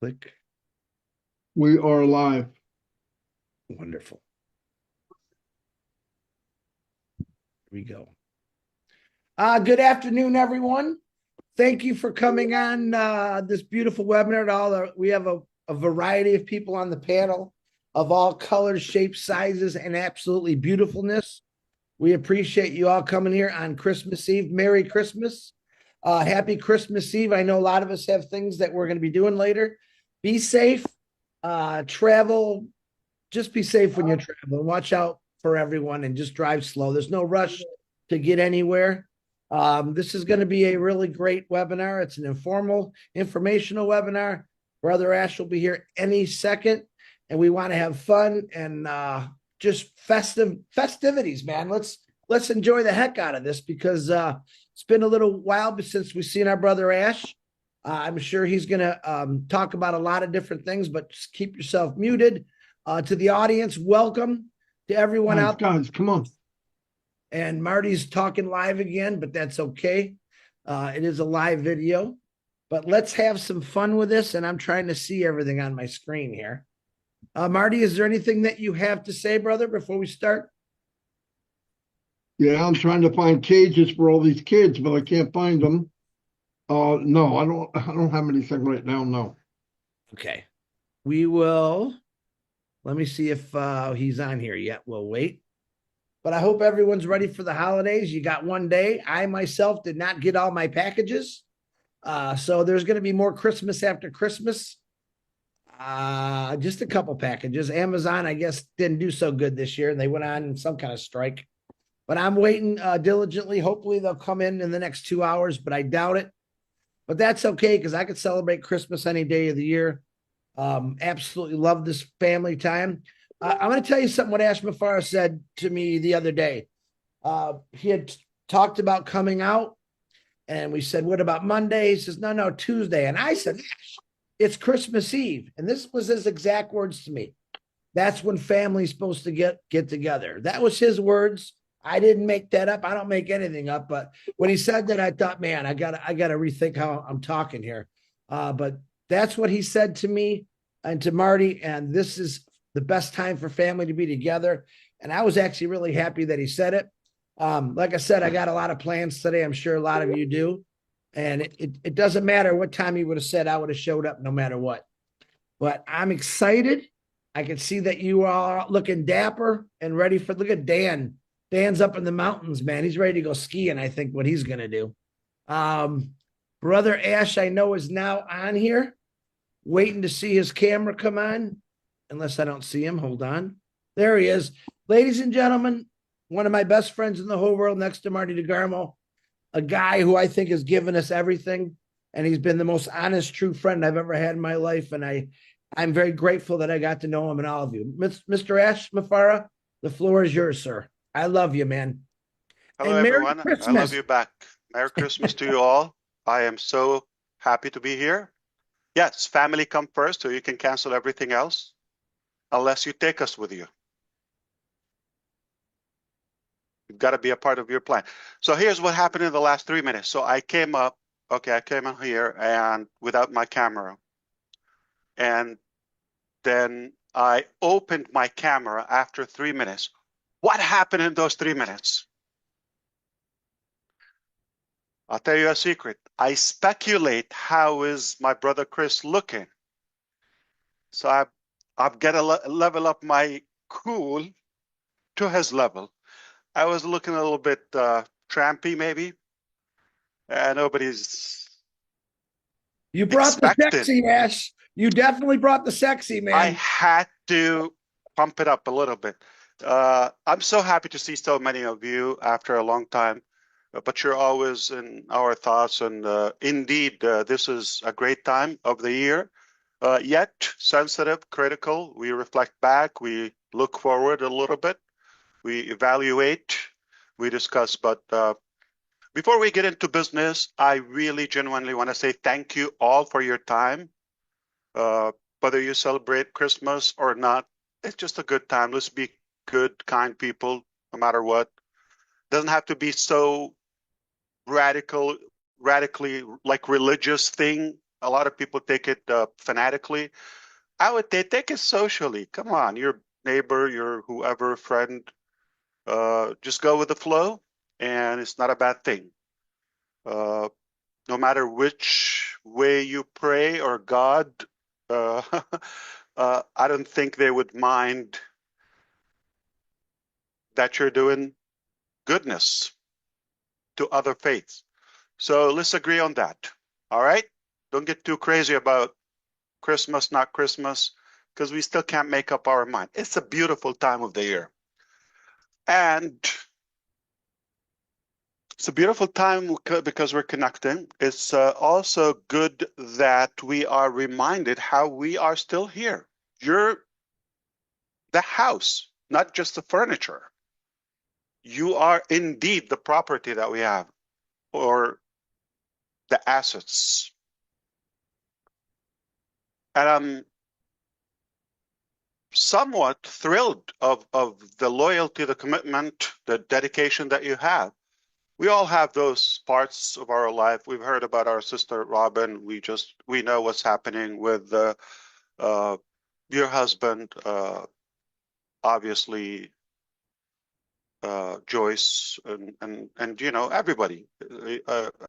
Click. We are live. Wonderful. Here we go. Good afternoon, everyone. Thank you for coming on this beautiful webinar. We have a variety of people on the panel of all colors, shapes, sizes, and absolutely beautifulness. We appreciate you all coming here on Christmas Eve. Merry Christmas. Happy Christmas Eve. I know a lot of us have things that we're going to be doing later. Be safe. Travel. Just be safe when you're traveling. Watch out for everyone and just drive slow. There's no rush to get anywhere. This is going to be a really great webinar. It's an informal, informational webinar. Brother Ash will be here any second, and we want to have fun and just festivities, man. Let's enjoy the heck out of this because it's been a little while since we've seen our brother Ash. I'm sure he's going to talk about a lot of different things, but just keep yourself muted. To the audience, welcome to everyone out there. Guys, come on. And Marty's talking live again, but that's okay. It is a live video, but let's have some fun with this. And I'm trying to see everything on my screen here. Marty, is there anything that you have to say, brother, before we start? Yeah, I'm trying to find cages for all these kids, but I can't find them. No, I don't have anything right now. No. Okay. We will. Let me see if he's on here yet. We'll wait. But I hope everyone's ready for the holidays. You got one day. I myself did not get all my packages. So there's going to be more Christmas after Christmas. Just a couple packages. Amazon, I guess, didn't do so good this year, and they went on some kind of strike. But I'm waiting diligently. Hopefully they'll come in the next 2 hours, but I doubt it. But that's okay because I could celebrate Christmas any day of the year. Absolutely love this family time. I'm going to tell you something what Ash Mufareh said to me the other day. He had talked about coming out, and we said, what about Monday? He says, no, Tuesday. And I said, Ash, it's Christmas Eve. And this was his exact words to me. That's when family's supposed to get together. That was his words. I didn't make that up. I don't make anything up. But when he said that, I thought, man, I gotta rethink how I'm talking here. But that's what he said to me and to Marty. And this is the best time for family to be together. And I was actually really happy that he said it. Like I said, I got a lot of plans today. I'm sure a lot of you do. And it doesn't matter what time he would have said, I would have showed up no matter what. But I'm excited. I can see that you are looking dapper and ready for, look at Dan. Dan's up in the mountains, man. He's ready to go skiing, I think, what he's going to do. Brother Ash, I know, is now on here, waiting to see his camera come on, unless I don't see him. Hold on. There he is. Ladies and gentlemen, one of my best friends in the whole world next to Marty DeGarmo, a guy who I think has given us everything, and he's been the most honest, true friend I've ever had in my life, and I'm very grateful that I got to know him and all of you. Mr. Ash Mufareh, the floor is yours, sir. I love you, man. Hello, everyone. I love you back. Merry Christmas to you all. I am so happy to be here. Yes, family come first, so you can cancel everything else, unless you take us with you. You've got to be a part of your plan. So here's what happened in the last 3 minutes. So I came up, I came in here and without my camera. And then I opened my camera after 3 minutes. What happened in those 3 minutes? I'll tell you a secret. I speculate how is my brother Chris looking. So I've got to level up my cool to his level. I was looking a little bit trampy, maybe. Nobody's. You brought the sexy, Ash. You definitely brought the sexy, man. I had to pump it up a little bit. I'm so happy to see so many of you after a long time, but you're always in our thoughts. And indeed, this is a great time of the year, yet sensitive, critical. We reflect back, we look forward a little bit, we evaluate, we discuss. But before we get into business, I really genuinely want to say thank you all for your time. Whether you celebrate Christmas or not, it's just a good time. Let's be good, kind people, no matter what. Doesn't have to be so radically like religious thing. a lot of people take it fanatically. I would take it socially. Come on, your neighbor, your whoever, friend, just go with the flow, and it's not a bad thing. No matter which way you pray or God, uh, I don't think they would mind that you're doing goodness to other faiths. So let's agree on that. All right? Don't get too crazy about Christmas, not Christmas, because we still can't make up our mind. It's a beautiful time of the year. And it's a beautiful time because we're connecting. It's also good that we are reminded how we are still here. You're the house, not just the furniture. You are indeed the property that we have, or the assets. And I'm somewhat thrilled of the loyalty, the commitment, the dedication that you have. We all have those parts of our life. We've heard about our sister Robin. We know what's happening with your husband, obviously Joyce, and you know everybody.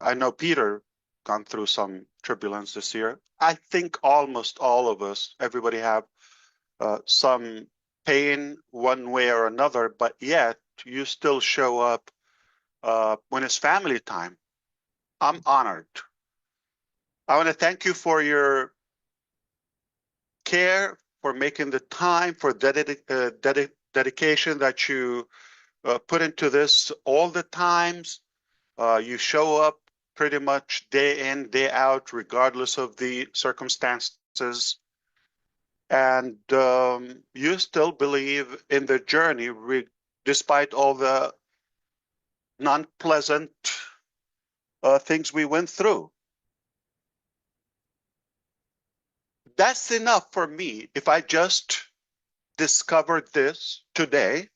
I know Peter gone through some turbulence this year. I think almost all of us, everybody have some pain one way or another, but yet you still show up when it's family time. I'm honored. I want to thank you for your care, for making the time, for dedication that you put into this all the times. You show up pretty much day in, day out, regardless of the circumstances. And you still believe in the journey, despite all the non-pleasant things we went through. That's enough for me. If I just discovered this today,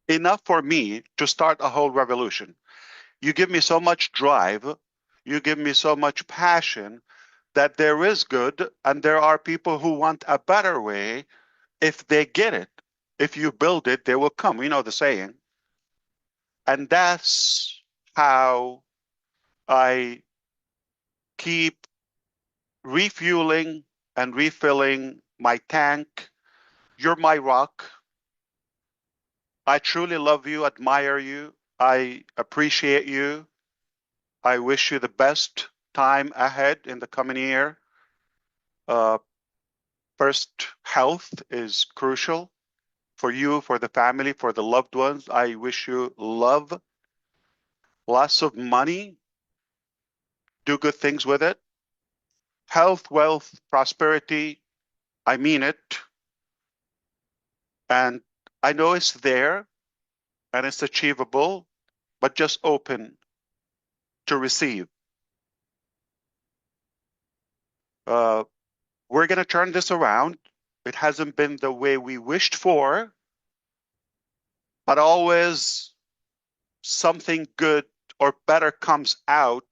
enough for me to start a whole revolution. You give me so much drive, you give me so much passion that there is good, and there are people who want a better way. If they get it, if you build it, they will come. We know the saying. And that's how I keep refueling and refilling my tank. You're my rock. I truly love you, admire you. I appreciate you. I wish you the best time ahead in the coming year. Uh, First, health is crucial for you, for the family, for the loved ones. I wish you love, lots of money, do good things with it. Health, wealth, prosperity, I mean it. And I know it's there and it's achievable, but just open to receive. We're going to turn this around. It hasn't been the way we wished for, but always something good or better comes out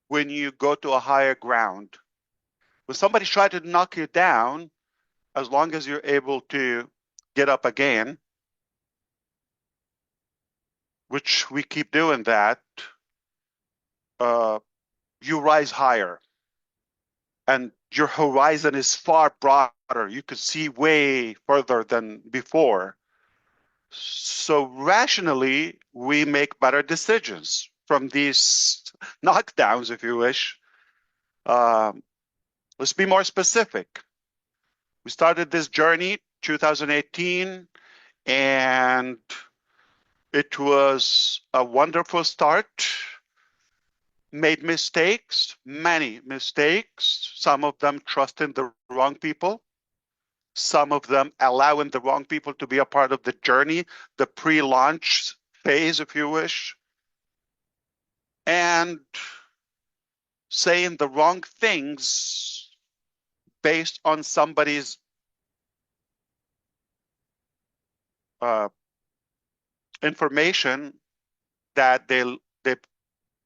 when you go to a higher ground. When somebody tries to knock you down, as long as you're able to get up again, which we keep doing that, you rise higher. And your horizon is far broader. You could see way further than before. So rationally, we make better decisions from these knockdowns, if you wish. Let's be more specific. We started this journey 2018, and it was a wonderful start. Made mistakes, many mistakes, some of them trusting the wrong people, some of them allowing the wrong people to be a part of the journey, the pre-launch phase, if you wish, and saying the wrong things based on somebody's information that they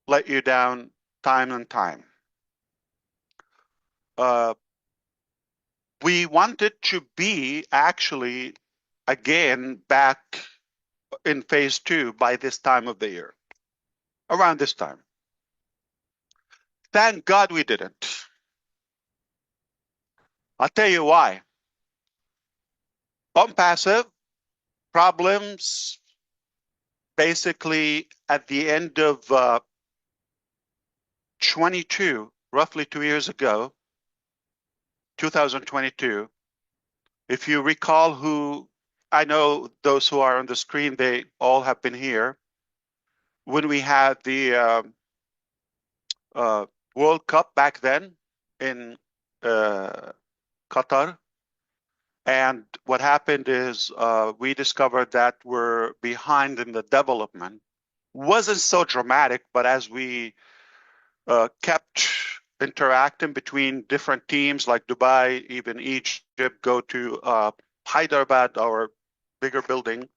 let you down time and time. we wanted to be actually again back in phase 2 by this time of the year, around this time. Thank God we didn't. I'll tell you why. ONPASSIVE problems basically at the end of 22, roughly 2 years ago, 2022. If you recall who, I know those who are on the screen, they all have been here. When we had the World Cup back then in Qatar, and what happened is we discovered that we're behind in the development. Wasn't so dramatic, but as we kept interacting between different teams like Dubai, even Egypt, go to Hyderabad, our bigger building,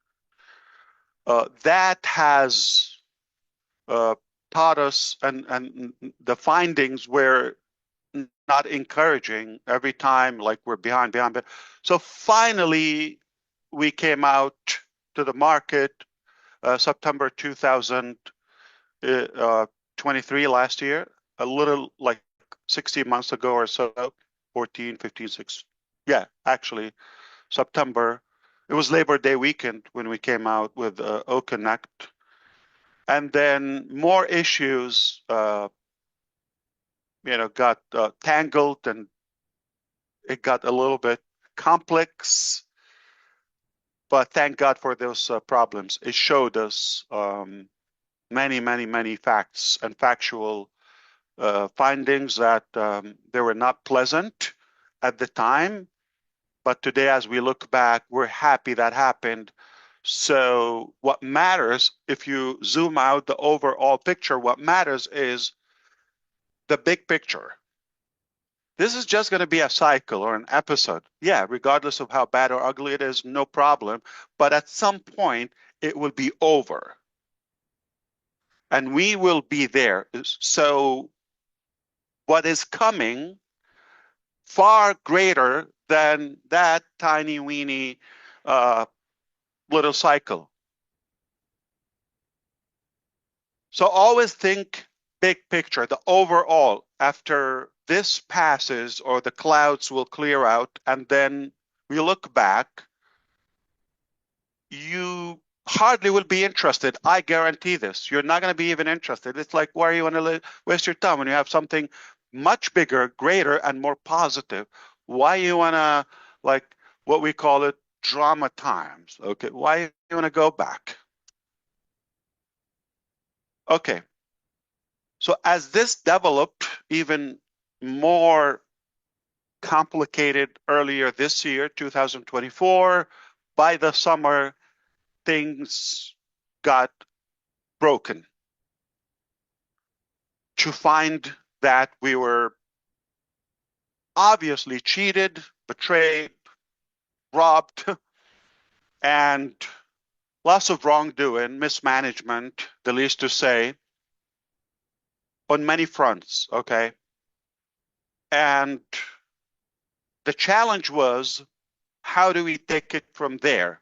that has taught us, and the findings were not encouraging every time, like we're behind. So finally, we came out to the market September 2023 last year, a little like 60 months ago or so, 14, 15, 6. Yeah, actually, September. It was Labor Day weekend when we came out with OConnect. And then more issues, got tangled, and it got a little bit complex. But thank God for those problems. It showed us many, many, many facts and factual findings that they were not pleasant at the time. But today, as we look back, we're happy that happened. So what matters, if you zoom out the overall picture, what matters is the big picture. This is just going to be a cycle or an episode. Yeah, regardless of how bad or ugly it is, no problem. But at some point, it will be over. And we will be there. So what is coming far greater than that tiny weeny little cycle. So always think big picture, the overall. After this passes, or the clouds will clear out, and then we look back, you hardly will be interested. I guarantee this. You're not going to be even interested. It's like, why are you going to waste your time when you have something much bigger, greater, and more positive? Why you want to, like what we call it, drama times? Okay, why you want to go back? Okay. So as this developed even more complicated earlier this year, 2024, by the summer, things got broken. To find that we were obviously cheated, betrayed, robbed, and lots of wrongdoing, mismanagement, the least to say, on many fronts, okay? And the challenge was, how do we take it from there?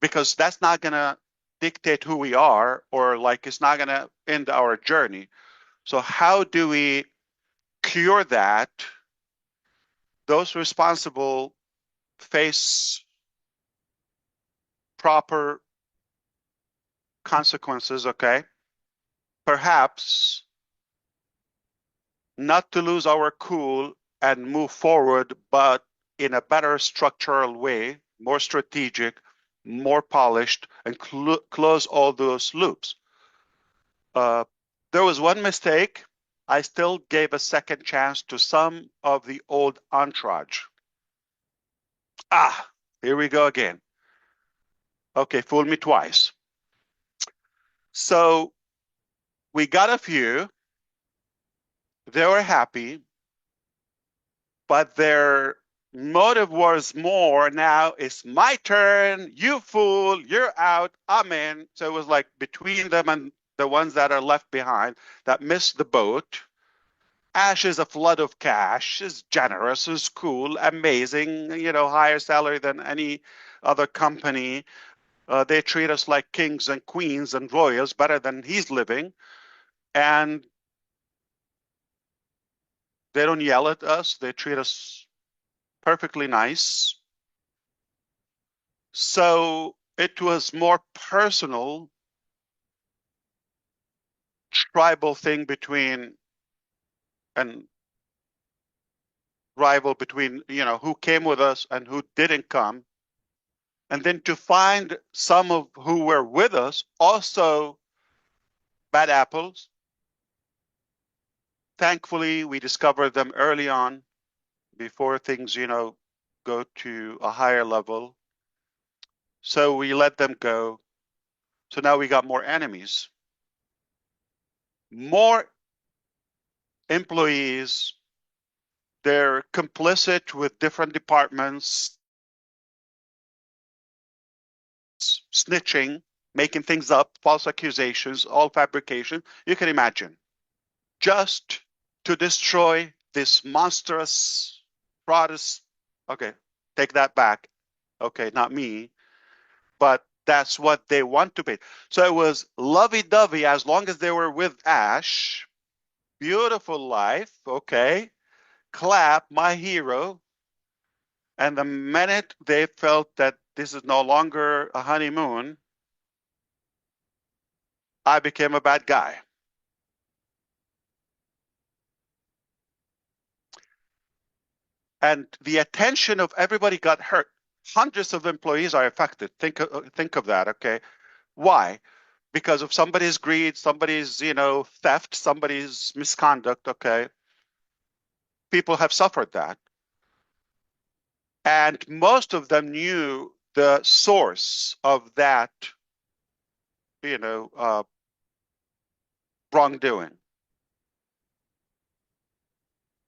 Because that's not going to dictate who we are, or like it's not going to end our journey. So how do we cure that? Those responsible face proper consequences, okay? Perhaps not to lose our cool and move forward, but in a better structural way, more strategic, more polished, and close all those loops. There was one mistake. I still gave a second chance to some of the old entourage. Here we go again. Okay, fool me twice. So we got a few. They were happy, but their motive was more, now it's my turn, you fool, you're out, I'm in. So it was like between them and the ones that are left behind that missed the boat. Ash is a flood of cash, is generous, is cool, amazing, higher salary than any other company. They treat us like kings and queens and royals, better than he's living. And they don't yell at us. They treat us perfectly nice. So it was more personal, tribal thing between and rival between, who came with us and who didn't come. And then to find some of who were with us also bad apples. Thankfully, we discovered them early on before things, go to a higher level. So we let them go. So now we got more enemies, more employees. They're complicit with different departments, snitching, making things up, false accusations, all fabrication. You can imagine. Just to destroy this monstrous Protestant. Okay, take that back. Okay, not me, but that's what they want to be. So it was lovey-dovey as long as they were with Ash. Beautiful life. Okay, clap, my hero. And the minute they felt that this is no longer a honeymoon, I became a bad guy. And the attention of everybody got hurt. Hundreds of employees are affected. Think of that, okay? Why? Because of somebody's greed, somebody's, theft, somebody's misconduct, okay? People have suffered that. And most of them knew the source of that, wrongdoing.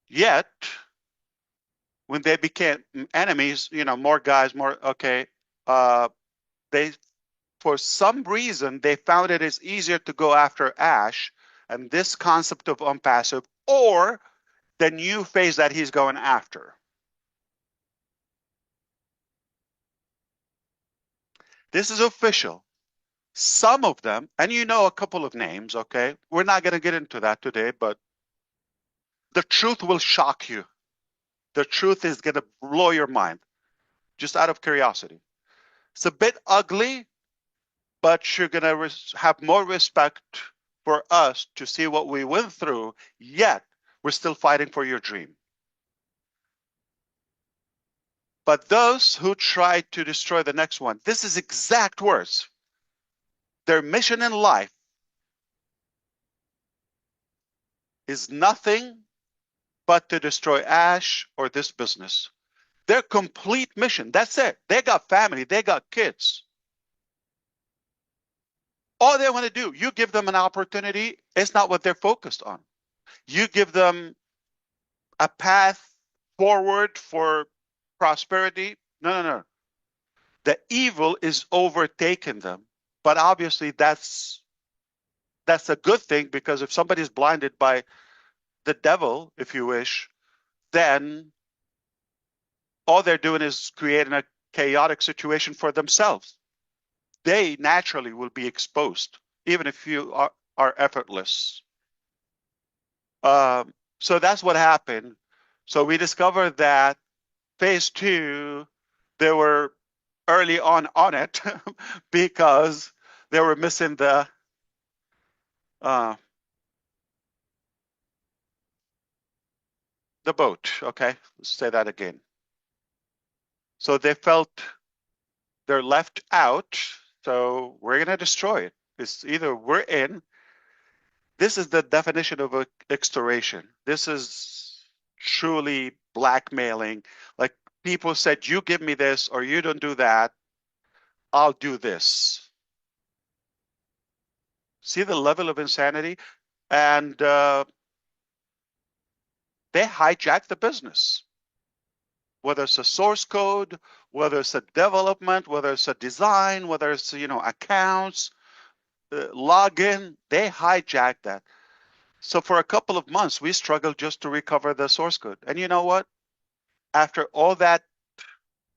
Yet, when they became enemies, more guys, okay, they, for some reason, they found it is easier to go after Ash and this concept of unpassive or the new phase that he's going after. This is official. Some of them, and a couple of names, okay? We're not going to get into that today, but the truth will shock you. The truth is going to blow your mind, just out of curiosity. It's a bit ugly, but you're going to have more respect for us to see what we went through, yet we're still fighting for your dream. But those who try to destroy the next one, this is exact words. Their mission in life is nothing but to destroy Ash or this business. Their complete mission, that's it. They got family, they got kids. All they want to do, you give them an opportunity, it's not what they're focused on. You give them a path forward for prosperity. No. The evil is overtaking them. But obviously that's a good thing, because if somebody's blinded by the devil, if you wish, then all they're doing is creating a chaotic situation for themselves. They naturally will be exposed, even if you are effortless. So that's what happened. So we discovered that phase 2, they were early on it because they were missing the boat. Okay, let's say that again. So they felt they're left out. So we're going to destroy it. It's either we're in. This is the definition of extortion. This is truly blackmailing. Like, people said, you give me this or you don't do that, I'll do this. See the level of insanity? And they hijack the business. Whether it's a source code, whether it's a development, whether it's a design, whether it's, accounts, login, they hijack that. So for a couple of months, we struggled just to recover the source code. And you know what? After all that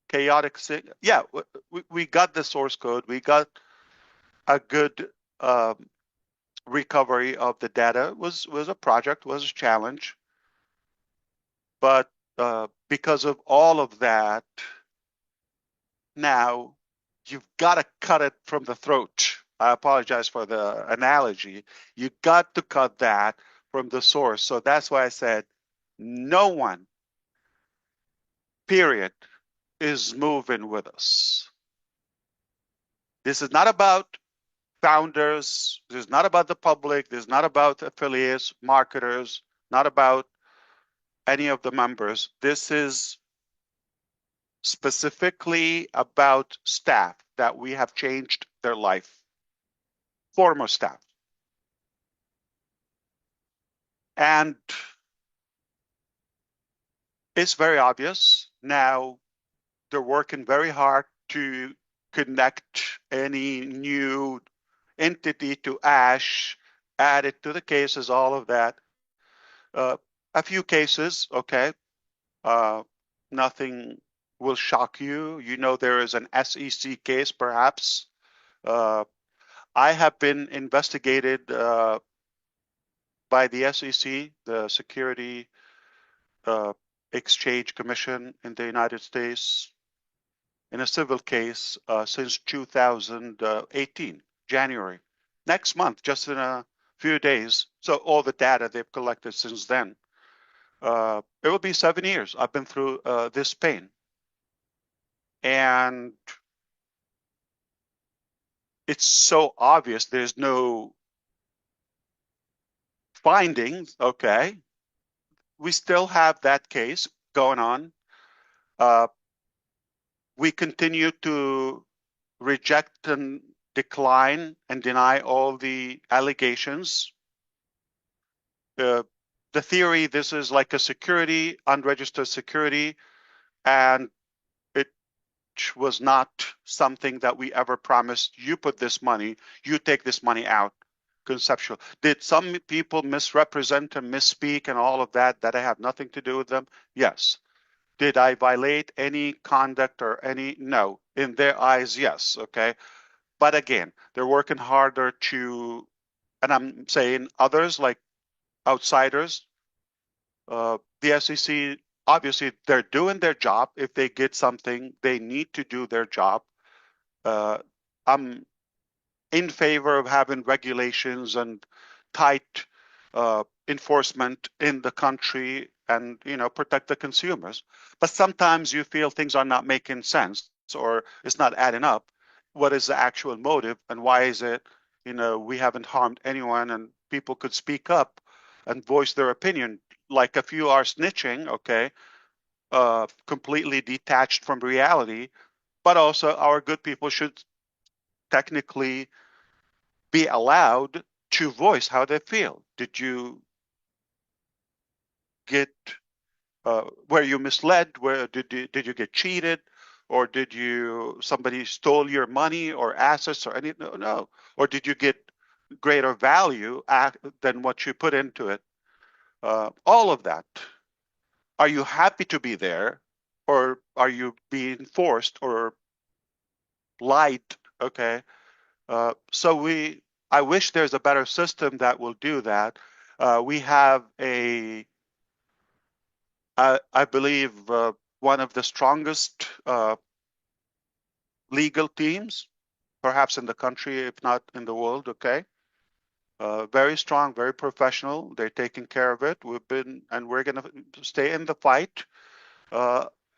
chaotic thing, yeah, we got the source code. We got a good recovery of the data. Was a project, was a challenge. But because of all of that, now you've got to cut it from the throat. I apologize for the analogy. You got to cut that from the source. So that's why I said no one, period, is moving with us. This is not about founders. This is not about the public. This is not about affiliates, marketers, not about any of the members. This is specifically about staff that we have changed their life, former staff. And it's very obvious now they're working very hard to connect any new entity to Ash, add it to the cases, all of that. A few cases, okay. Nothing will shock you. You know there is an SEC case, perhaps. I have been investigated by the SEC, the Security Exchange Commission in the United States, in a civil case since 2018, January. Next month, just in a few days. So all the data they've collected since then. It will be 7 years. I've been through this pain. And it's so obvious there's no findings, okay. We still have that case going on. We continue to reject and decline and deny all the allegations. The theory, this is like a security, unregistered security, and it was not something that we ever promised. You put this money, you take this money out. Conceptual. Did some people misrepresent and misspeak and all of that I have nothing to do with them? Yes. Did I violate any conduct or any? No. In their eyes, yes. Okay. But again, they're working harder to, and I'm saying others like outsiders, the SEC, obviously they're doing their job. If they get something, they need to do their job. I'm in favor of having regulations and tight enforcement in the country and protect the consumers. But sometimes you feel things are not making sense or it's not adding up. What is the actual motive and why is it we haven't harmed anyone and people could speak up and voice their opinion? Like if you are snitching, okay, completely detached from reality, but also our good people should technically be allowed to voice how they feel. Did you get were you misled? Where did you get cheated, or did somebody stole your money or assets or anything? No. Or did you get greater value than what you put into it? All of that. Are you happy to be there, or are you being forced or lied? Okay. So I wish there's a better system that will do that. We have I believe, one of the strongest legal teams, perhaps in the country, if not in the world, okay? Very strong, very professional. They're taking care of it. We're going to stay in the fight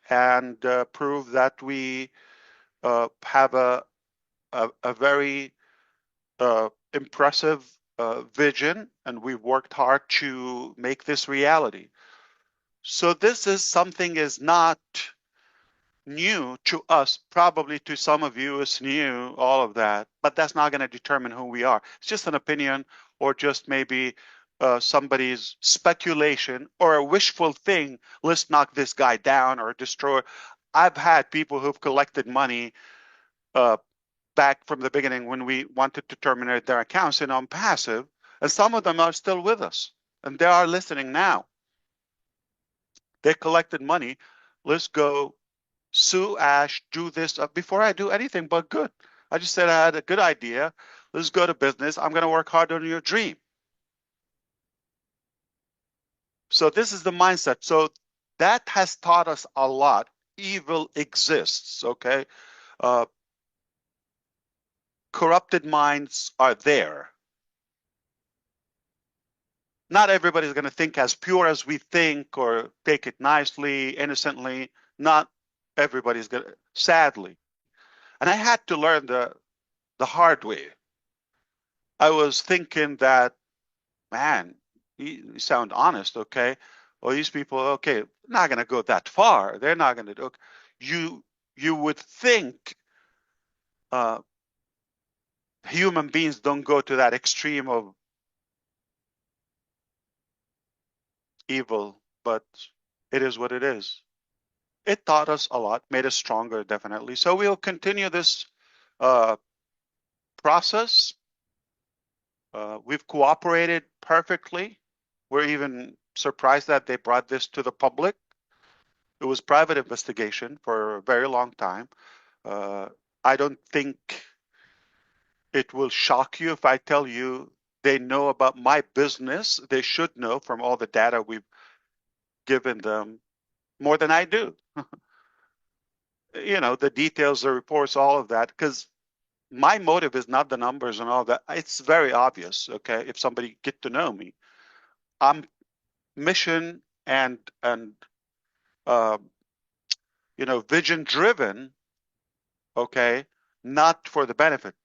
and prove that we have a very impressive vision, and we've worked hard to make this reality. So this is something is not new to us. Probably to some of you it's new, all of that, but that's not going to determine who we are. It's just an opinion or just maybe somebody's speculation or a wishful thing. Let's knock this guy down or destroy. I've had people who've collected money back from the beginning when we wanted to terminate their accounts in ONPASSIVE, and some of them are still with us. and they are listening now. They collected money. Let's go sue Ash, do this before I do anything but good. I just said I had a good idea. Let's go to business. I'm going to work hard on your dream. So this is the mindset. So that has taught us a lot. Evil exists, okay? Corrupted minds are there. Not everybody's going to think as pure as we think or take it nicely, innocently. Not everybody's going to, sadly. And I had to learn the hard way. I was thinking that, man, you sound honest, okay? Well, these people, okay, not going to go that far. They're not going to do. You would think human beings don't go to that extreme of evil, but it is what it is. It taught us a lot, made us stronger, definitely. So we'll continue this process. We've cooperated perfectly. We're even surprised that they brought this to the public. It was private investigation for a very long time. I don't think it will shock you if I tell you they know about my business. They should know from all the data we've given them more than I do. You know, the details, the reports, all of that, because my motive is not the numbers and all that. It's very obvious, okay, if somebody get to know me. I'm mission and uh, vision driven, okay, not for the benefit.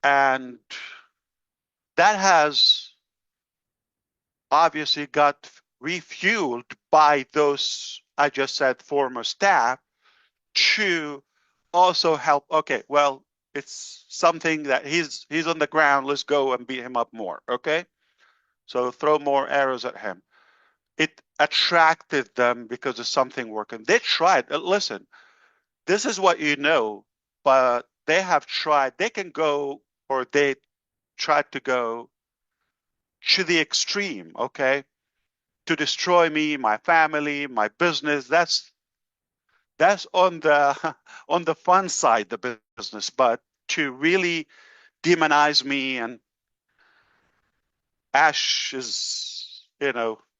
And that has obviously got refueled by those, I just said, former staff to also help. Okay, well, it's something that he's on the ground. Let's go and beat him up more. Okay, so throw more arrows at him. It attracted them because of something working. They tried. Listen, this is what you know, but they have tried. They can go, or they tried to go to the extreme. Okay, to destroy me, my family, my business. That's on the on the fun side, the business. But to really demonize me and Ash is,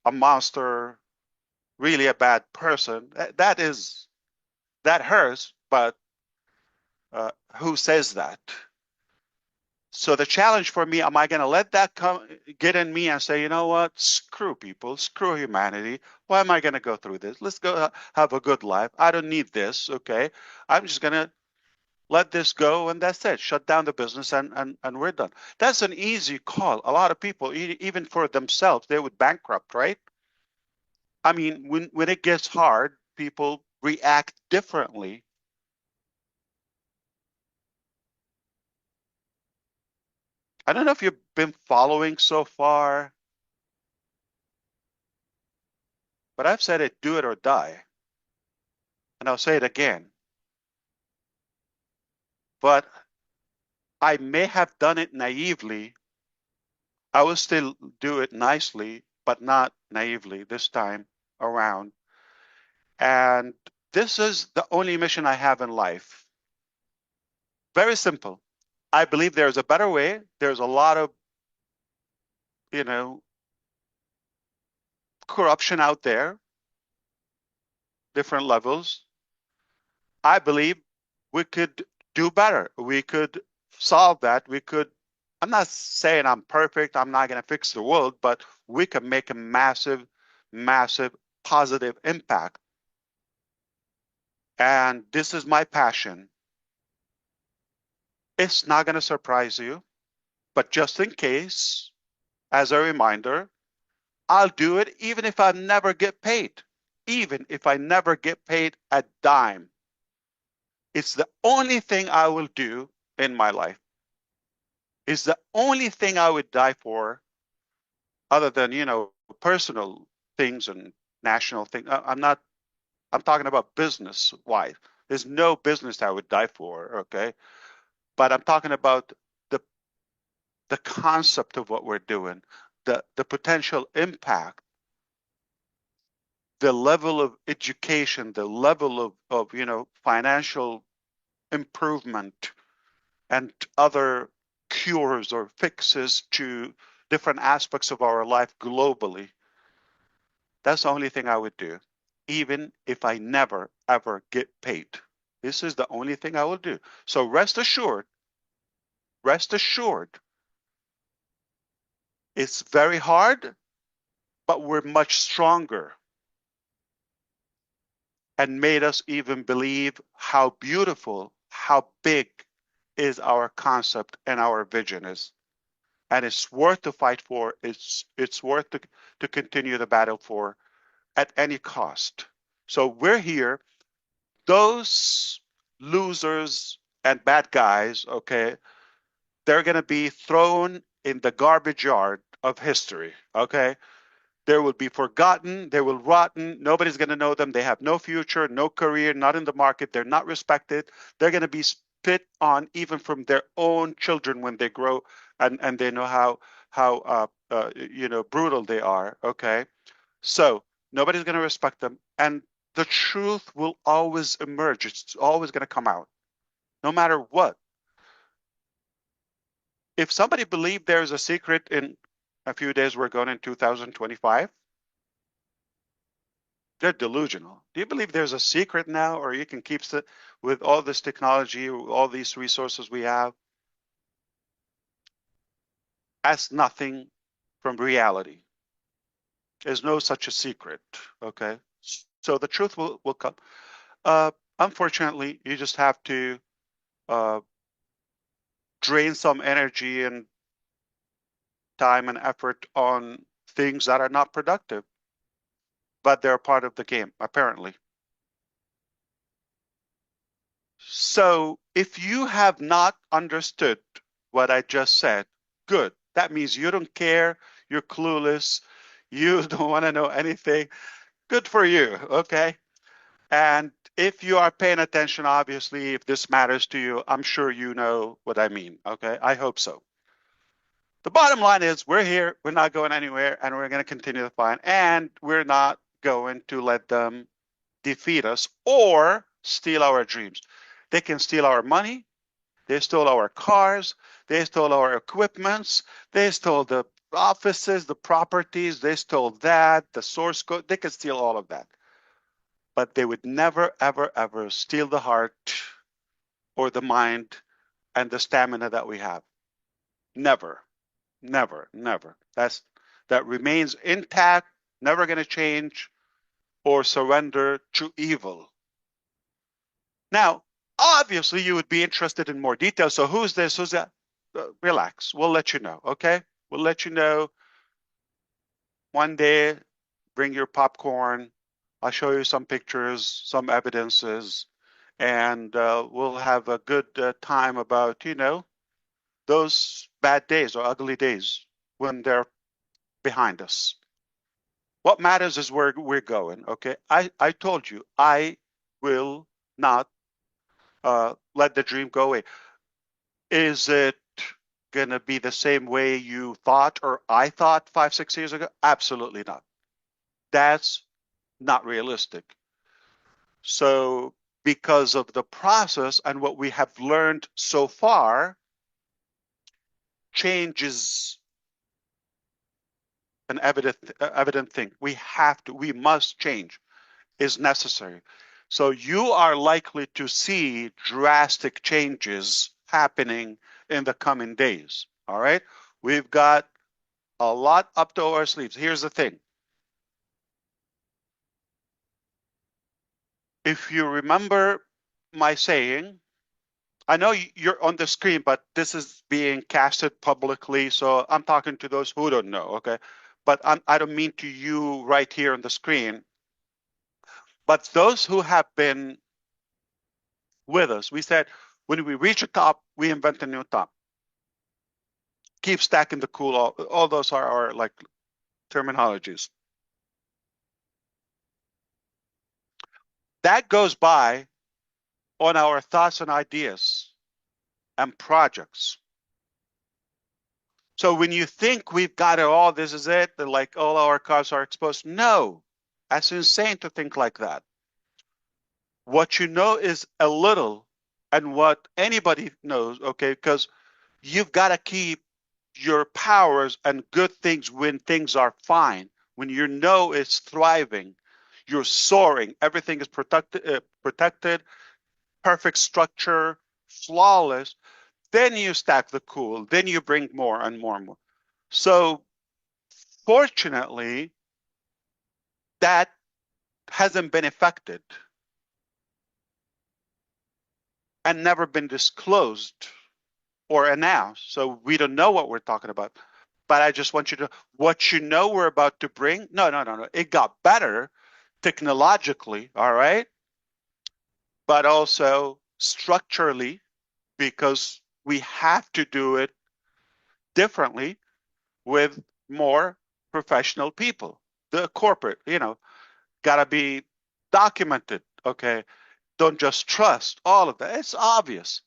a monster, really a bad person. That hurts. But who says that? So the challenge for me, am I going to let that get in me and say, you know what, screw people, screw humanity. Why am I going to go through this? Let's go have a good life. I don't need this. Okay, I'm just going to let this go, and that's it. Shut down the business, and we're done. That's an easy call. A lot of people, even for themselves, they would bankrupt, right? I mean, when it gets hard, people react differently. I don't know if you've been following so far, but I've said it, do it or die. And I'll say it again. But I may have done it naively. I will still do it nicely, but not naively this time around. And this is the only mission I have in life. Very simple. I believe there's a better way. There's a lot of, corruption out there, different levels. I believe we could do better. We could solve that. I'm not saying I'm perfect. I'm not going to fix the world, but we can make a massive, massive positive impact. And this is my passion. It's not going to surprise you, but just in case, as a reminder, I'll do it even if I never get paid. Even if I never get paid a dime. It's the only thing I will do in my life. It's the only thing I would die for, other than, personal things and national things. I'm talking about business wise. There's no business I would die for, okay? But I'm talking about the concept of what we're doing, the potential impact, the level of education, the level of financial improvement and other cures or fixes to different aspects of our life globally, that's the only thing I would do, even if I never, ever get paid. This is the only thing I will do. So rest assured, it's very hard, but we're much stronger, and made us even believe how beautiful, how big is our concept and our vision is. And it's worth to fight for. It's worth to continue the battle for at any cost. So we're here. Those losers and bad guys, okay, they're going to be thrown in the garbage yard of history, okay? They will be forgotten. They will rotten. Nobody's going to know them. They have no future, no career, not in the market. They're not respected. They're going to be spit on even from their own children when they grow and they know how brutal they are. Okay, so nobody's going to respect them, and the truth will always emerge. It's always going to come out, no matter what. If somebody believed there's a secret in a few days, we're going in 2025. They're delusional. Do you believe there's a secret now, or you can keep it with all this technology, all these resources we have, as nothing from reality? There's no such a secret, okay? So the truth will come. Unfortunately, you just have to drain some energy and time and effort on things that are not productive, but they're part of the game, apparently. So if you have not understood what I just said, good. That means you don't care, you're clueless, you don't want to know anything. Good for you, okay? And if you are paying attention, obviously, if this matters to you, I'm sure you know what I mean, okay? I hope so. The bottom line is we're here, we're not going anywhere, and we're going to continue to fight, and we're not going to let them defeat us or steal our dreams. They can steal our money. They stole our cars. They stole our equipments. They stole the offices, the properties. They stole that, the source code. They could steal all of that. But they would never, ever, ever steal the heart or the mind and the stamina that we have. Never, never, never. That remains intact, never going to change or surrender to evil. Now, obviously, you would be interested in more details. So who's this? Who's that? Relax. We'll let you know, okay? We'll let you know one day. Bring your popcorn. I'll show you some pictures, some evidences, and we'll have a good time about, those bad days or ugly days when they're behind us. What matters is where we're going, okay? I told you, I will not let the dream go away. Is it going to be the same way you thought or I thought 5, 6 years ago? Absolutely not. That's not realistic. So because of the process and what we have learned so far, change is an evident thing. We must change, is necessary. So you are likely to see drastic changes happening in the coming days. All right. We've got a lot up to our sleeves. Here's the thing. If you remember my saying, I know you're on the screen, but this is being casted publicly. So I'm talking to those who don't know. Okay. But I don't mean to you right here on the screen. But those who have been with us, we said, when we reach a top, we invent a new top. Keep stacking the cool. All those are our like terminologies. That goes by on our thoughts and ideas and projects. So when you think we've got it all, this is it, that like all our cards are exposed. No, that's insane to think like that. What you know is a little, and what anybody knows, okay, because you've got to keep your powers and good things when things are fine. When you know it's thriving, you're soaring, everything is protected, perfect structure, flawless. Then you stack the cool. Then you bring more and more and more. So fortunately, that hasn't been affected and never been disclosed or announced. So we don't know what we're talking about. But I just want you to, what you know we're about to bring, no. It got better technologically, all right? But also structurally, because we have to do it differently with more professional people. The corporate, gotta be documented, okay? Don't just trust all of that. It's obvious.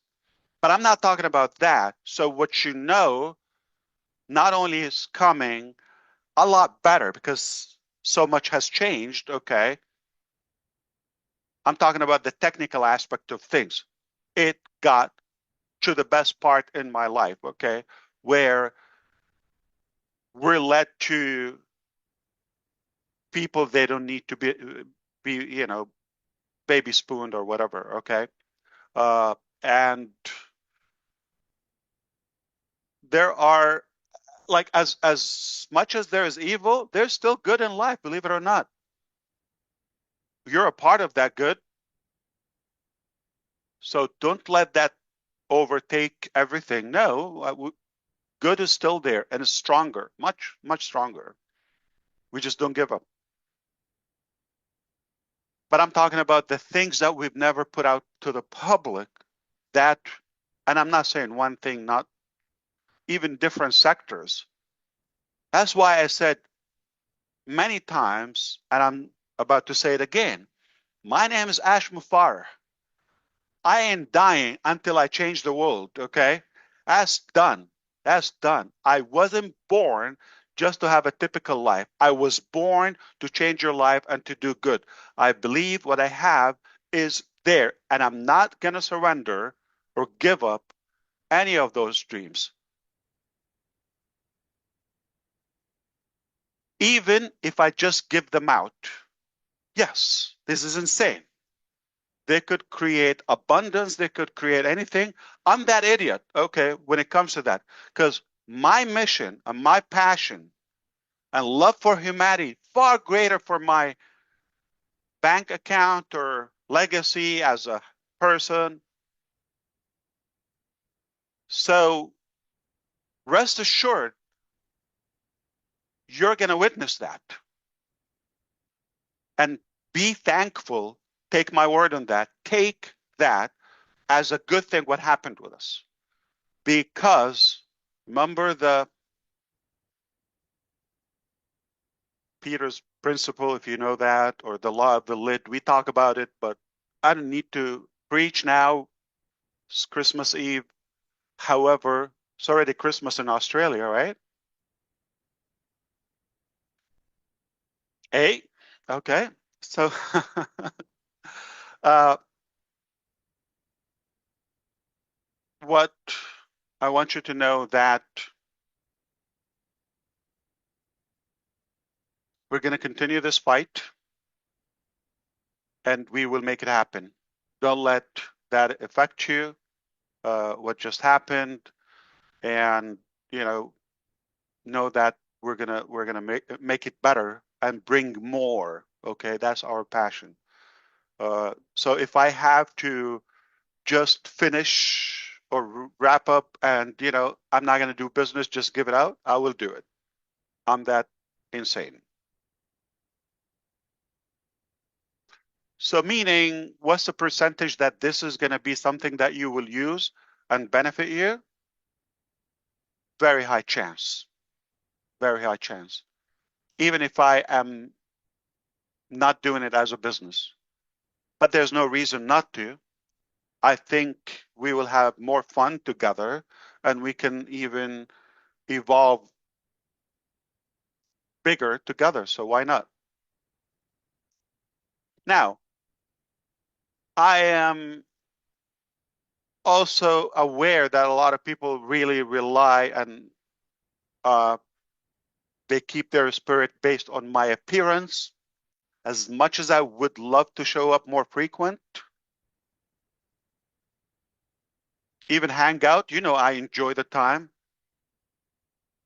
But I'm not talking about that. So what you know not only is coming a lot better because so much has changed, okay? I'm talking about the technical aspect of things. It got to the best part in my life, okay? Where we're led to people they don't need to be baby spooned or whatever, okay? And there are like as much as there is evil, there's still good in life, believe it or not. You're a part of that good. So don't let that overtake everything. No, good is still there and is stronger, much, much stronger. We just don't give up. But I'm talking about the things that we've never put out to the public that, and I'm not saying one thing, not even different sectors. That's why I said many times, and I'm about to say it again, my name is Ash Mufareh. I ain't dying until I change the world, okay? That's done. That's done. I wasn't born just to have a typical life. I was born to change your life and to do good. I believe what I have is there, and I'm not going to surrender or give up any of those dreams. Even if I just give them out. Yes, this is insane. They could create abundance. They could create anything. I'm that idiot, okay, when it comes to that. Because my mission and my passion and love for humanity, far greater for my bank account or legacy as a person. So rest assured, you're going to witness that. And be thankful. Take my word on that. Take that as a good thing, what happened with us. Because remember the Peter's principle, if you know that, or the law of the lid. We talk about it, but I don't need to preach now. It's Christmas Eve. However, it's already Christmas in Australia, right? Hey, okay. So uh, what I want you to know that we're going to continue this fight and we will make it happen. Don't let that affect you, what just happened, and know that we're gonna make it better and bring more. Okay, that's our passion. So if I have to just finish or wrap up and I'm not gonna do business, just give it out, I will do it. I'm that insane. So meaning, what's the percentage that this is gonna be something that you will use and benefit you? Very high chance. Very high chance. Even if I am not doing it as a business. But there's no reason not to. I think we will have more fun together and we can even evolve bigger together. So why not? Now, I am also aware that a lot of people really rely and they keep their spirit based on my appearance. As much as I would love to show up more frequent, even hang out, you know, I enjoy the time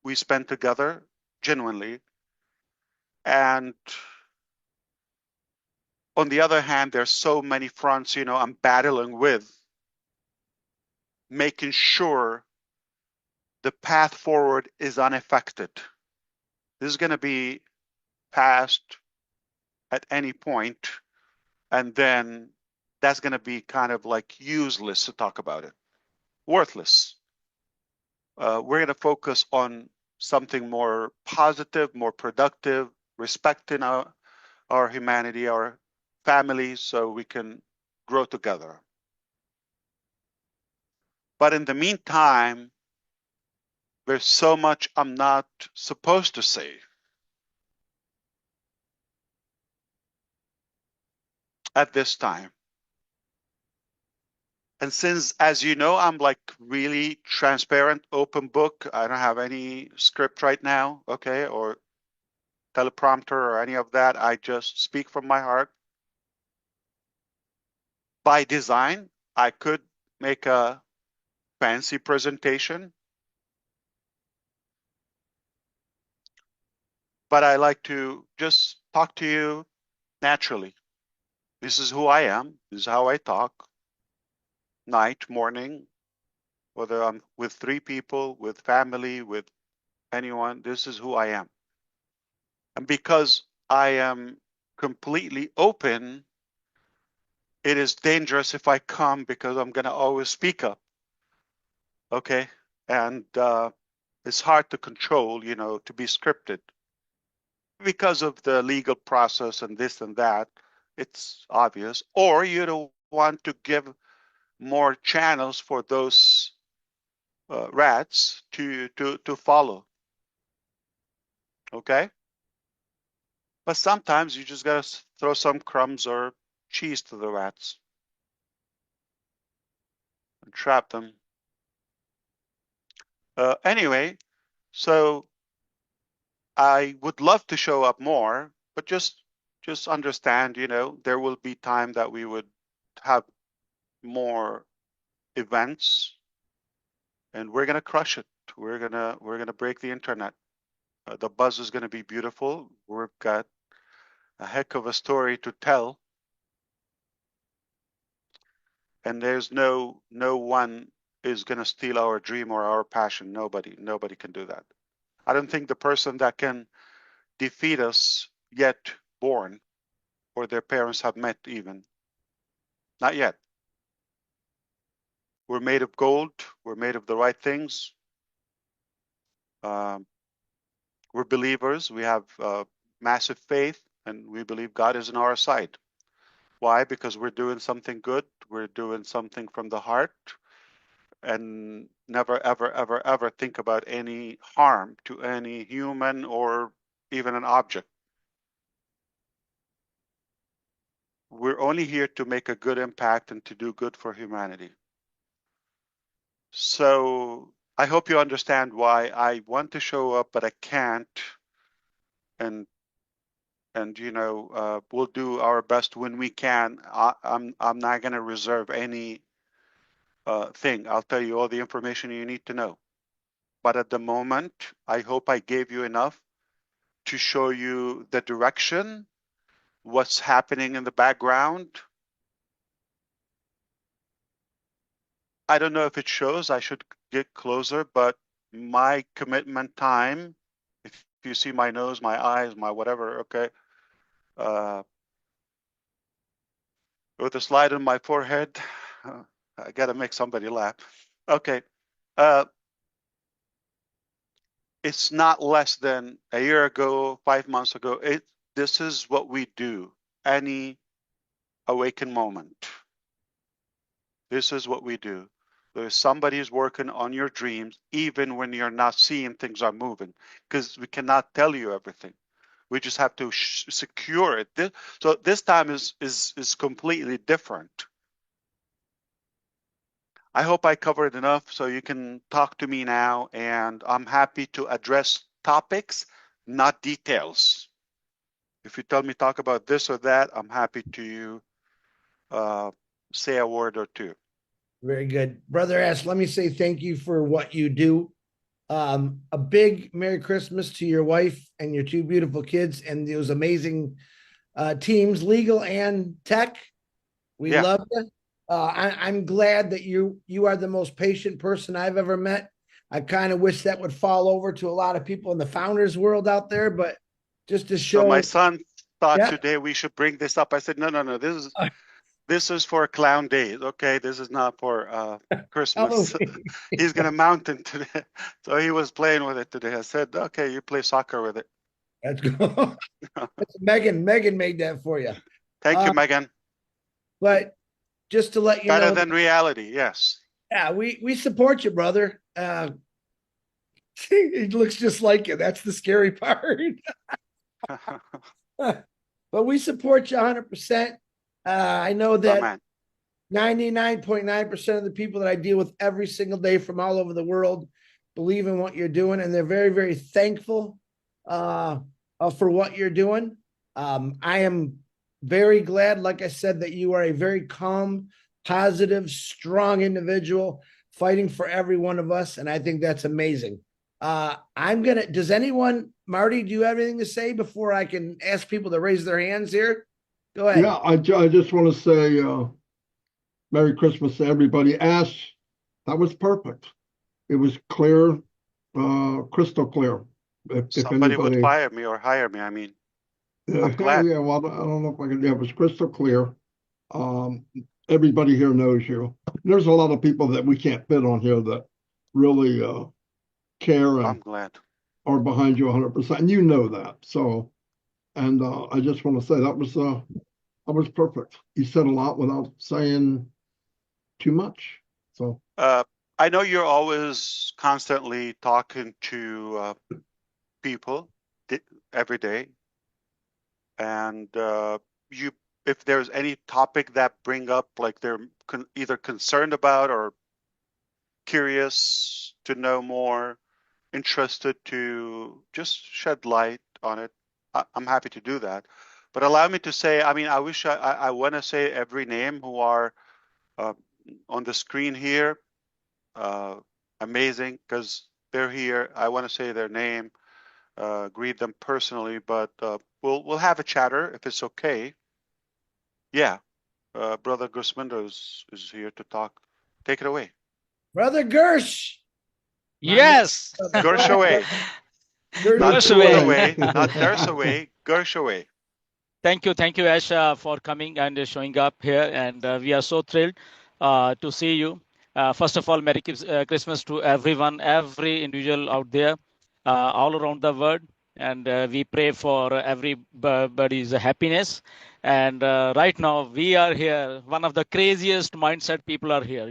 we spend together genuinely. And on the other hand, there's so many fronts, you know, I'm battling with, making sure the path forward is unaffected. This is going to be passed at any point, and then that's going to be kind of like useless to talk about it, worthless. We're going to focus on something more positive, more productive, respecting our humanity, our families, so we can grow together. But in the meantime, there's so much I'm not supposed to say. At this time. And since, as you know, I'm like really transparent, open book, I don't have any script right now, okay, or teleprompter or any of that. I just speak from my heart. By design, I could make a fancy presentation, but I like to just talk to you naturally. This is who I am. This is how I talk. Night, morning, whether I'm with 3 people, with family, with anyone, this is who I am. And because I am completely open, it is dangerous if I come because I'm going to always speak up. Okay. And it's hard to control, you know, to be scripted because of the legal process and this and that. It's obvious. Or you don't want to give more channels for those rats to follow. Okay. But sometimes you just got to throw some crumbs or cheese to the rats and trap them. Anyway, so I would love to show up more, but just understand, you know, there will be time that we would have more events, and we're gonna crush it. We're gonna break the internet. The buzz is gonna be beautiful. We've got a heck of a story to tell, and there's no one is gonna steal our dream or our passion. Nobody can do that. I don't think the person that can defeat us yet born or their parents have met even. Not yet. We're made of gold. We're made of the right things. We're believers. We have massive faith, and we believe God is on our side. Why? Because we're doing something good. We're doing something from the heart, and never, ever, ever, ever think about any harm to any human or even an object. We're only here to make a good impact and to do good for humanity. So I hope you understand why I want to show up, but I can't. And you know, we'll do our best when we can. I'm not going to reserve any thing. I'll tell you all the information you need to know. But at the moment, I hope I gave you enough to show you the direction, what's happening in the background. I don't know if it shows. I should get closer, but my commitment time, if you see my nose, my eyes, my whatever, okay, with a slide on my forehead, I gotta make somebody laugh. Okay, it's not less than a year ago, 5 months ago. This is what we do. Any awakened moment. This is what we do. There's somebody who's working on your dreams, even when you're not seeing things are moving, because we cannot tell you everything. We just have to secure it. So this time is completely different. I hope I covered enough so you can talk to me now, and I'm happy to address topics, not details. If you tell me talk about this or that, I'm happy to say a word or two. Very good. Brother S, let me say thank you for what you do. A big Merry Christmas to your wife and your two beautiful kids and those amazing teams, legal and tech. We love you. I'm glad that you are the most patient person I've ever met. I kind of wish that would fall over to a lot of people in the founders world out there, but just to show. So my son thought today we should bring this up. I said, no, this is for clown days. Okay, this is not for Christmas. He's gonna mountain today, so he was playing with it today. I said, okay, you play soccer with it. That's cool. Megan made that for you. Thank you, Megan. But just to let you know, better know, than reality. Yes. Yeah, we support you, brother. It looks just like you. That's the scary part. But we support you 100%. I know that 99.9% of the people that I deal with every single day from all over the world believe in what you're doing, and they're very, very thankful for what you're doing. I am very glad, like I said, that you are a very calm, positive, strong individual fighting for every one of us, and I think that's amazing. Does anyone, Marty, do you have anything to say before I can ask people to raise their hands here? Go ahead. Yeah, I just want to say Merry Christmas to everybody. Ash, that was perfect. It was clear, crystal clear. If somebody would fire me or hire me, I mean, I'm glad. Yeah, well, I don't know if I can. Yeah, it was crystal clear. Everybody here knows you. There's a lot of people that we can't fit on here that really care and I'm glad are behind you 100%. And you know that. So, and I just want to say that was perfect. You said a lot without saying too much. So I know you're always constantly talking to people every day, and if there's any topic that bring up, like they're either concerned about or curious to know more, interested to just shed light on it, I'm happy to do that. But allow me to say, I mean, I wish I want to say every name who are on the screen here. Amazing, because they're here. I want to say their name, greet them personally, but we'll have a chatter if it's okay. Yeah, Brother Gusmando is here to talk. Take it away. Brother Gersh. Yes. Gersh away. Gersh away. Not Gersh away. Gersh away. Thank you, Ash, for coming and showing up here, and we are so thrilled to see you. First of all, Merry Christmas to everyone, every individual out there, all around the world, and we pray for everybody's happiness. And right now, we are here. One of the craziest mindset people are here,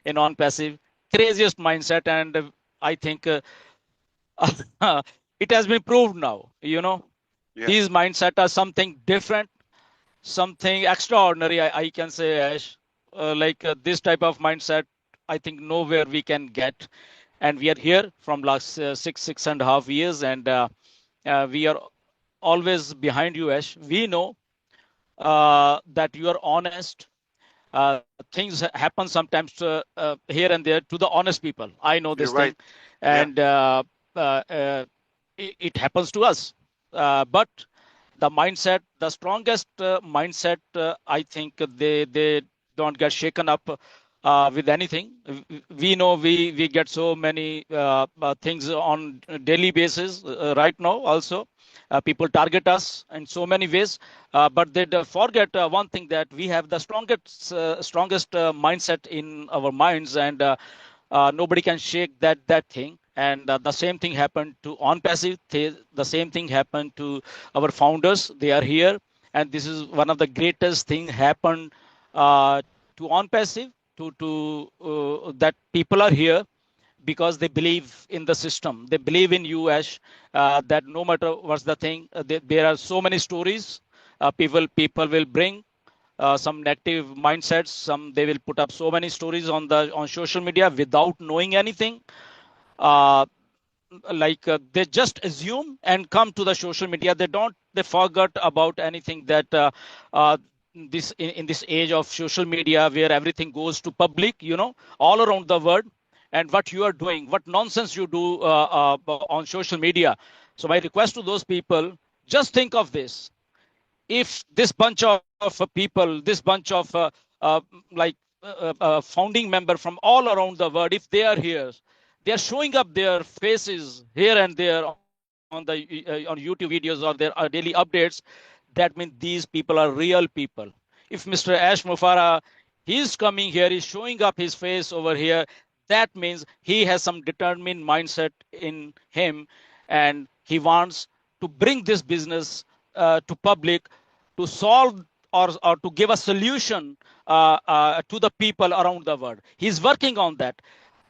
in ONPASSIVE, craziest mindset, and I think it has been proved now, Yeah. These mindset are something different, something extraordinary, I can say, Ash. This type of mindset, I think nowhere we can get. And we are here from last 6.5 years, and we are always behind you, Ash. We know that you are honest. Things happen sometimes here and there to the honest people. I know this thing. And it happens to us. But the mindset, the strongest mindset, I think they don't get shaken up with anything. We know we get so many things on a daily basis right now also. People target us in so many ways, but they forget one thing, that we have the strongest mindset in our minds, and nobody can shake that thing. And the same thing happened to ONPASSIVE. The same thing happened to our founders. They are here, and this is one of the greatest thing happened to ONPASSIVE. that people are here because they believe in the system. They believe in you, Ash, that no matter what's the thing, there are so many stories. People will bring some negative mindsets. They will put up so many stories on social media without knowing anything. They just assume and come to the social media. They forgot about anything that this in this age of social media where everything goes to public, all around the world, and what you are doing, what nonsense you do on social media. So my request to those people, just think of this. If this bunch of people, this bunch of uh, founding member from all around the world, if they are here, they are showing up their faces here and there on YouTube videos or their daily updates. That means these people are real people. If Mr. Ash Mufareh, he's coming here, he's showing up his face over here, that means he has some determined mindset in him, and he wants to bring this business to public, to solve or to give a solution to the people around the world. He's working on that.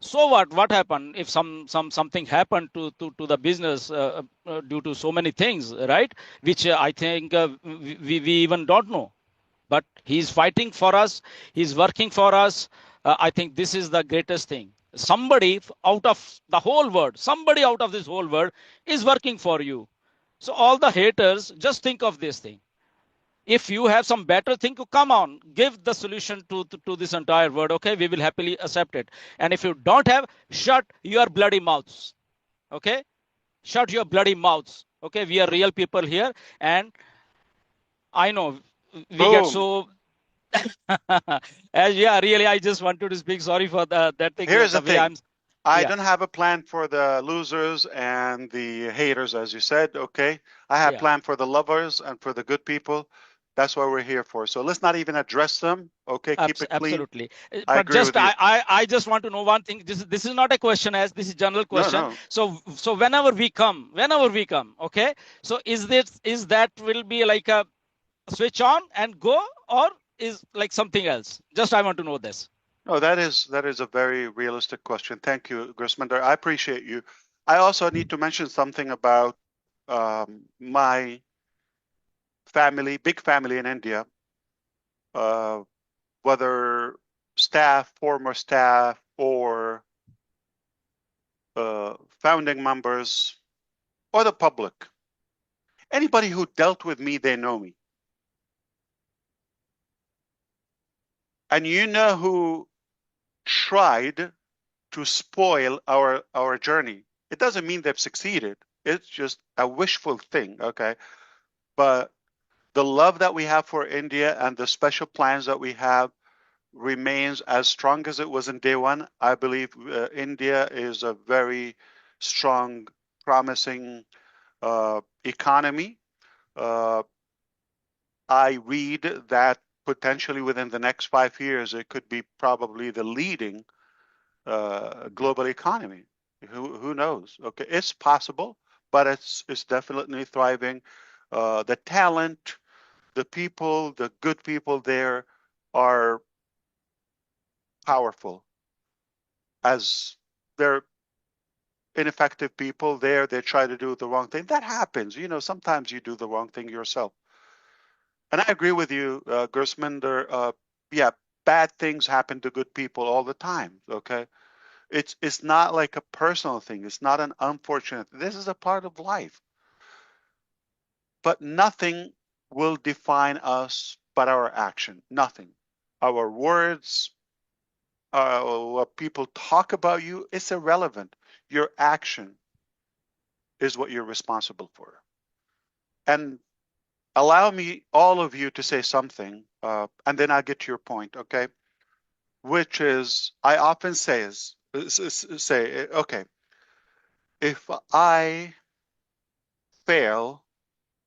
So what happened if something happened to the business due to so many things, right? Which I think we even don't know. But he's fighting for us. He's working for us. I think this is the greatest thing. Somebody out of the whole world, somebody out of this whole world is working for you. So all the haters, just think of this thing. If you have some better thing, come on, give the solution to this entire world. Okay, we will happily accept it. And if you don't have, shut your bloody mouths. Okay, shut your bloody mouths. Okay, we are real people here, and I know we get Boom. so. Yeah, really, I just wanted to speak. Sorry for that thing. Here's the way thing. I Yeah. don't have a plan for the losers and the haters, as you said. Okay, I have Yeah. plan for the lovers and for the good people. That's what we're here for. So let's not even address them. Okay, keep it clean. Absolutely. I But agree just with you. I just want to know one thing. This is not a question, as this is general No, question. no. So whenever we come, okay. So is that will be like a switch on and go, or is like something else? Just I want to know this. No, that is a very realistic question. Thank you, Grisminder. I appreciate you. I also need to mention something about my family, big family in India. Whether staff, former staff, or founding members, or the public. Anybody who dealt with me, they know me. And you know who tried to spoil our journey. It doesn't mean they've succeeded. It's just a wishful thing, okay? But the love that we have for India and the special plans that we have remains as strong as it was in day one. I believe India is a very strong, promising economy. I read that potentially within the next 5 years, it could be probably the leading global economy. Who knows? Okay, it's possible, but it's definitely thriving. The talent, the people, the good people there are powerful. As they're ineffective people there, they try to do the wrong thing. That happens. You know, sometimes you do the wrong thing yourself. And I agree with you, Gersman. Yeah, bad things happen to good people all the time. Okay, it's not like a personal thing. It's not an unfortunate. This is a part of life. But nothing will define us but our action. Nothing. Our words, what people talk about you, it's irrelevant. Your action is what you're responsible for. And allow me, all of you, to say something, and then I'll get to your point, okay? Which is, I often say, okay, if I fail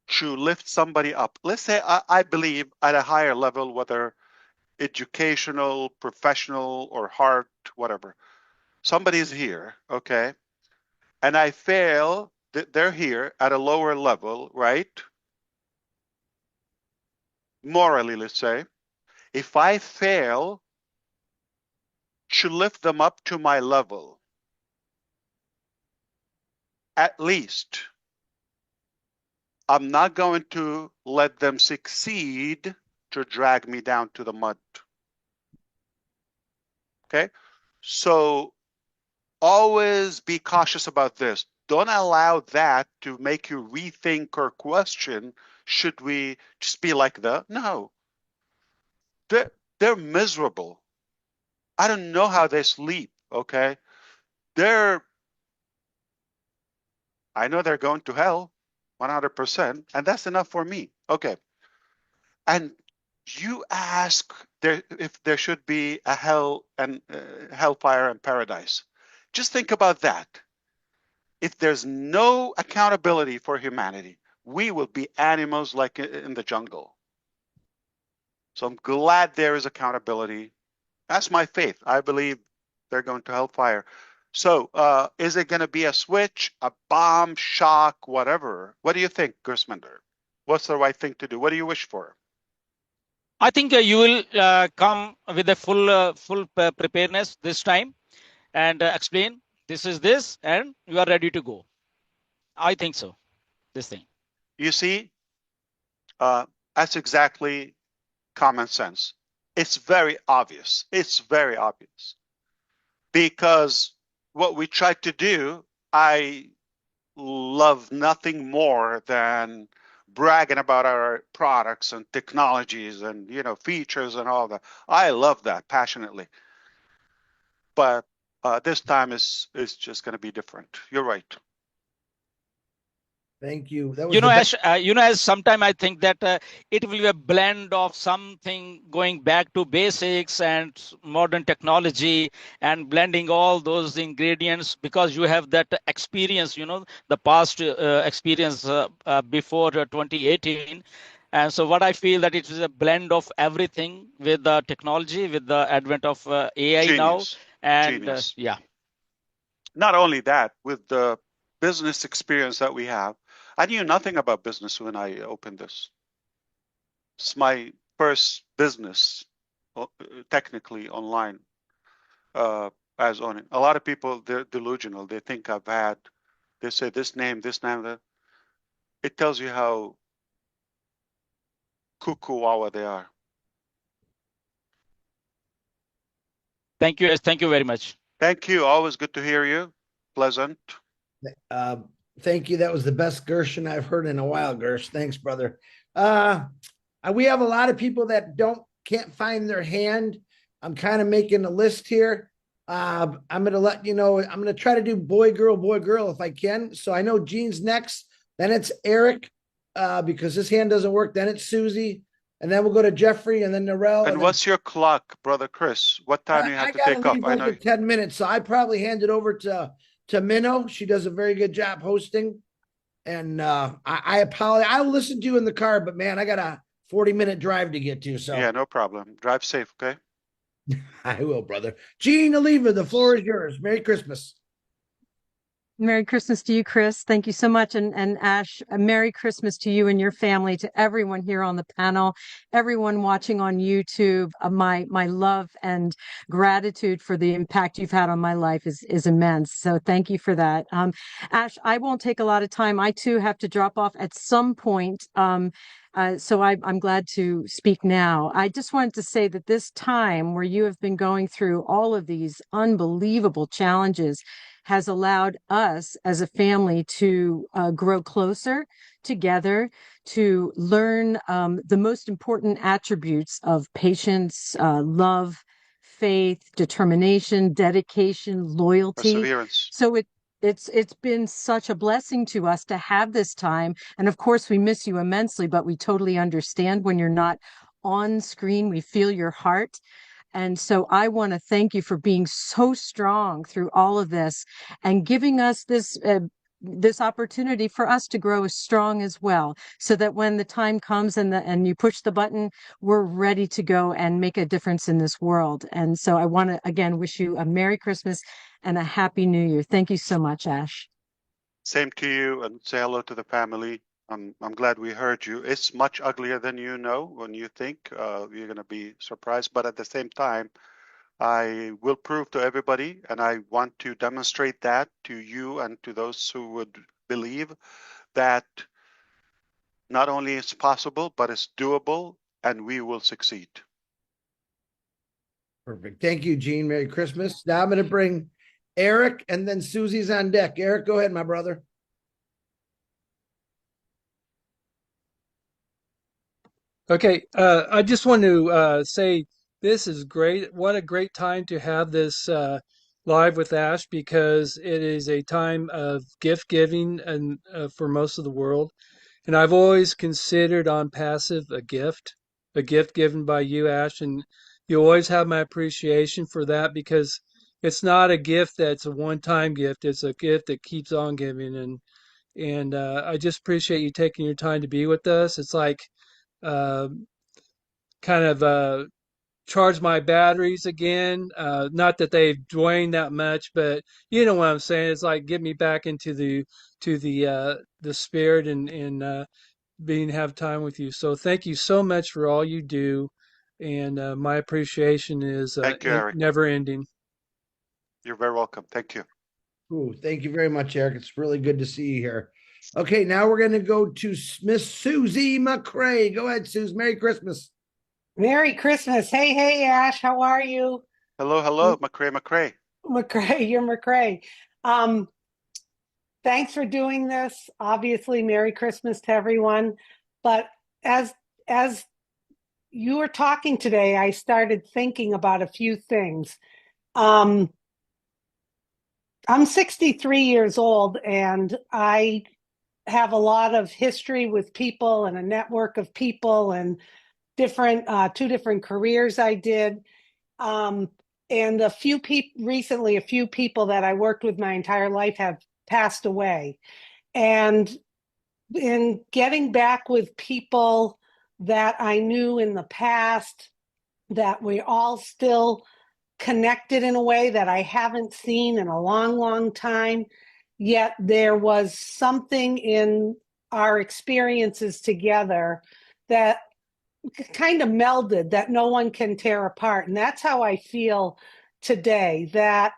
to lift somebody up, let's say I believe at a higher level, whether educational, professional, or heart, whatever, somebody's here, okay? And I fail, they're here at a lower level, right? Morally, let's say. If I fail to lift them up to my level. At least. I'm not going to let them succeed to drag me down to the mud. Okay? So always be cautious about this. Don't allow that to make you rethink or question, should we just be like that? No. They're miserable. I don't know how they sleep, okay? I know they're going to hell, 100%, and that's enough for me. Okay. And you ask if there should be a hell and hellfire and paradise. Just think about that. If there's no accountability for humanity, we will be animals like in the jungle. So I'm glad there is accountability. That's my faith. I believe they're going to hellfire. So is it going to be a switch, a bomb, shock, whatever? What do you think, Gersmender? What's the right thing to do? What do you wish for? I think you will come with a full preparedness this time and explain this is this, and you are ready to go. I think so. This thing. You see, that's exactly common sense. It's very obvious. It's very obvious. Because what we try to do, I love nothing more than bragging about our products and technologies and features and all that. I love that passionately. But this time is just going to be different. You're right. Thank you. That was Ash, as sometime I think that it will be a blend of something going back to basics and modern technology and blending all those ingredients, because you have that experience, the past experience before 2018. And so what I feel that it is a blend of everything with the technology, with the advent of AI Genius. now. And Genius. yeah. Not only that, with the business experience that we have, I knew nothing about business when I opened this. It's my first business, technically online, as owning. A lot of people, they're delusional. They think they say this name, that. It tells you how cuckoo they are. Thank you. Thank you very much. Thank you. Always good to hear you. Pleasant. Thank you. That was the best Gershon I've heard in a while, Gersh. Thanks, brother. We have a lot of people that can't find their hand. I'm kind of making a list here. I'm going to let you know, I'm going to try to do boy, girl if I can. So I know Gene's next. Then it's Eric, because his hand doesn't work. Then it's Susie. And then we'll go to Jeffrey and then Narelle. And what's your clock, brother Chris? What time do you have to take off? I know 10 minutes. So I probably hand it over to Minnow. She does a very good job hosting. And I apologize. I'll listen to you in the car, but man, I got a 40-minute drive to get to. So yeah, no problem. Drive safe, okay? I will, brother. Gene Oliva, the floor is yours. Merry Christmas. Merry Christmas to you, Chris. Thank you so much. And Ash, a Merry Christmas to you and your family, to everyone here on the panel, everyone watching on YouTube. My love and gratitude for the impact you've had on my life is immense. So thank you for that. Ash, I won't take a lot of time. I too have to drop off at some point. So I'm glad to speak now. I just wanted to say that this time where you have been going through all of these unbelievable challenges has allowed us as a family to grow closer together, to learn the most important attributes of patience, love, faith, determination, dedication, loyalty. Perseverance. So it's been such a blessing to us to have this time. And of course, we miss you immensely, but we totally understand when you're not on screen. We feel your heart. And so I want to thank you for being so strong through all of this and giving us this opportunity for us to grow as strong as well, so that when the time comes and you push the button, we're ready to go and make a difference in this world. And so I want to again wish you a Merry Christmas and a Happy New Year. Thank you so much, Ash. Same to you, and say hello to the family. I'm glad we heard you. It's much uglier than you know. When you think you're going to be surprised, but at the same time, I will prove to everybody, and I want to demonstrate that to you and to those who would believe that not only it's possible, but it's doable, and we will succeed. Perfect. Thank you, Gene. Merry Christmas. Now I'm going to bring Eric, and then Susie's on deck. Eric, go ahead, my brother. Okay, I just want to say this is great. What a great time to have this live with Ash, because it is a time of gift giving and for most of the world. And I've always considered ONPASSIVE a gift given by you, Ash, and you always have my appreciation for that, because it's not a gift that's a one-time gift. It's a gift that keeps on giving, and I just appreciate you taking your time to be with us. It's like uh, kind of charge my batteries again. Not that they've drained that much, but you know what I'm saying. It's like get me back into the spirit and being have time with you. So thank you so much for all you do, and my appreciation is Thank you, Eric. never ending. You're very welcome. Thank you. Ooh, thank you very much, Eric. It's really good to see you here. Okay, now we're going to go to Miss Susie McCrae. Go ahead, Suze. Merry Christmas. Merry Christmas. Hey, Ash, how are you? Hello, McCrae. McCrae, you're McCrae. Thanks for doing this. Obviously, Merry Christmas to everyone. But as you were talking today, I started thinking about a few things. I'm 63 years old, and I have a lot of history with people and a network of people and two different careers I did. And a few people that I worked with my entire life have passed away. And in getting back with people that I knew in the past, that we all still connected in a way that I haven't seen in a long, long time, yet there was something in our experiences together that kind of melded that no one can tear apart. And that's how I feel today, that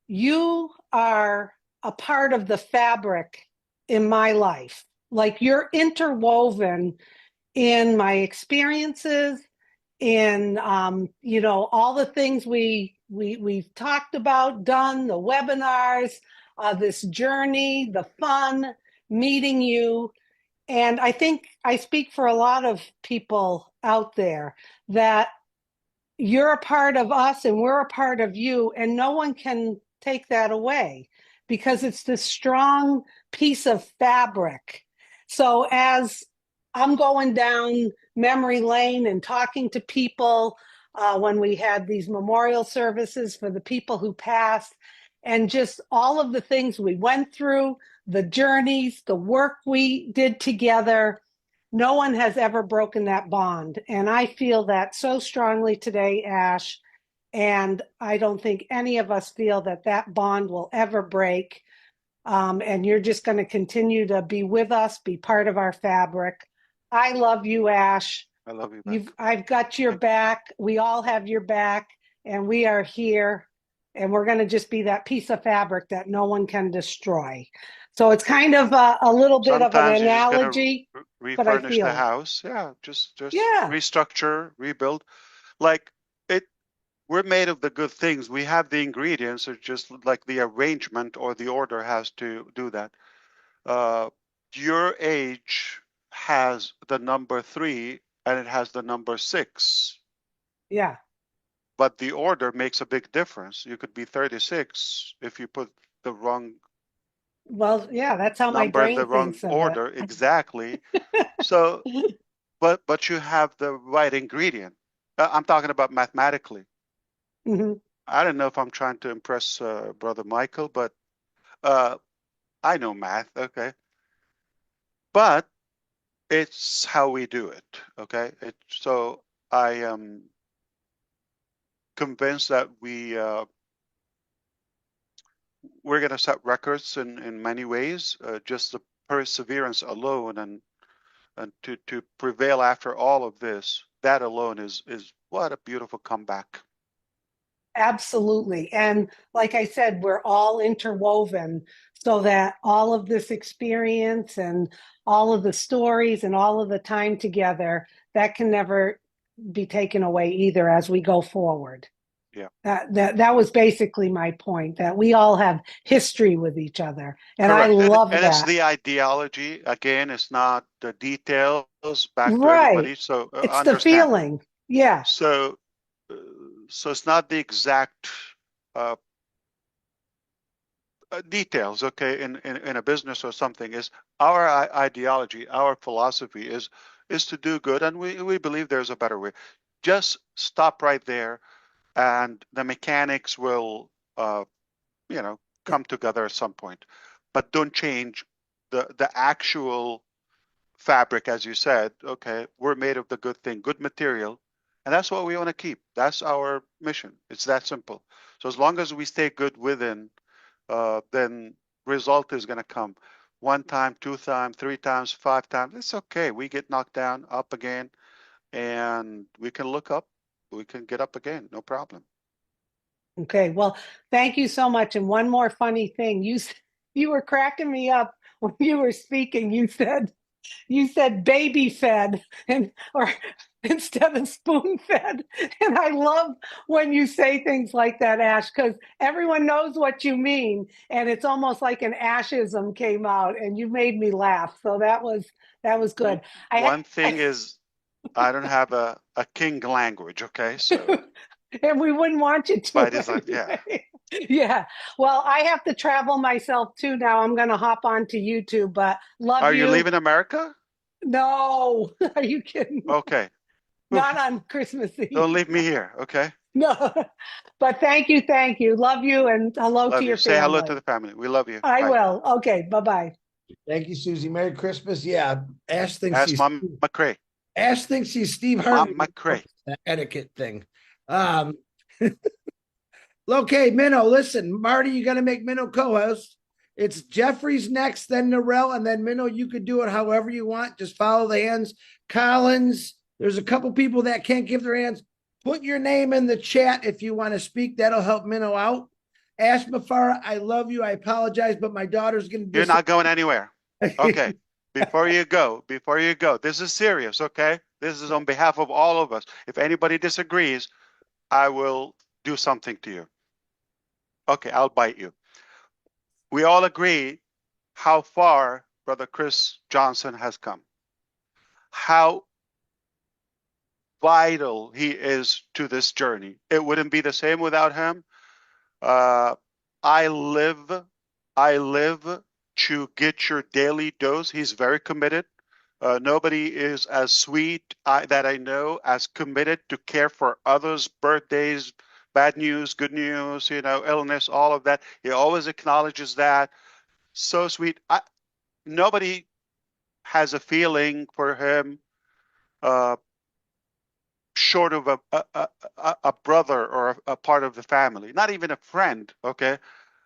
you are a part of the fabric in my life. Like you're interwoven in my experiences, in all the things we've talked about, done, the webinars, this journey, the fun, meeting you. And I think I speak for a lot of people out there that you're a part of us and we're a part of you, and no one can take that away because it's this strong piece of fabric. So as I'm going down memory lane and talking to people when we had these memorial services for the people who passed, and just all of the things we went through, the journeys, the work we did together, no one has ever broken that bond. And I feel that so strongly today, Ash. And I don't think any of us feel that that bond will ever break. And you're just going to continue to be with us, be part of our fabric. I love you, Ash. I love you, Beth. I've got your back. We all have your back, and we are here. And we're going to just be that piece of fabric that no one can destroy. So it's kind of a little bit of an analogy. But I refurnish the house. Yeah, just restructure, rebuild. Like we're made of the good things. We have the ingredients. It's just like the arrangement or the order has to do that. Your age has the number 3 and it has the number 6. Yeah. But the order makes a big difference. You could be 36 if you put the wrong. Well, yeah, that's how my brain the wrong thinks of order. it. Exactly. So, but you have the right ingredient. I'm talking about mathematically. Mm-hmm. I don't know if I'm trying to impress Brother Michael, but I know math. Okay. But it's how we do it. Okay. So I am convinced that we're going to set records in many ways. Just the perseverance alone and to prevail after all of this, that alone is what a beautiful comeback. Absolutely. And like I said, we're all interwoven so that all of this experience and all of the stories and all of the time together, that can never be taken away either as we go forward. Yeah. That was basically my point, that we all have history with each other. And I Correct. love And it's that. the ideology. Again, it's not the details back to Right. everybody. So It's the understand. feeling. Yeah. So, so it's not the exact details, okay, in a business or something. Is our ideology, our philosophy is to do good, and we believe there's a better way. Just stop right there, and the mechanics will, you know, come together at some point. But don't change the actual fabric, as you said. Okay, we're made of the good thing, good material, and that's what we want to keep. That's our mission. It's that simple. So as long as we stay good within, then result is going to come. 1 time, 2 times, 3 times, 5 times. It's okay. We get knocked down, up again, and we can look up. We can get up again. No problem. Okay. Well, thank you so much. And one more funny thing, you were cracking me up when you were speaking. You said baby fed or instead of spoon fed. And I love when you say things like that, Ash, because everyone knows what you mean. And it's almost like an Ashism came out and you made me laugh. So that was good. One thing is, I don't have a king language, okay? So, and we wouldn't want you to. by design, yeah. Yeah. Well, I have to travel myself too now. I'm going to hop onto YouTube, but love Are you. you leaving America? No. Are you kidding? Okay. Not on Christmas Eve. Don't leave me here, okay? No. But thank you. Thank you. Love you and hello Love to you. your Say family. hello to the family. We love you. I Bye. will. Okay. Bye-bye. Thank you, Susie. Merry Christmas. Yeah, Ash thinks Ask he's Mom McCrae. Ash thinks he's Steve Harvey. Mom McCrae. That etiquette thing. Okay, Minnow, listen, Marty, you got to make Minnow co-host. It's Jeffrey's next, then Narelle, and then Minnow, you could do it however you want. Just follow the hands. Collins, there's a couple people that can't give their hands. Put your name in the chat if you want to speak. That'll help Minnow out. Ash Mufareh, I love you. I apologize, but my daughter's going to. You're not going anywhere. Okay. Before you go, this is serious, okay? This is on behalf of all of us. If anybody disagrees, I will do something to you. Okay, I'll bite you. We all agree how far Brother Chris Johnson has come. How vital he is to this journey. It wouldn't be the same without him. I live to get your daily dose. He's very committed. Nobody is as sweet that I know as committed to care for others' birthdays, bad news, good news, you know, illness, all of that. He always acknowledges that. So sweet. Nobody has a feeling for him short of a brother or a part of the family, not even a friend, okay?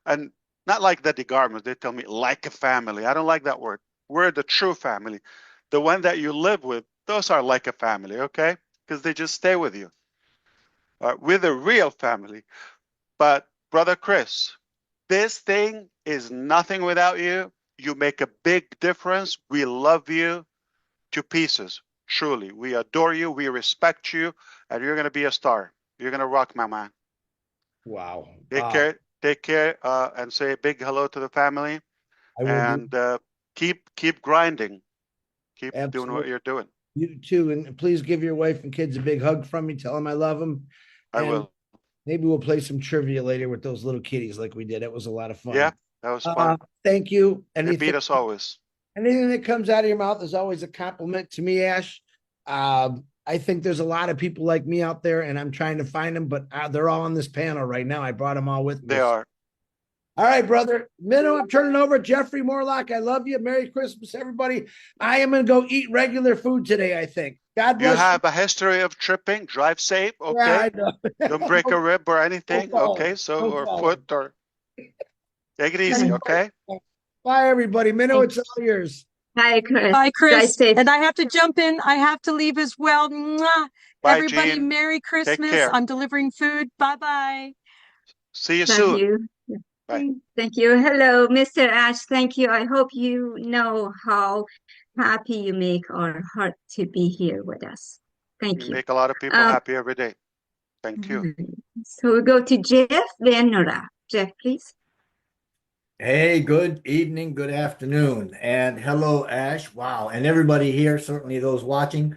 And not like the DeGarmos. They tell me like a family. I don't like that word. We're the true family. The one that you live with, those are like a family, okay? Because they just stay with you. We're the real family. But Brother Chris, this thing is nothing without you. You make a big difference. We love you to pieces. Truly, we adore you. We respect you. And you're going to be a star. You're going to rock, my man. Wow. Take care, and say a big hello to the family. I will And keep grinding. Keep doing Absolutely. what you're doing. You too. And please give your wife and kids a big hug from me. Tell them I love them. I will. Maybe we'll play some trivia later with those little kitties like we did. It was a lot of fun. Yeah, that was fun. Thank you. You beat us always. Anything that comes out of your mouth is always a compliment to me, Ash. I think there's a lot of people like me out there, and I'm trying to find them, but they're all on this panel right now. I brought them all with me. They are. All right, brother. Minnow, I'm turning over. Jeffrey Morlock, I love you. Merry Christmas, everybody. I am going to go eat regular food today, I think. God bless you. You have a history of tripping. Drive safe, okay? Yeah, I know. Don't break a rib or anything, No okay? So, no or problem. foot, or take it easy, okay? Bye, everybody. Minnow, it's all yours. Hi, Chris. Bye, Drive Chris. safe. And I have to jump in. I have to leave as well. Mwah. Bye, Everybody, Jean. Merry Take Christmas. care. I'm delivering food. Bye-bye. See you Love soon. you. Bye. Thank you. Hello, Mr. Ash. Thank you. I hope you know how happy you make our heart to be here with us. Thank You you. make a lot of people happy every day. Thank you. So we go to Jeff, then Nora. Jeff, please. Hey, good evening, good afternoon, and hello, Ash. Wow, and everybody here, certainly those watching.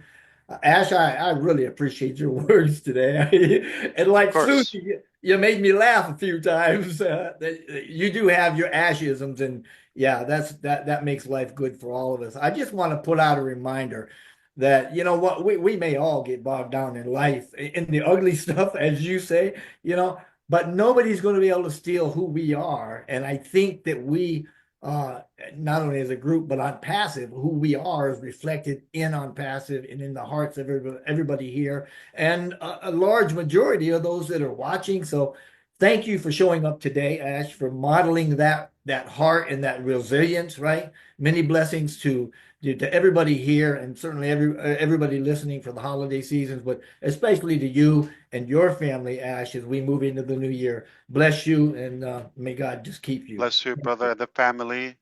Ash, I really appreciate your words today. And Of like course. Susie, you made me laugh a few times. You do have your Ashisms, and yeah, that makes life good for all of us. I just want to put out a reminder that you know what we may all get bogged down in life in the ugly stuff, as you say, you know but nobody's going to be able to steal who we are. And I think that we, not only as a group, but on passive, who we are is reflected in on passive and in the hearts of everybody here and a large majority of those that are watching. So thank you for showing up today, Ash, for modeling that heart and that resilience, right? Many blessings to everybody here and certainly everybody listening for the holiday seasons, but especially to you and your family, Ash, as we move into the new year. Bless you and may God just keep you. Bless you, brother, and the family.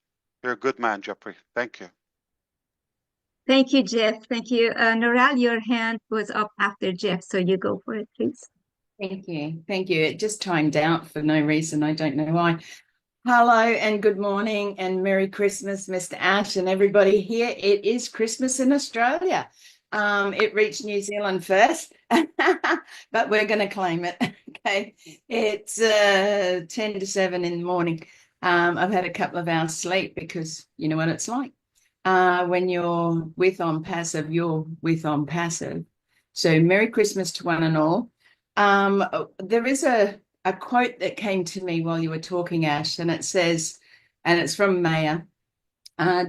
You're a good man, Jeffrey. Thank you. Thank you, Jeff. Thank you. Noral, your hand was up after Jeff, so you go for it, please. Thank you. Thank you. It just timed out for no reason. I don't know why. Hello and good morning and Merry Christmas, Mr. Ash and everybody here. It is Christmas in Australia. It reached New Zealand first, but we're going to claim it. Okay. It's 10 to 7 in the morning. I've had a couple of hours sleep because you know what it's like. When you're with ONPASSIVE, you're with ONPASSIVE. So Merry Christmas to one and all. There is a quote that came to me while you were talking, Ash, and it says, and it's from Maya,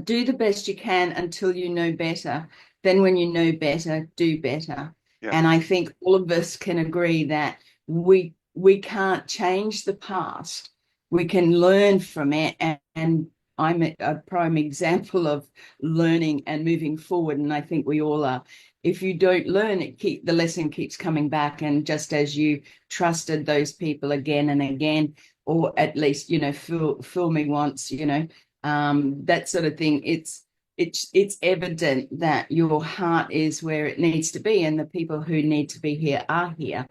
do the best you can until you know better. Then when you know better, do better. Yeah. And I think all of us can agree that we can't change the past. We can learn from it. And I'm a prime example of learning and moving forward. And I think we all are. If you don't learn, the lesson keeps coming back. And just as you trusted those people again and again, or at least, you know, fool me once, you know, that sort of thing, it's evident that your heart is where it needs to be, and the people who need to be here are here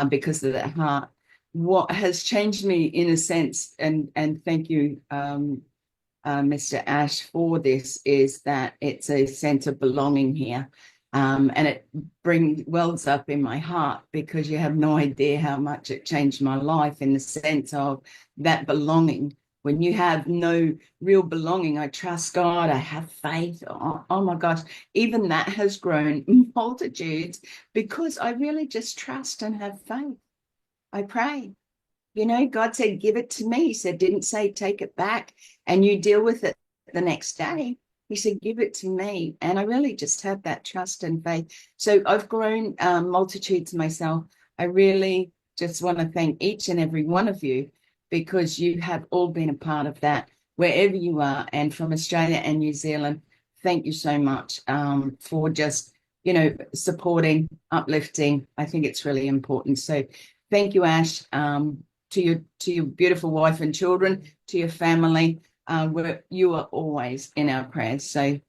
because of that heart. What has changed me in a sense, and thank you, Mr. Ash, for this, is that it's a sense of belonging here. And it wells up in my heart because you have no idea how much it changed my life in the sense of that belonging. When you have no real belonging, I trust God, I have faith. Oh my gosh, even that has grown multitudes because I really just trust and have faith. I pray. You know, God said, give it to me. He said, didn't say take it back and you deal with it the next day. He said, give it to me. And I really just have that trust and faith. So I've grown multitudes myself. I really just want to thank each and every one of you because you have all been a part of that wherever you are. And from Australia and New Zealand, thank you so much for just, you know, supporting, uplifting. I think it's really important. So thank you, Ash, to your beautiful wife and children, to your family. You are always in our prayers. So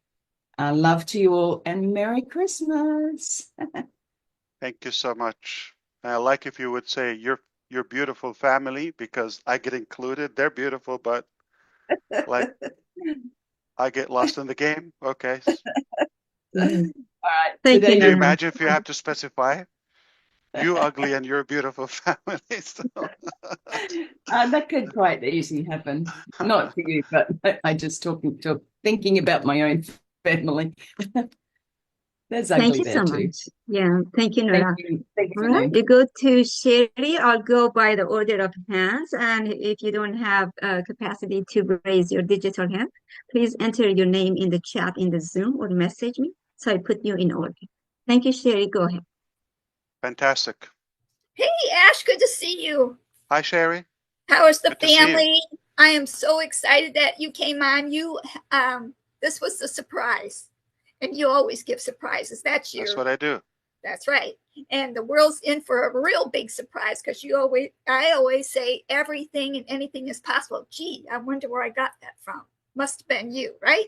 love to you all and Merry Christmas. Thank you so much. I like if you would say your beautiful family because I get included. They're beautiful, but like I get lost in the game. Okay. All right. Thank you, Can you Nora. imagine if you have to specify? You ugly and your beautiful family. So. That could quite easily happen. Not for you, but I just thinking about my own family. There's Thank ugly you there so too. much. Yeah, thank you, Nora. Thank you. Thank you All for right, knowing. we go to Sherry. I'll go by the order of hands. And if you don't have capacity to raise your digital hand, please enter your name in the chat in the Zoom or message me. So I put you in order. Thank you, Sherry. Go ahead. Fantastic. Hey, Ash, good to see you. Hi, Sherry. How is the Good to see you. family? I am so excited that you came on. You This was the surprise. And you always give surprises. That's what I do. That's right. And the world's in for a real big surprise because I always say everything and anything is possible. Gee, I wonder where I got that from. Must have been you, right?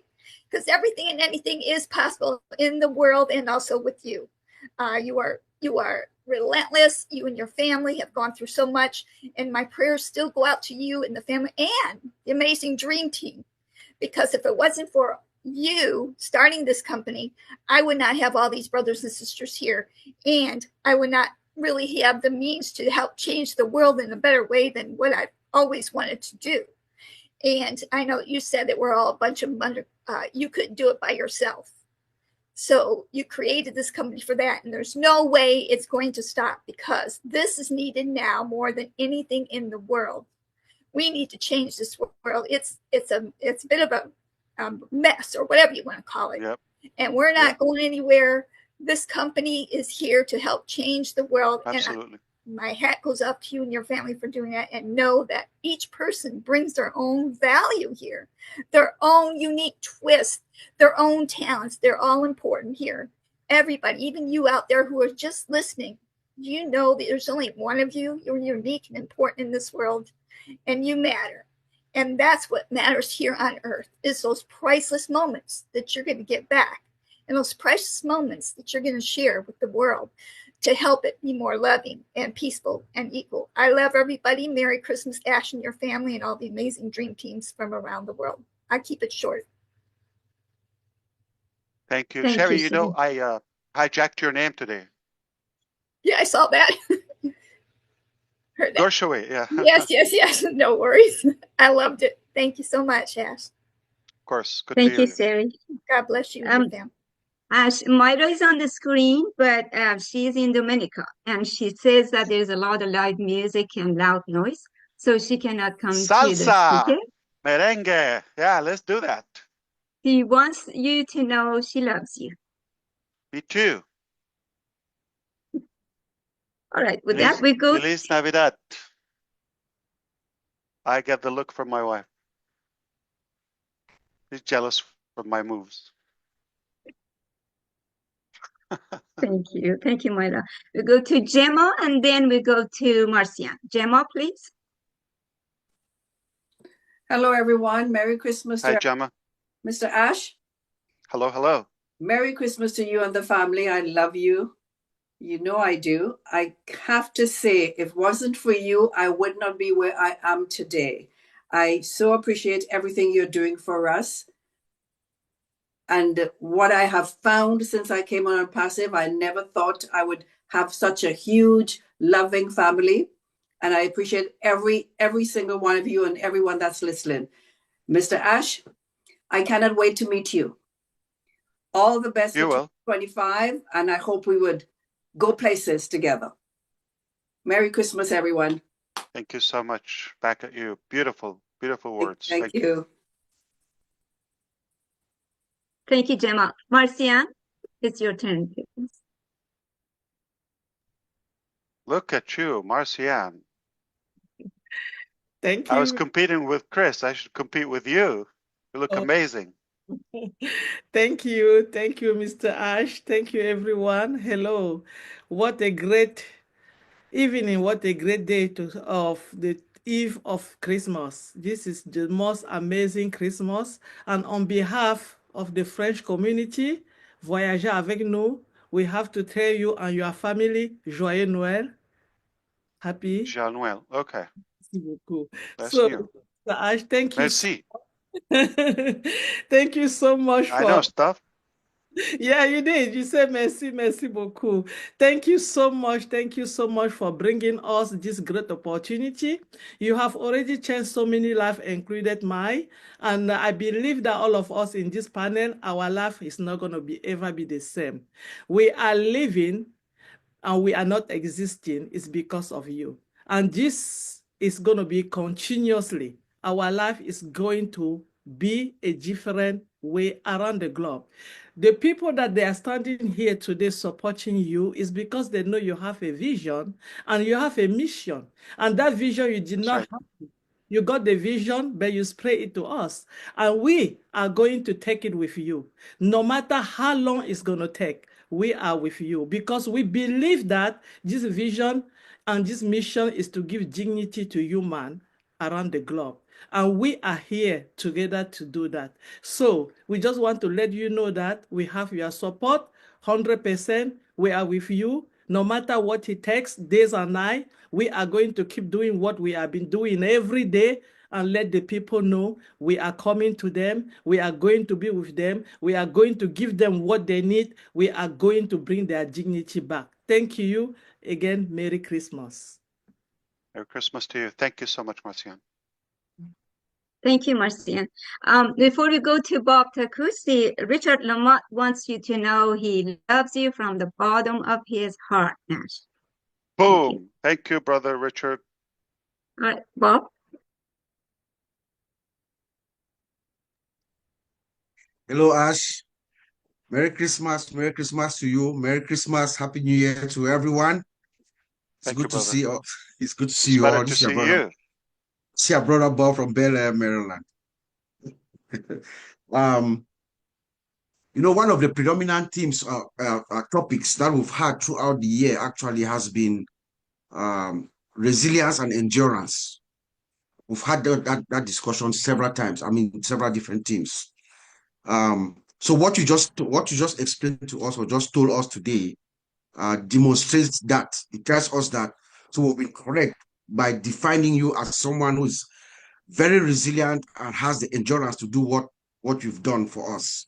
Because everything and anything is possible in the world and also with you. You are relentless. You and your family have gone through so much, and my prayers still go out to you and the family and the amazing dream team. Because if it wasn't for you starting this company, I would not have all these brothers and sisters here, and I would not really have the means to help change the world in a better way than what I've always wanted to do. And I know you said that we're all a bunch of you couldn't do it by yourself. So you created this company for that, and there's no way it's going to stop because this is needed now more than anything in the world. We need to change this world. It's a bit of a mess or whatever you want to call it. Yep. And we're not going anywhere. This company is here to help change the world. Absolutely. And my hat goes off to you and your family for doing that, and know that each person brings their own value here, their own unique twist, their own talents. They're all important here. Everybody, even you out there who are just listening, you know that there's only one of you. You're unique and important in this world, and you matter. And that's what matters here on earth, is those priceless moments that you're going to get back, and those priceless moments that you're going to share with the world to help it be more loving and peaceful and equal. I love everybody. Merry Christmas, Ash and your family, and all the amazing dream teams from around the world. I keep it short. Thank you. Sherry, you know, I hijacked your name today. Yeah, I saw that. Heard that. Dorshaway, yeah. Yes. No worries. I loved it. Thank you so much, Ash. Of course. Good Thank to you, hear Sherry. God bless you and your family. Ash, Myra is on the screen, but she's in Dominica, and she says that there's a lot of loud music and loud noise, so she cannot come to the Salsa, speaker. merengue. Yeah, let's do that. She wants you to know she loves you. Me too. All right, with that, we go. Feliz Navidad. I get the look from my wife. She's jealous from my moves. Thank you. Thank you, Myra. We go to Gemma, and then we go to Marcian. Gemma, please. Hello, everyone. Merry Christmas. Hi, Gemma. Mr. Ash. Hello, hello. Merry Christmas to you and the family. I love you. You know I do. I have to say, if it wasn't for you, I would not be where I am today. I so appreciate everything you're doing for us. And what I have found since I came on Passive, I never thought I would have such a huge, loving family. And I appreciate every single one of you and everyone that's listening. Mr. Ash, I cannot wait to meet you. All the best for 2025, and I hope we would go places together. Merry Christmas, everyone. Thank you so much. Back at you. Beautiful, beautiful words. Thank you. Thank you, Gemma. Marcian, it's your turn, please. Look at you, Marcian. Thank you. I was competing with Chris. I should compete with you. You look amazing. Thank you. Thank you, Mr. Ash. Thank you, everyone. Hello. What a great evening. What a great day of the eve of Christmas. This is the most amazing Christmas. And on behalf of the French community, Voyagez avec nous, we have to tell you and your family, Joyeux Noël. Happy. Joyeux Noël. Okay. Merci beaucoup. Bless So, you. Mr. Ash, thank you. Merci. Thank you so much for. I know stuff. Yeah, you did. You said merci, merci beaucoup. Thank you so much. Thank you so much for bringing us this great opportunity. You have already changed so many lives, included mine. And I believe that all of us in this panel, our life is not going to ever be the same. We are living and we are not existing. It's because of you. And this is going to be continuously. Our life is going to be a different way around the globe. The people that they are standing here today supporting you is because they know you have a vision and you have a mission. And that vision you did not have You got the vision, but you spray it to us. And we are going to take it with you. No matter how long it's going to take, we are with you because we believe that this vision and this mission is to give dignity to human around the globe. And we are here together to do that. So we just want to let you know that we have your support, 100%. We are with you. No matter what it takes, days and night, we are going to keep doing what we have been doing every day and let the people know we are coming to them. We are going to be with them. We are going to give them what they need. We are going to bring their dignity back. Thank you again. Merry Christmas. Merry Christmas to you. Thank you so much, Marcian. Thank you, Marcian. Before we go to Bob Takusi, Richard Lamont wants you to know he loves you from the bottom of his heart, Nash. Boom. Thank you, brother Richard. All right, Bob? Hello, Ash. Merry Christmas to you. Merry Christmas, Happy New Year to everyone. It's good to see you. It's good to see you all. This is your brother. See your brother Bob from Bel Air, Maryland. One of the predominant themes, topics that we've had throughout the year actually has been resilience and endurance. We've had that discussion several times. I mean, several different teams. So what you just explained to us or just told us today demonstrates that. It tells us that. So we've been correct by defining you as someone who is very resilient and has the endurance to do what you've done for us.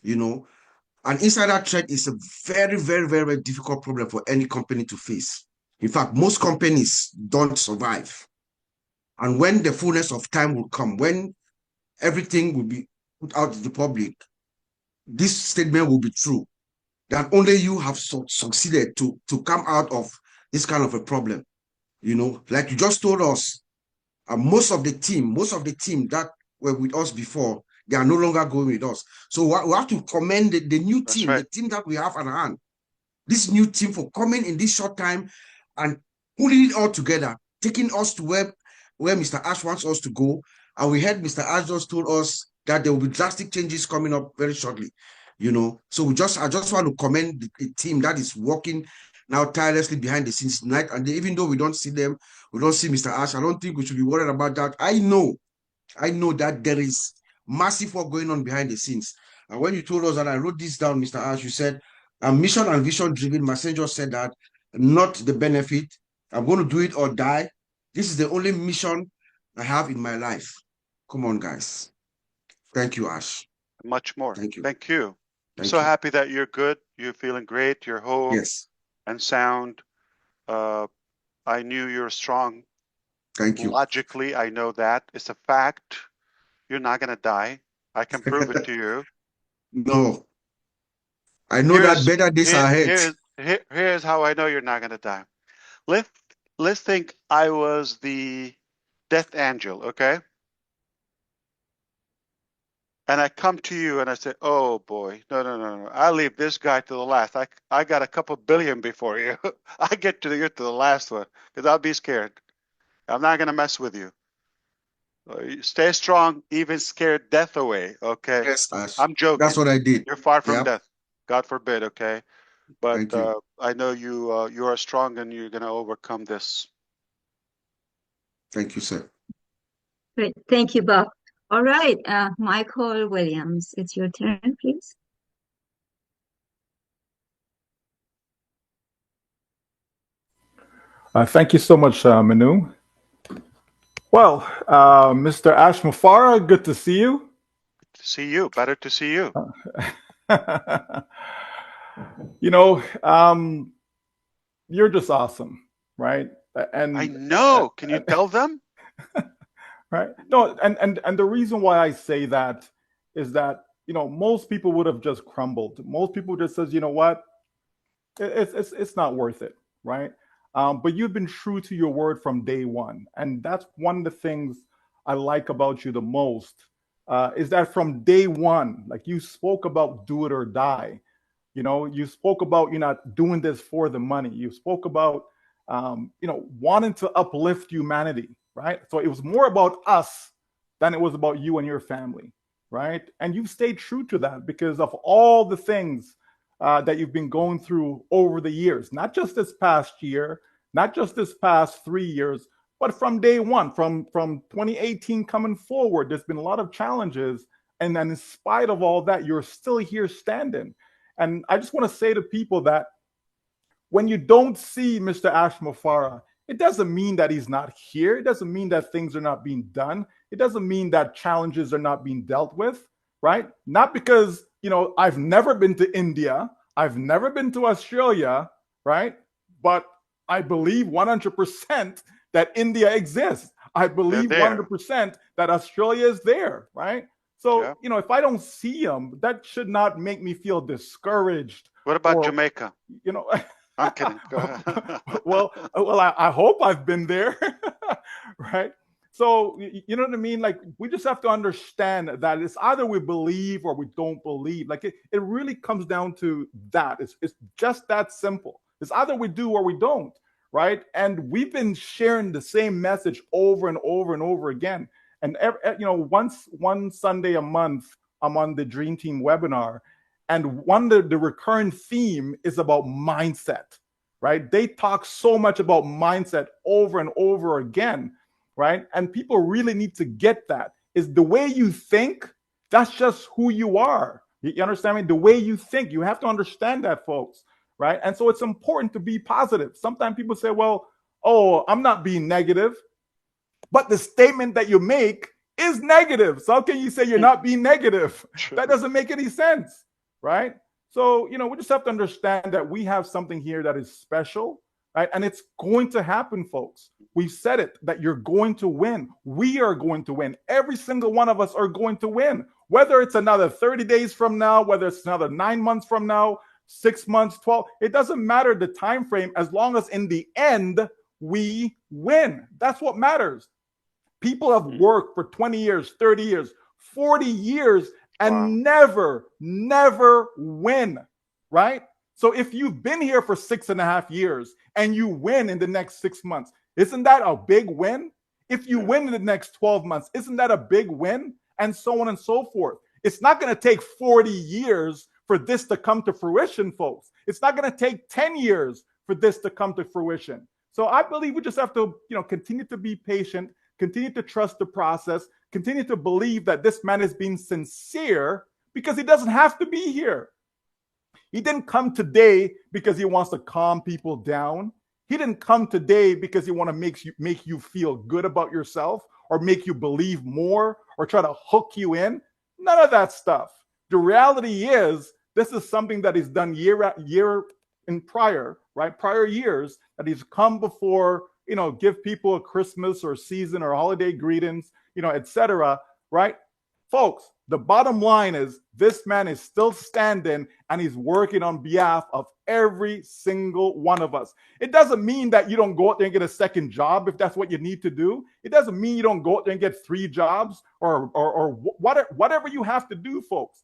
An insider threat is a very, very, very, very difficult problem for any company to face. In fact, most companies don't survive. And when the fullness of time will come, when everything will be put out to the public, this statement will be true, that only you have succeeded to come out of this kind of a problem. Like you just told us, most of the team that were with us before, they are no longer going with us. So we have to commend the new team, the team that we have at hand. This new team for coming in this short time and pulling it all together, taking us to where Mr. Ash wants us to go. And we heard Mr. Ash just told us that there will be drastic changes coming up very shortly. So I just want to commend the team that is working now tirelessly behind the scenes tonight. And even though we don't see them, we don't see Mr. Ash, I don't think we should be worried about that. I know that there is massive work going on behind the scenes. And when you told us that, I wrote this down, Mr. Ash, you said, I'm mission and vision driven. Messenger said that, not the benefit. I'm going to do it or die. This is the only mission I have in my life. Come on, guys. Thank you, Ash. Much more. Thank you. Thank you. I'm so happy that you're good. You're feeling great. You're whole and sound. I knew you're strong. Thank you. Logically, I know that. It's a fact. You're not going to die. I can prove it to you. No. I know that better days ahead. Here's how I know you're not going to die. Let's think I was the death angel, okay? And I come to you and I say, oh boy, no. I'll leave this guy to the last. I got a couple billion before you. I get to the last one because I'll be scared. I'm not going to mess with you. Stay strong, even scared death away, okay? Yes, Ash. I'm joking. That's what I did. You're far from death. God forbid, okay? But I know you are strong and you're going to overcome this. Thank you, sir. Great. Thank you, Bob. All right, Michael Williams, it's your turn, please. Thank you so much, Manu. Well, Mr. Ash Mufareh, good to see you. Good to see you. Better to see you. You're just awesome, right? And I know. Can you tell them? Right. No, and the reason why I say that is that, most people would have just crumbled. Most people just says, you know what, it's not worth it, right? But you've been true to your word from day one. And that's one of the things I like about you the most, is that from day one, like you spoke about do it or die. You spoke about you're not doing this for the money. You spoke about, wanting to uplift humanity, right? So it was more about us than it was about you and your family, right? And you've stayed true to that because of all the things that you've been going through over the years, not just this past year, not just this past 3 years, but from day one, from 2018 coming forward, there's been a lot of challenges. And then in spite of all that, you're still here standing. And I just want to say to people that when you don't see Mr. Ash Mufareh, it doesn't mean that he's not here. It doesn't mean that things are not being done. It doesn't mean that challenges are not being dealt with, right? Not because, I've never been to India. I've never been to Australia, right? But I believe 100% that India exists. I believe 100% that Australia is there, right? So, if I don't see them, that should not make me feel discouraged. What about Jamaica? I'm kidding. Go ahead. well, I hope I've been there, right? So, you know what I mean? Like, we just have to understand that it's either we believe or we don't believe. Like, it really comes down to that. It's just that simple. It's either we do or we don't, right? And we've been sharing the same message over and over and over again. And, one Sunday a month, I'm on the Dream Team webinar. And the recurring theme is about mindset, right? They talk so much about mindset over and over again, right? And people really need to get that. Is the way you think, that's just who you are. You understand me? The way you think, you have to understand that, folks, right? And so it's important to be positive. Sometimes people say, well, I'm not being negative. But the statement that you make is negative. So how can you say you're not being negative? That doesn't make any sense, right? So, we just have to understand that we have something here that is special, right? And it's going to happen, folks. We've said it, that you're going to win. We are going to win. Every single one of us are going to win. Whether it's another 30 days from now, whether it's another 9 months from now, 6 months, 12, it doesn't matter the time frame, as long as in the end, we win. That's what matters. People have worked for 20 years, 30 years, 40 years, and never win, right? So if you've been here for 6.5 years and you win in the next 6 months, isn't that a big win? If you win in the next 12 months, isn't that a big win? And so on and so forth. It's not going to take 40 years for this to come to fruition, folks. It's not going to take 10 years for this to come to fruition. So I believe we just have to, continue to be patient, continue to trust the process, continue to believe that this man is being sincere because he doesn't have to be here. He didn't come today because he wants to calm people down. He didn't come today because he wants to make you feel good about yourself or make you believe more or try to hook you in. None of that stuff. The reality is this is something that he's done year in prior years, that he's come before, give people a Christmas or season or holiday greetings, etc. Right? Folks, the bottom line is this man is still standing and he's working on behalf of every single one of us. It doesn't mean that you don't go out there and get a second job if that's what you need to do. It doesn't mean you don't go out there and get 3 jobs or whatever you have to do, folks.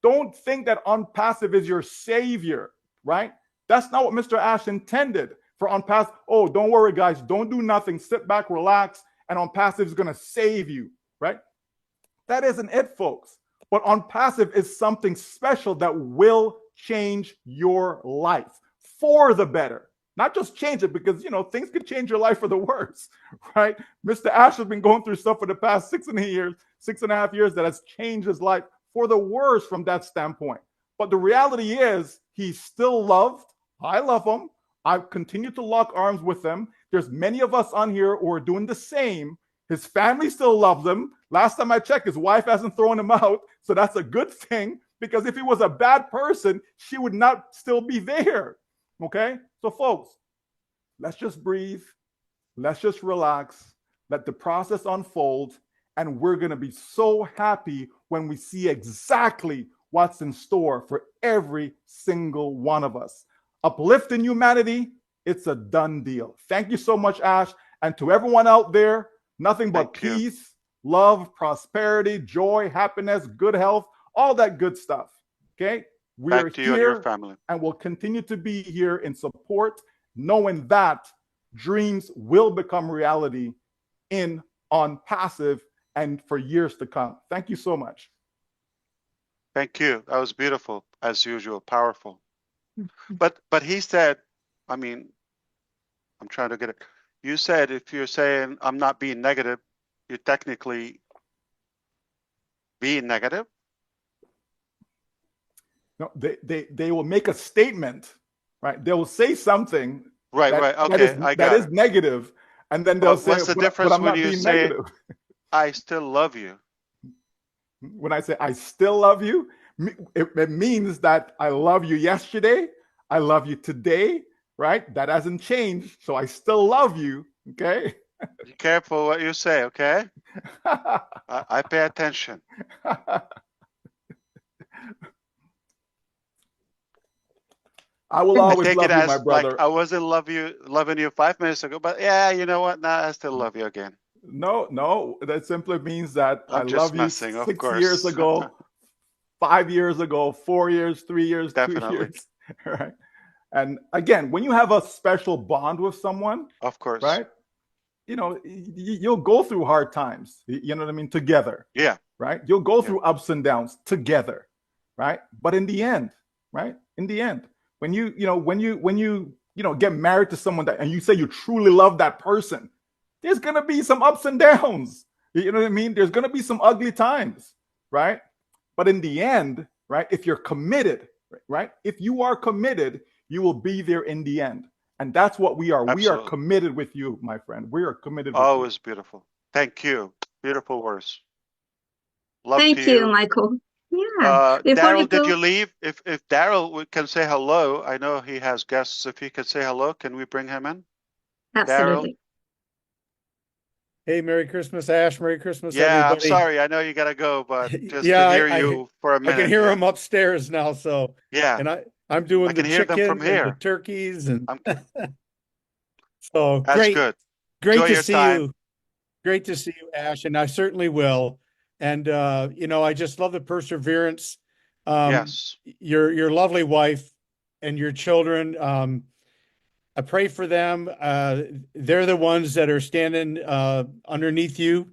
Don't think that ONPASSIVE is your savior, right? That's not what Mr. Ash intended for ONPASSIVE. Oh, don't worry, guys. Don't do nothing. Sit back, relax, and ONPASSIVE is going to save you, right? That isn't it, folks. But ONPASSIVE is something special that will change your life for the better. Not just change it because, things could change your life for the worse, right? Mr. Ash has been going through stuff for the past 6.5 years that has changed his life for the worse from that standpoint. But the reality is he's still loved. I love him. I continue to lock arms with him. There's many of us on here who are doing the same. His family still loves him. Last time I checked, his wife hasn't thrown him out. So that's a good thing, because if he was a bad person, she would not still be there. Okay? So folks, let's just breathe. Let's just relax. Let the process unfold. And we're going to be so happy when we see exactly what's in store for every single one of us. Uplifting humanity, it's a done deal. Thank you so much, Ash. And to everyone out there, nothing but peace, love, prosperity, joy, happiness, good health, all that good stuff. Okay? We are to you and your family. And we'll continue to be here in support, knowing that dreams will become reality on passive and for years to come. Thank you so much. Thank you. That was beautiful, as usual, powerful. But he said, I mean, I'm trying to get it. You said if you're saying I'm not being negative, you're technically being negative. No, they will make a statement, right? They will say something Right, right. Okay, I that got is it. negative, and then they'll say, What's the but difference I'm when not you being say negative. I still love you? When I say I still love you, it means that I love you yesterday, I love you today, right? That hasn't changed, so I still love you, okay? Be careful what you say, okay? I pay attention. I will I always take it love you, my as like brother. I wasn't loving you 5 minutes ago, but yeah, you know what? Now I still love you again. No, that simply means that I I'm just love you messing, of 6 years course. ago, 5 years ago, 4 years, 3 years, 2 Definitely. years, right? And again, when you have a special bond with someone, Of course. right? You know, you'll go through hard times, you know what I mean, together. Yeah. Right? You'll go through ups and downs together, right? But in the end, right? In the end, when you get married to someone and you say you truly love that person, there's gonna be some ups and downs. You know what I mean? There's gonna be some ugly times, right? But in the end, right? If you're committed, right? If you are committed, you will be there in the end. And that's what we are. Absolutely. We are committed with you, my friend. We are committed with Always beautiful. Thank you. Beautiful words. Love Thank to you, you. Michael. Yeah. Before Daryl, you did go, you leave? If Daryl can say hello, I know he has guests. If he could say hello, can we bring him in? absolutely. Daryl? Hey, Merry Christmas, Ash. Merry Christmas, Yeah, everybody. I'm sorry. I know you gotta go, but just Yeah, to hear you for a I minute. can hear yeah. them upstairs now. So Yeah. and I'm doing I the can hear them chicken from and the here. turkeys and so That's good. Great Enjoy to your see time. you. Great to see you, Ash, and I certainly will. And I just love the perseverance. Yes. Your lovely wife and your children. I pray for them. They're the ones that are standing underneath you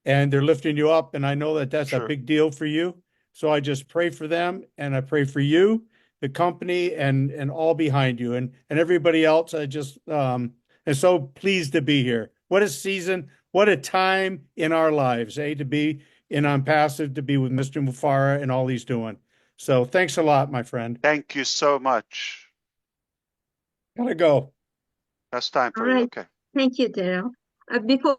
and they're lifting you up. And I know that that's a Sure. big deal for you. So I just pray for them and I pray for you, the company and all behind you and everybody else. I just am so pleased to be here. What a season, what a time in our lives, to be in ONPASSIVE, to be with Mr. Mufareh and all he's doing. So thanks a lot, my friend. Thank you so much. Gotta go. That's time All for you. right. Okay. Thank you, Daryl. Before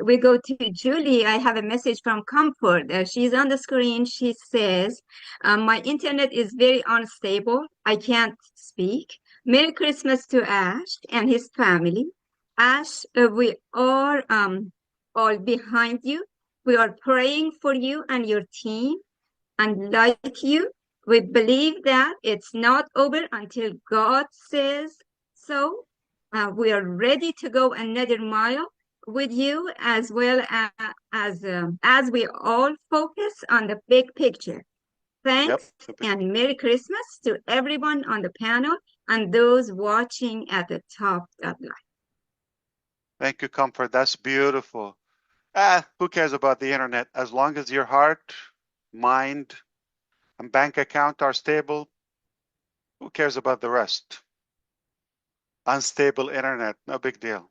we go to Julie, I have a message from Comfort. She's on the screen. She says, my internet is very unstable. I can't speak. Merry Christmas to Ash and his family. Ash, we are all behind you. We are praying for you and your team. And like you, we believe that it's not over until God says so. We are ready to go another mile with you as well as we all focus on the big picture. Thanks and Merry Christmas to everyone on the panel and those watching at the top of life. Thank you, Comfort. That's beautiful. Who cares about the internet? As long as your heart, mind, and bank account are stable, who cares about the rest? Unstable internet, no big deal.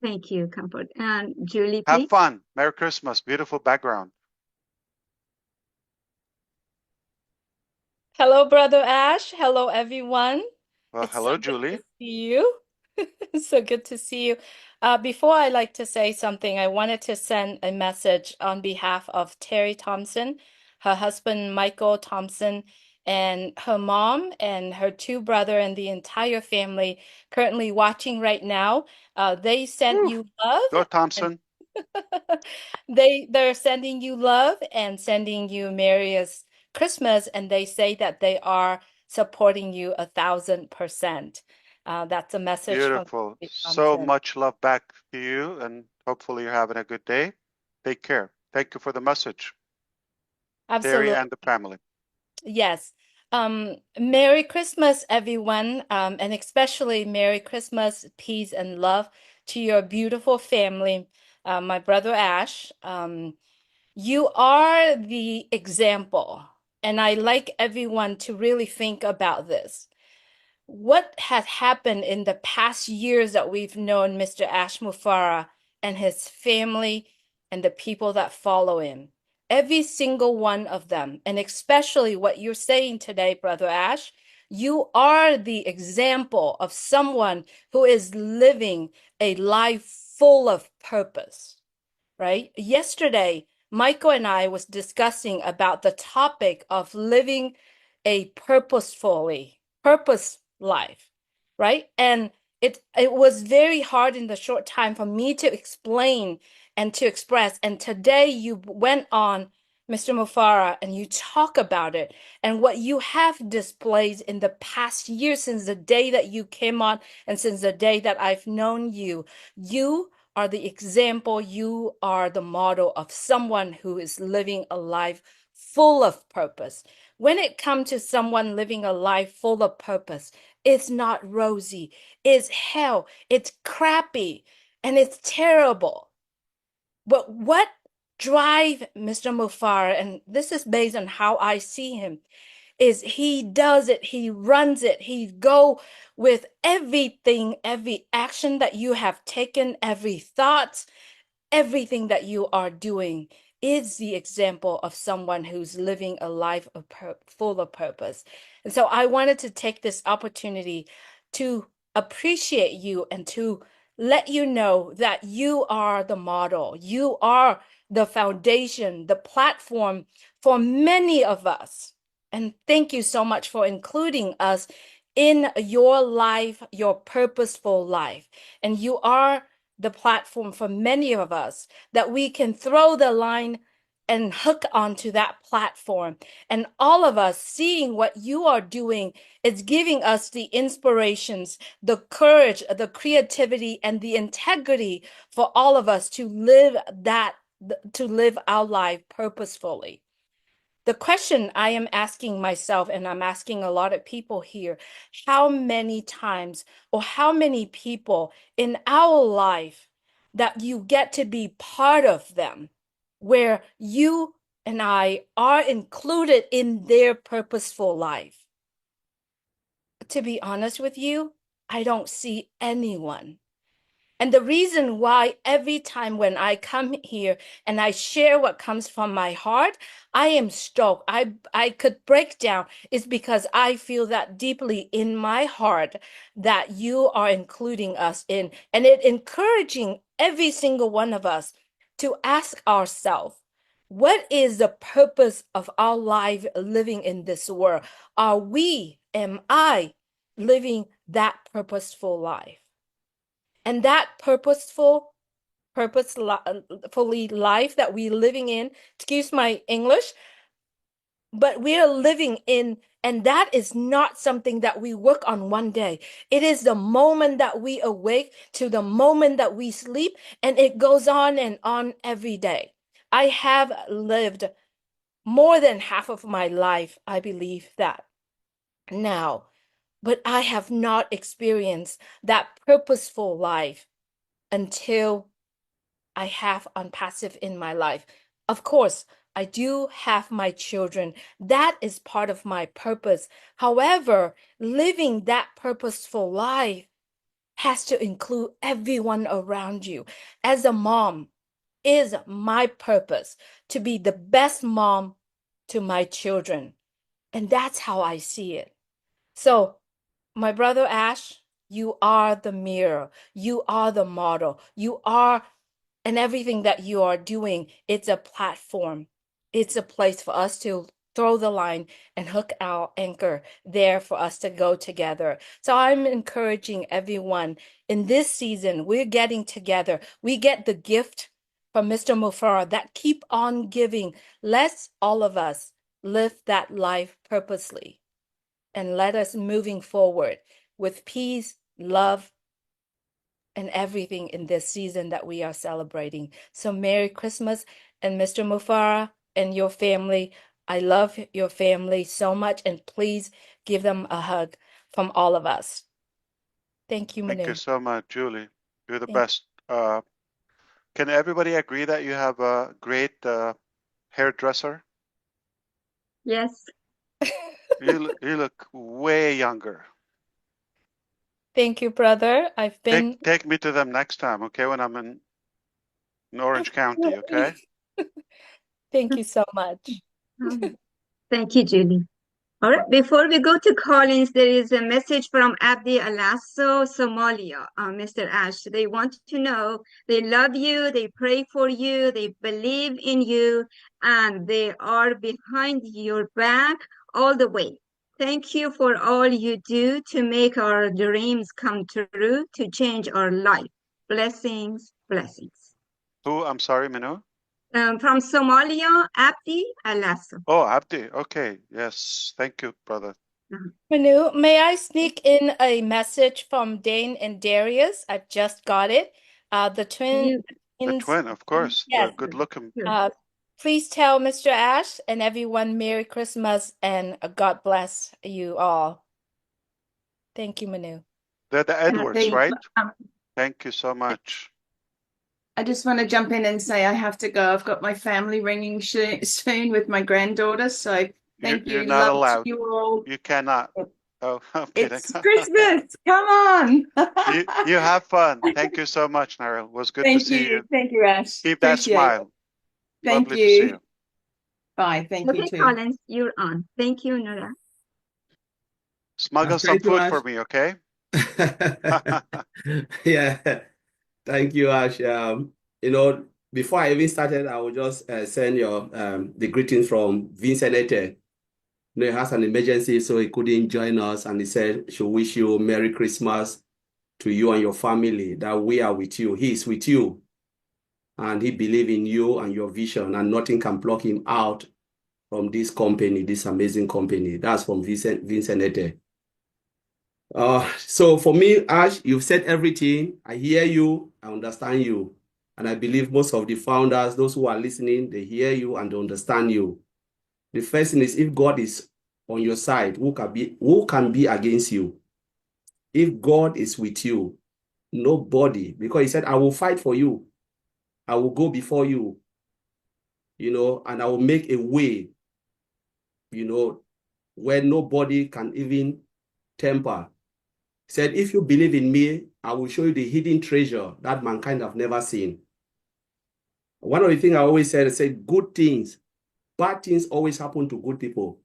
Thank you, Comfort. And Julie, Have please. fun. Merry Christmas. Beautiful background. Hello, Brother Ash. Hello, everyone. Well, It's hello, so good Julie. to see you. So good to see you. Before I like to say something, I wanted to send a message on behalf of Terry Thompson, her husband, Michael Thompson, and her mom and her two brothers and the entire family currently watching right now. They sent you love. Go, Thompson. They're sending you love and sending you Merriest Christmas, and they say that they are supporting you 1,000%. That's a message Beautiful. from So Thompson. much love back to you, and hopefully you're having a good day. Take care. Thank you for the message, Terry Absolutely. and the family. Yes. Merry Christmas, everyone, and especially Merry Christmas, peace, and love to your beautiful family. My brother Ash, you are the example, and I like everyone to really think about this. What has happened in the past years that we've known Mr. Ash Mufareh and his family and the people that follow him? Every single one of them, and especially what you're saying today, Brother Ash, you are the example of someone who is living a life full of purpose, right? Yesterday, Michael and I was discussing about the topic of living a purpose life, right? And it was very hard in the short time for me to explain and to express. And today you went on, Mr. Mufareh, and you talk about it and what you have displayed in the past year since the day that you came on and since the day that I've known you. You are the example, you are the model of someone who is living a life full of purpose. When it comes to someone living a life full of purpose, it's not rosy, it's hell, it's crappy, and it's terrible. But what drives Mr. Mufareh, and this is based on how I see him, is he does it, he runs it, he go with everything, every action that you have taken, every thought, everything that you are doing is the example of someone who's living a life full of purpose. And so I wanted to take this opportunity to appreciate you and to let you know that you are the model, you are the foundation, the platform for many of us. And thank you so much for including us in your life, your purposeful life. And you are the platform for many of us that we can throw the line and hook onto that platform. And all of us seeing what you are doing is giving us the inspirations, the courage, the creativity, and the integrity for all of us to live our life purposefully. The question I am asking myself, and I'm asking a lot of people here, how many times or how many people in our life that you get to be part of them, where you and I are included in their purposeful life? To be honest with you, I don't see anyone. And the reason why every time when I come here and I share what comes from my heart, I am stoked. I could break down is because I feel that deeply in my heart that you are including us in, and it encouraging every single one of us to ask ourselves, what is the purpose of our life living in this world? Am I living that purposeful life? And that purposefully life that we're living in, excuse my English, but we are living in, and that is not something that we work on one day. It is the moment that we awake to the moment that we sleep, and it goes on and on every day. I have lived more than half of my life, I believe that now, but I have not experienced that purposeful life until I have ONPASSIVE in my life. Of course, I do have my children. That is part of my purpose. However, living that purposeful life has to include everyone around you. As a mom, is my purpose to be the best mom to my children. And that's how I see it. So, my brother Ash, you are the mirror. You are the model. You are, and everything that you are doing, it's a platform. It's a place for us to throw the line and hook our anchor there for us to go together. So I'm encouraging everyone in this season, we're getting together. We get the gift from Mr. Mufareh that keep on giving. Let's all of us live that life purposely. And let us moving forward with peace, love, and everything in this season that we are celebrating. So Merry Christmas, and Mr. Mufareh and your family, I love your family so much, and please give them a hug from all of us. Thank you, Thank Manu. you so much, Julie. You're the Thank best. Can everybody agree that you have a great hairdresser? Yes. You look way younger. Thank you, brother. I've been. Take me to them next time, okay? When I'm in Orange County, okay? Thank you so much. Thank you, Julie. All right, before we go to Collins, there is a message from Abdi Alasso, Somalia, Mr. Ash. They want to know they love you, they pray for you, they believe in you, and they are behind your back all the way. Thank you for all you do to make our dreams come true, to change our life. Blessings, blessings. Who? I'm sorry, Minu? From Somalia, Abdi Alasso. Oh, Abdi. Okay. Yes. Thank you, brother. Manu, may I sneak in a message from Dane and Darius? I've just got it. The twins. The twin, of course. Yes. The good looking. Please tell Mr. Ash and everyone Merry Christmas and God bless you all. Thank you, Manu. They're the Edwards, right? Um, Thank you so much. I just want to jump in and say I have to go. I've got my family ringing soon with my granddaughter. So thank you. You're not Love allowed. to you all. You cannot. Oh, I'm kidding. It's Christmas. Come on. you have fun. Thank you so much, Naril. It was good to Thank see you. you. Thank you, Ash. Keep that Appreciate smile. it. Thank Lovely to see you. you. Bye. Thank you Okay, too. Collins, you're on. Thank you, Nora. Smuggle some Thank you, food Ash. for me, okay? Yeah, thank you, Ash. Before I even started, I will just send your the greetings from Vincent Ete. He has an emergency, so he couldn't join us, and he said, "Should wish you Merry Christmas to you and your family. That we are with you. He is with you, and he believes in you and your vision, and nothing can pluck him out from this company, this amazing company." That's from Vincent Ete. So for me, Ash, you've said everything. I hear you, I understand you. And I believe most of the founders, those who are listening, they hear you and they understand you. The first thing is, if God is on your side, who can be against you? If God is with you, nobody, because he said, I will fight for you. I will go before you, and I will make a way, where nobody can even temper. He said, if you believe in me, I will show you the hidden treasure that mankind have never seen. One of the things I always said, I said, good things, bad things always happen to good people.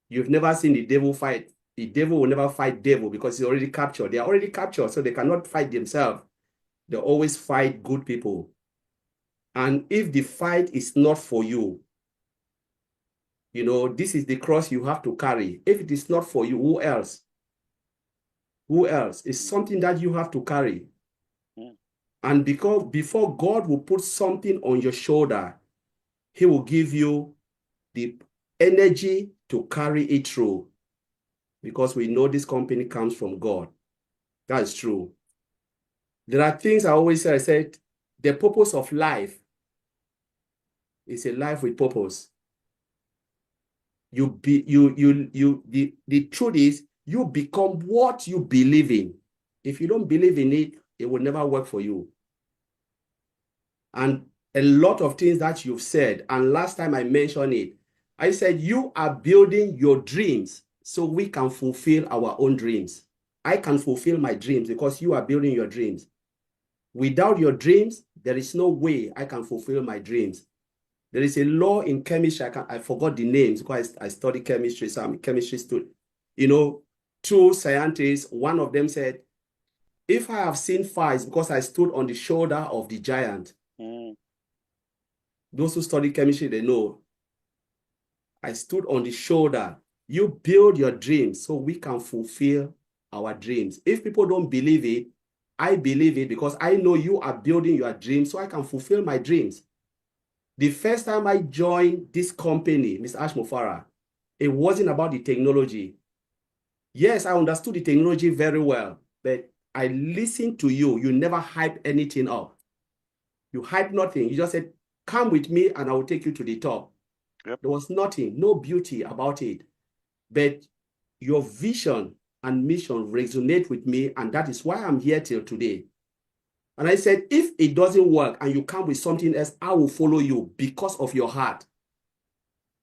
You've never seen the devil fight. The devil will never fight devil because he's already captured. They are already captured, so they cannot fight themselves. They always fight good people. And if the fight is not for you, this is the cross you have to carry. If it is not for you, who else? Who else? It's something that you have to carry. And because before God will put something on your shoulder, he will give you the energy to carry it through. Because we know this company comes from God. That's true. There are things I always say. I said, the purpose of life is a life with purpose. The truth is, you become what you believe in. If you don't believe in it, it will never work for you. And a lot of things that you've said, and last time I mentioned it, I said you are building your dreams so we can fulfill our own dreams. I can fulfill my dreams because you are building your dreams. Without your dreams, there is no way I can fulfill my dreams. There is a law in chemistry, I forgot the names because I study chemistry, so I'm a chemistry student. Two scientists, one of them said, if I have seen fire, it's because I stood on the shoulder of the giant. Those who study chemistry, they know. I stood on the shoulder. You build your dreams so we can fulfill our dreams. If people don't believe it, I believe it because I know you are building your dreams so I can fulfill my dreams. The first time I joined this company, Mr. Ash Mufareh, it wasn't about the technology. Yes, I understood the technology very well, but I listened to you. You never hyped anything up. You hyped nothing. You just said, come with me and I will take you to the top. Yep. There was nothing, no beauty about it. But your vision and mission resonate with me, and that is why I'm here till today. And I said, if it doesn't work and you come with something else, I will follow you because of your heart,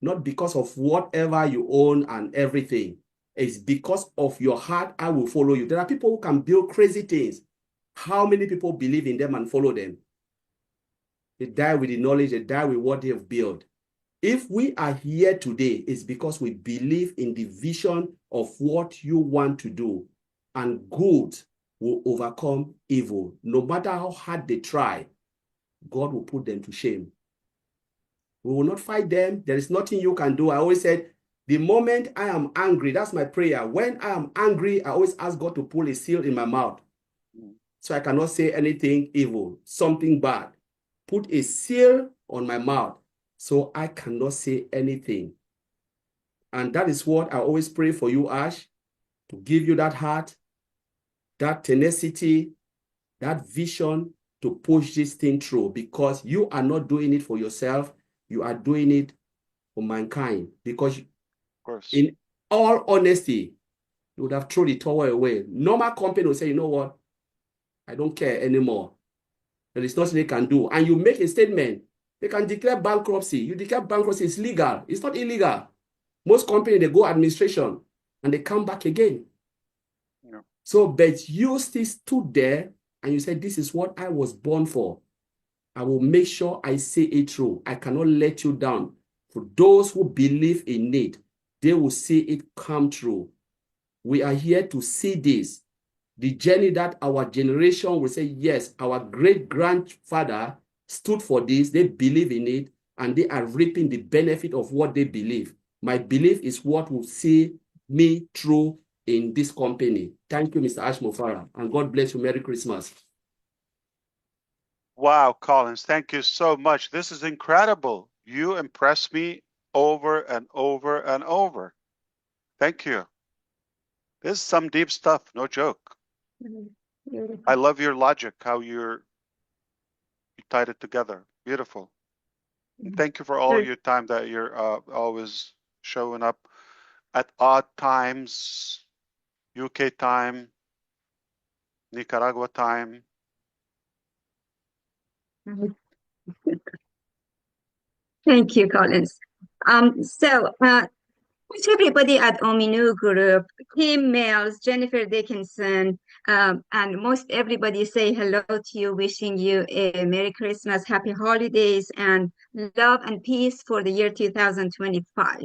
not because of whatever you own and everything. It's because of your heart, I will follow you. There are people who can build crazy things. How many people believe in them and follow them? They die with the knowledge, they die with what they have built. If we are here today, it's because we believe in the vision of what you want to do, and good will overcome evil. No matter how hard they try, God will put them to shame. We will not fight them. There is nothing you can do. I always said, the moment I am angry, that's my prayer. When I am angry, I always ask God to pull a seal in my mouth, so I cannot say anything evil, something bad. Put a seal on my mouth, so I cannot say anything. And that is what I always pray for you, Ash, to give you that heart, that tenacity, that vision to push this thing through, because you are not doing it for yourself. You are doing it for mankind, because in all honesty, you would have thrown the towel away. Normal company will say, you know what? I don't care anymore. There is nothing they can do. And you make a statement. They can declare bankruptcy. You declare bankruptcy, it's legal. It's not illegal. Most companies, they go administration and they come back again. Yeah. So, but you still stood there and you said, this is what I was born for. I will make sure I say it through. I cannot let you down. For those who believe in it, they will see it come true. We are here to see this. The journey that our generation will say, yes, our great-grandfather stood for this, they believe in it, and they are reaping the benefit of what they believe. My belief is what will see me through in this company. Thank you, Mr. Ash Mufareh, and God bless you. Merry Christmas. Wow, Collins, thank you so much. This is incredible. You impress me over and over and over. Thank you. This is some deep stuff, no joke. I love your logic, how you tied it together. Beautiful. And thank you for all your time that you're always showing up at odd times, UK time, Nicaragua time. Thank you, Collins. Wish everybody at Ominu Group, Kim Mills, Jennifer Dickinson, and most everybody say hello to you, wishing you a Merry Christmas, Happy Holidays, and love and peace for the year 2025.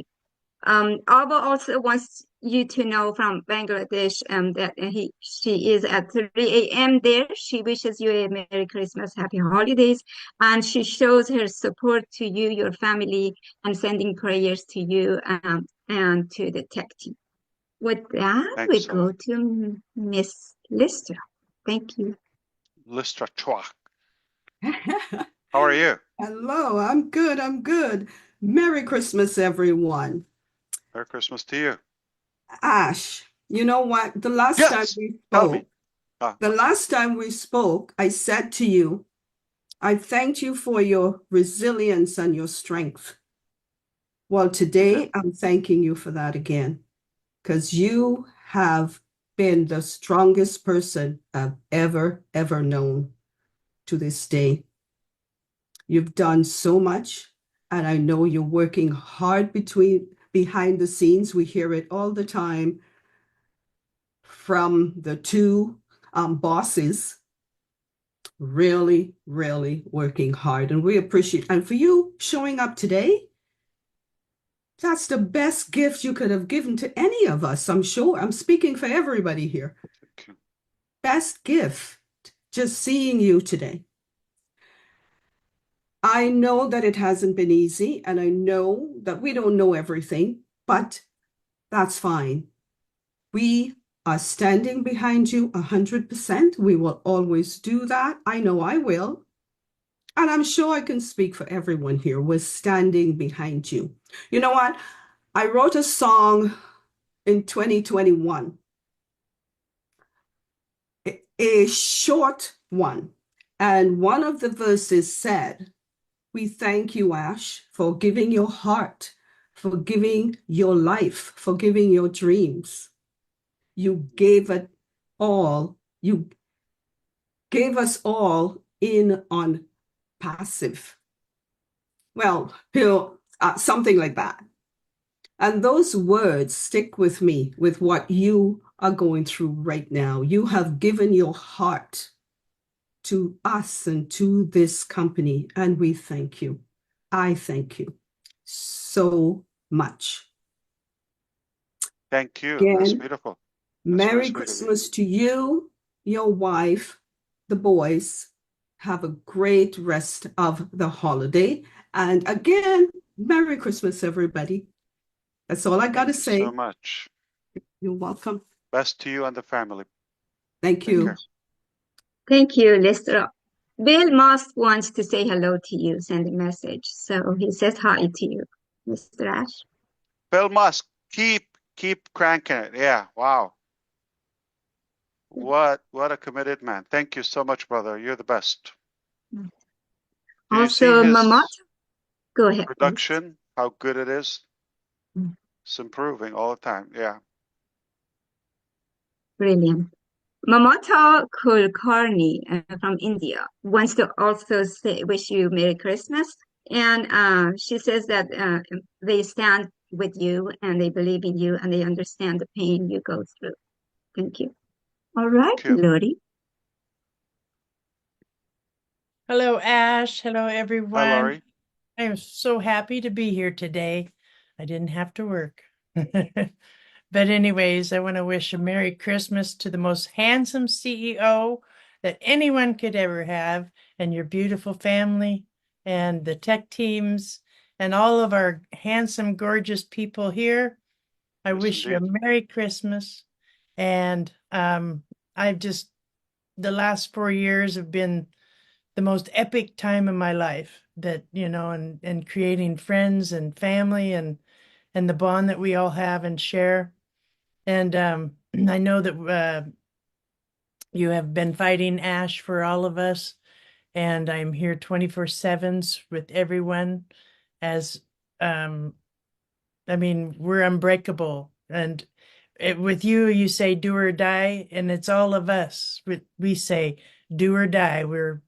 Ava also wants you to know from Bangladesh that she is at 3 a.m. there. She wishes you a Merry Christmas, Happy Holidays, and she shows her support to you, your family, and sending prayers to you and to the tech team. With that, we go to Miss Listra. Thank you. Listra Chua. How are you? Hello, I'm good. I'm good. Merry Christmas, everyone. Merry Christmas to you. Ash, you know what? The last time we spoke, I said to you, I thanked you for your resilience and your strength. Well, today I'm thanking you for that again, because you have been the strongest person I've ever known to this day. You've done so much, and I know you're working hard behind the scenes. We hear it all the time from the two bosses, really working hard, and we appreciate. And for you showing up today, that's the best gift you could have given to any of us. I'm sure I'm speaking for everybody here. Best gift, just seeing you today. I know that it hasn't been easy, and I know that we don't know everything, but that's fine. We are standing behind you 100%. We will always do that. I know I will. And I'm sure I can speak for everyone here. We're standing behind you. You know what? I wrote a song in 2021, a short one. And one of the verses said, We thank you, Ash, for giving your heart, for giving your life, for giving your dreams. You gave it all. You gave us all in on passive. Well, something like that. And those words stick with me with what you are going through right now. You have given your heart to us and to this company, and we thank you. I thank you so much. Thank you. Again, That's beautiful. That's Merry sweet of you. Christmas to you, your wife, the boys. Have a great rest of the holiday. And again, Merry Christmas, everybody. That's all I got to say. So much. You're welcome. Best to you and the family. Thank you. Care. Thank you, Lester. Bill Moss wants to say hello to you, send a message. So he says hi to you, Mr. Ash. Bill Musk, keep cranking it. Yeah, wow. What a committed man. Thank you so much, brother. You're the best. Do you see Also, his Mamat, go ahead. production? How good it is? It's improving all the time. Yeah. Brilliant. Mamata Kulkarni from India wants to also say, wish you Merry Christmas. And she says that they stand with you and they believe in you and they understand the pain you go through. Thank you. All right, Lori. Hello, Ash. Hello, everyone. Hi, Laurie. I am so happy to be here today. I didn't have to work. But anyways, I want to wish a Merry Christmas to the most handsome CEO that anyone could ever have, and your beautiful family, and the tech teams, and all of our handsome, gorgeous people here. I wish you a Merry Christmas. And I've just, the last 4 years have been the most epic time of my life, that, you know, and creating friends and family and the bond that we all have and share. And I know that you have been fighting, Ash, for all of us, and I'm here 24/7 with everyone. As I mean, we're unbreakable, and with you, you say do or die, and it's all of us. We say do or die. We're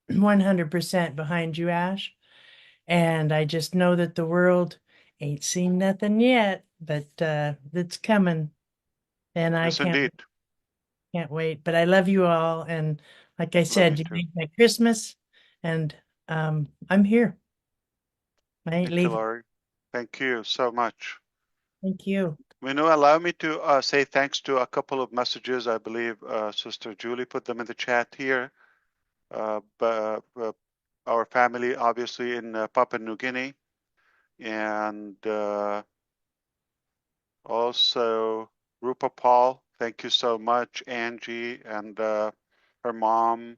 100% behind you, Ash. And I just know that the world ain't seen nothing yet, but it's coming. And I Yes, indeed. can't wait. But I love you all. And like I said, you made my Christmas, and I'm here. I ain't Thank you, leaving. Laurie. Thank you so much. Thank you. Minu, allow me to say thanks to a couple of messages. I believe Sister Julie put them in the chat here. But our family, obviously, in Papua New Guinea, and also Rupa Paul. Thank you so much, Angie, and her mom,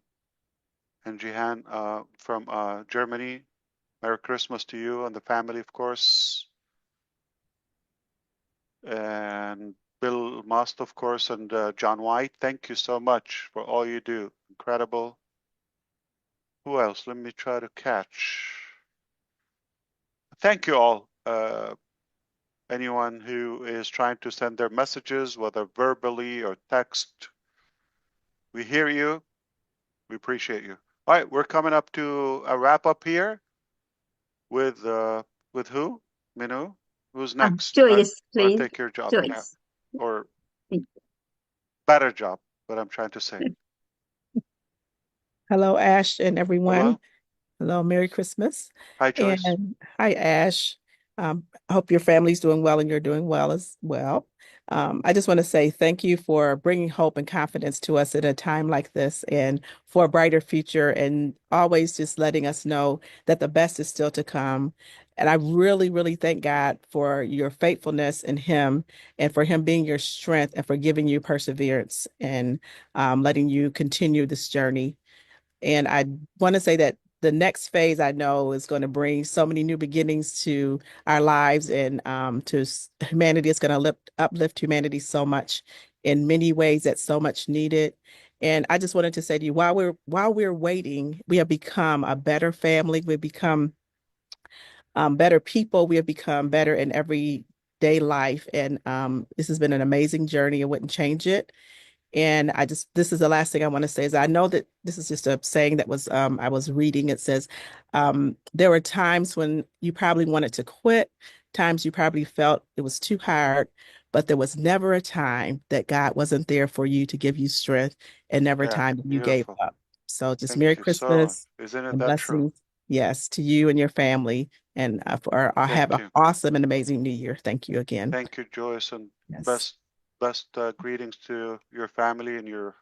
and Jihan from Germany. Merry Christmas to you and the family, of course. And Bill Must, of course, and John White. Thank you so much for all you do. Incredible. Who else? Let me try to catch. Thank you all. Anyone who is trying to send their messages, whether verbally or text, we hear you. We appreciate you. All right, we're coming up to a wrap up here with who? Minu? Who's next? Joyce, I'll please. take your job. Joyce. Yeah. Or better job, what I'm trying to say. Hello, Ash and everyone. Hello. Hello, Merry Christmas. Hi, Joyce. And hi, Ash. I hope your family's doing well and you're doing well as well. I just want to say thank you for bringing hope and confidence to us at a time like this, and for a brighter future, and always just letting us know that the best is still to come. And I really, really thank God for your faithfulness in Him, and for Him being your strength, and for giving you perseverance, and letting you continue this journey. And I want to say that the next phase, I know, is going to bring so many new beginnings to our lives, and to humanity. It's going to uplift humanity so much in many ways that's so much needed. And I just wanted to say to you, while we're waiting, we have become a better family. We've become better people. We have become better in everyday life. And this has been an amazing journey. I wouldn't change it. And this is the last thing I want to say is I know that this is just a saying that was, I was reading. It says, there were times when you probably wanted to quit, times you probably felt it was too hard, but there was never a time that God wasn't there for you to give you strength, and never a Yeah, time that you gave beautiful. up. So just Thank Merry you so much. Christmas Isn't it and that true? blessings, yes, to you and your family. And have Thank an you. awesome and amazing new year. Thank you again. Thank you, Joyce, and Yes. best greetings to your family and your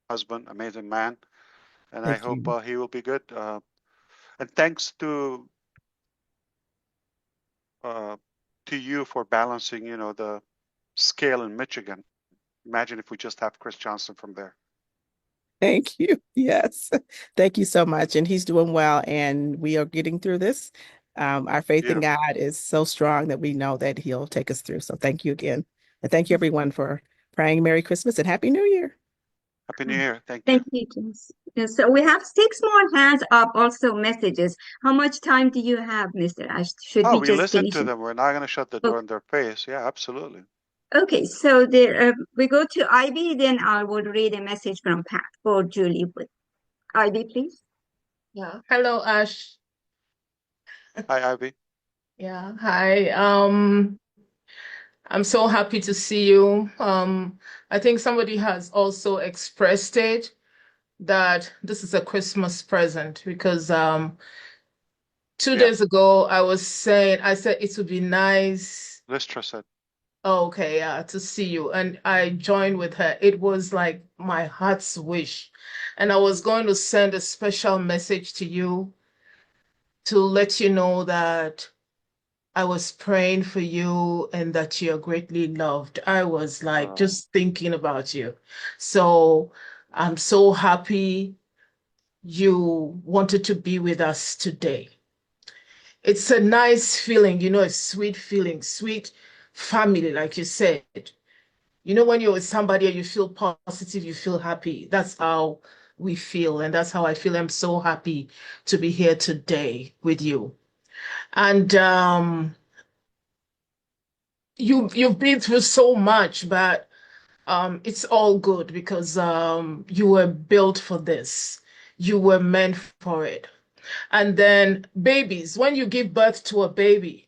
husband, amazing man. And I Thank hope you. he will be good. And thanks to you for balancing, the scale in Michigan. Imagine if we just have Chris Johnson from there. Thank you. Yes. Thank you so much. And he's doing well, and we are getting through this. Our faith in Beautiful. God is so strong that we know that he'll take us through. So thank you again. And thank you everyone for praying Merry Christmas and Happy New Year. Happy New Year. Thank you. Thank you, James. Yes, so we have 6 more hands up, also messages. How much time do you have, Mr. Ash? Should Oh, we we just listen finish to it? them. We're not going to shut the Oh, door in their face. Yeah, absolutely. okay, so we go to Ivy, then I will read a message from Pat or Julie. Ivy, please. Yeah. Hello, Ash. Hi, Ivy. Yeah. Hi. I'm so happy to see you. I think somebody has also expressed it that this is a Christmas present because 2 days ago I said it would be nice. Listra said. Oh, okay, yeah, to see you. And I joined with her. It was like my heart's wish. And I was going to send a special message to you to let you know that I was praying for you and that you're greatly loved. I was like just thinking about you. So I'm so happy you wanted to be with us today. It's a nice feeling, a sweet feeling, sweet family, like you said. When you're with somebody and you feel positive, you feel happy. That's how we feel. And that's how I feel. I'm so happy to be here today with you. And you've been through so much, but it's all good because you were built for this. You were meant for it. And then babies, when you give birth to a baby,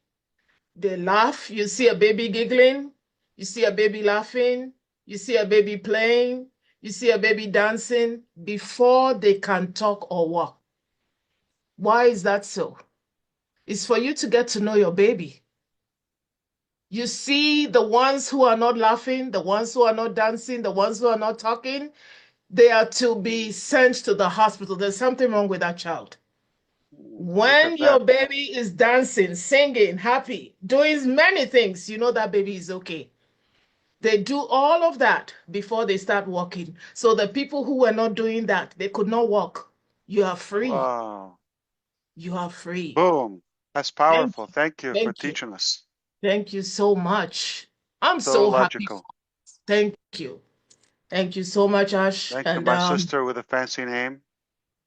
they laugh. You see a baby giggling. You see a baby laughing. You see a baby playing. You see a baby dancing before they can talk or walk. Why is that so? It's for you to get to know your baby. You see the ones who are not laughing, the ones who are not dancing, the ones who are not talking, they are to be sent to the hospital. There's something wrong with that child. When your baby is dancing, singing, happy, doing many things, you know that baby is okay. They do all of that before they start walking. So the people who were not doing that, they could not walk. You are free. Wow. You are free. Boom. That's powerful. Thank you for Thank you. teaching us. Thank you so much. I'm So so happy. logical. Thank you. Thank you so much, Ash. Thank you. My sister with a fancy name,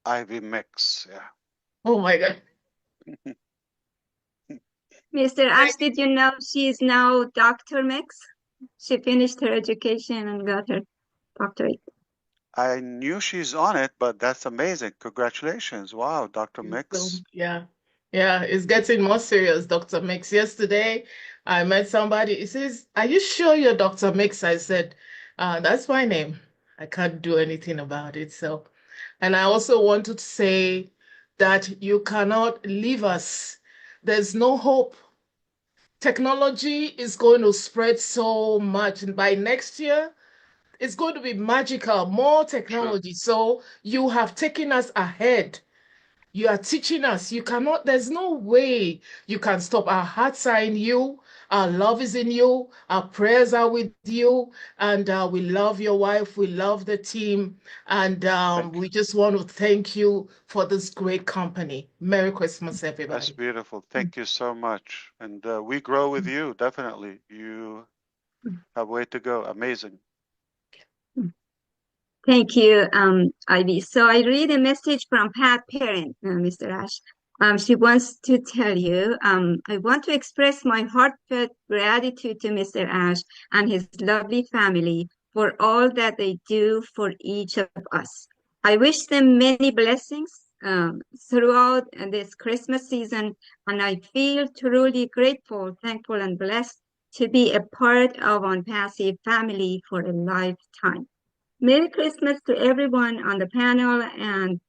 Ivy Mix. Yeah. Oh my God. Mr. Ash, did you know she is now Dr. Mix? She finished her education and got her doctorate. I knew she's on it, but that's amazing. Congratulations. Wow, Dr. Mix. Yeah. Yeah, it's getting more serious, Dr. Mix. Yesterday, I met somebody. He says, "Are you sure you're Dr. Mix?" I said, "That's my name. I can't do anything about it." So, and I also wanted to say that you cannot leave us. There's no hope. Technology is going to spread so much, and by next year, it's going to be magical, more technology. So you have taken us ahead. You are teaching us. There's no way you can stop. Our hearts are in you. Our love is in you. Our prayers are with you. And we love your wife. We love the team. And we just want to thank you for this great company. Merry Christmas, That's everybody. beautiful. Thank you so much. And we grow with you, definitely. You have a way to go. Amazing. Thank you, Ivy. So I read a message from Pat Parent, Mr. Ash. She wants to tell you, I want to express my heartfelt gratitude to Mr. Ash and his lovely family for all that they do for each of us. I wish them many blessings throughout this Christmas season, and I feel truly grateful, thankful, and blessed to be a part of ONPASSIVE family for a lifetime. Merry Christmas to everyone on the panel and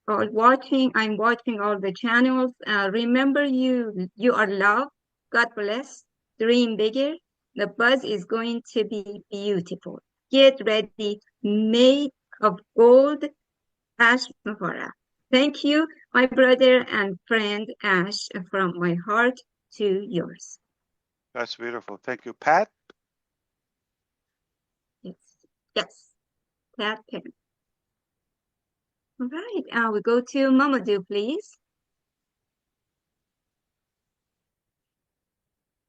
watching. I'm watching all the channels. Remember, you are loved. God bless. Dream bigger. The buzz is going to be beautiful. Get ready. Made of gold. Ash Mufareh. Thank you, my brother and friend Ash, from my heart to yours. That's beautiful. Thank you. Pat? Yes. Yes. Pat Penn. All right. We go to Mamadou, please.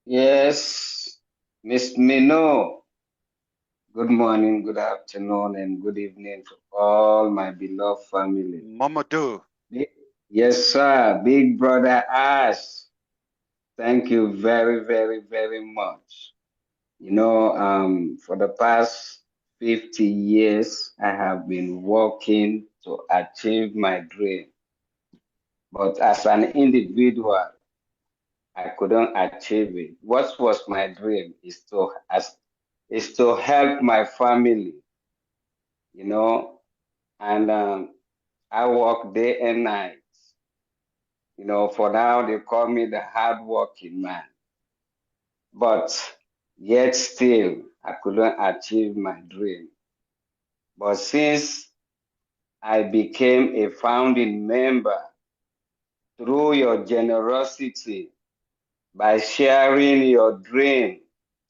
Yes, Miss Mino. Good morning, good afternoon, and good evening to all my beloved family. Mamadou. Yes, sir. Big brother Ash. Thank you very, very, very much. You know, for the past 50 years, I have been working to achieve my dream. But as an individual, I couldn't achieve it. What was my dream is to help my family, you know, and I work day and night. You know, for now they call me the hardworking man, but yet still I couldn't achieve my dream. But since I became a founding member through your generosity by sharing your dream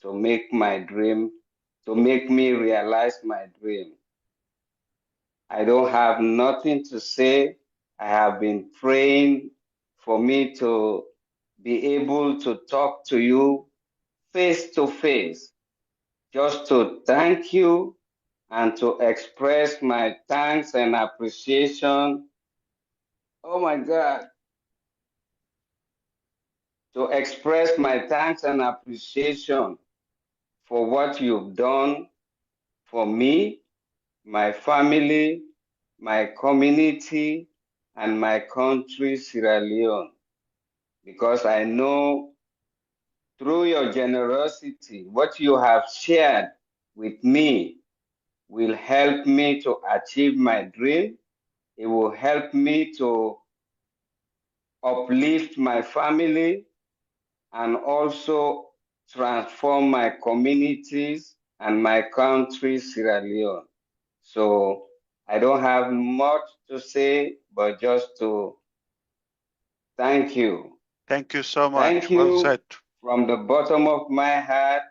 to make me realize my dream. I don't have nothing to say. I have been praying for me to be able to talk to you face to face, just to thank you and to express my thanks and appreciation. Oh my God. To express my thanks and appreciation for what you've done for me, my family, my community, and my country, Sierra Leone. Because I know through your generosity, what you have shared with me will help me to achieve my dream. It will help me to uplift my family and also transform my communities and my country, Sierra Leone. So I don't have much to say, but just to thank you. Thank you so much. Thank Well you said. from the bottom of my heart.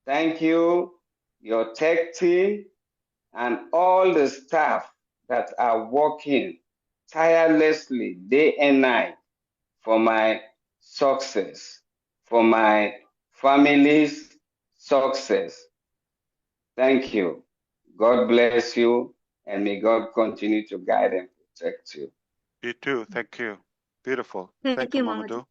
Thank you, your tech team, and all the staff that are working tirelessly day and night for my success, for my family's success. Thank you. God bless you, and may God continue to guide and protect you. You too. Thank you. Beautiful. Thank you, you, Mamadou.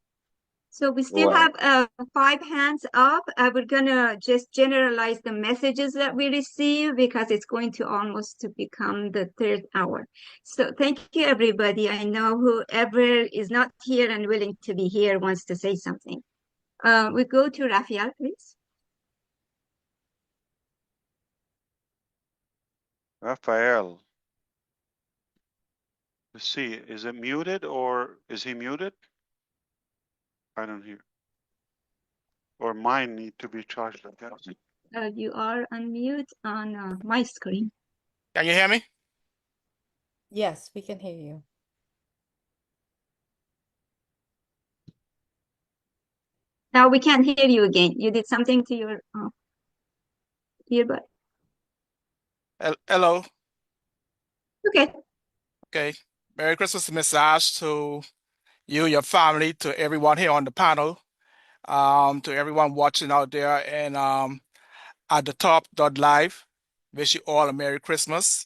So we still Wow. have 5 hands up. We're gonna just generalize the messages that we receive because it's going to almost to become the 3rd hour. So thank you, everybody. I know whoever is not here and willing to be here wants to say something. We go to Raphael, please. Raphael. Let's see. Is it muted or is he muted? I don't hear. Or mine need to be charged. You are on mute on my screen. Can you hear me? Yes, we can hear you. Now we can't hear you again. You did something to your earbud. Hello. Okay. Okay. Merry Christmas message to you, your family, to everyone here on the panel, to everyone watching out there, and at the top, live. Wish you all a Merry Christmas.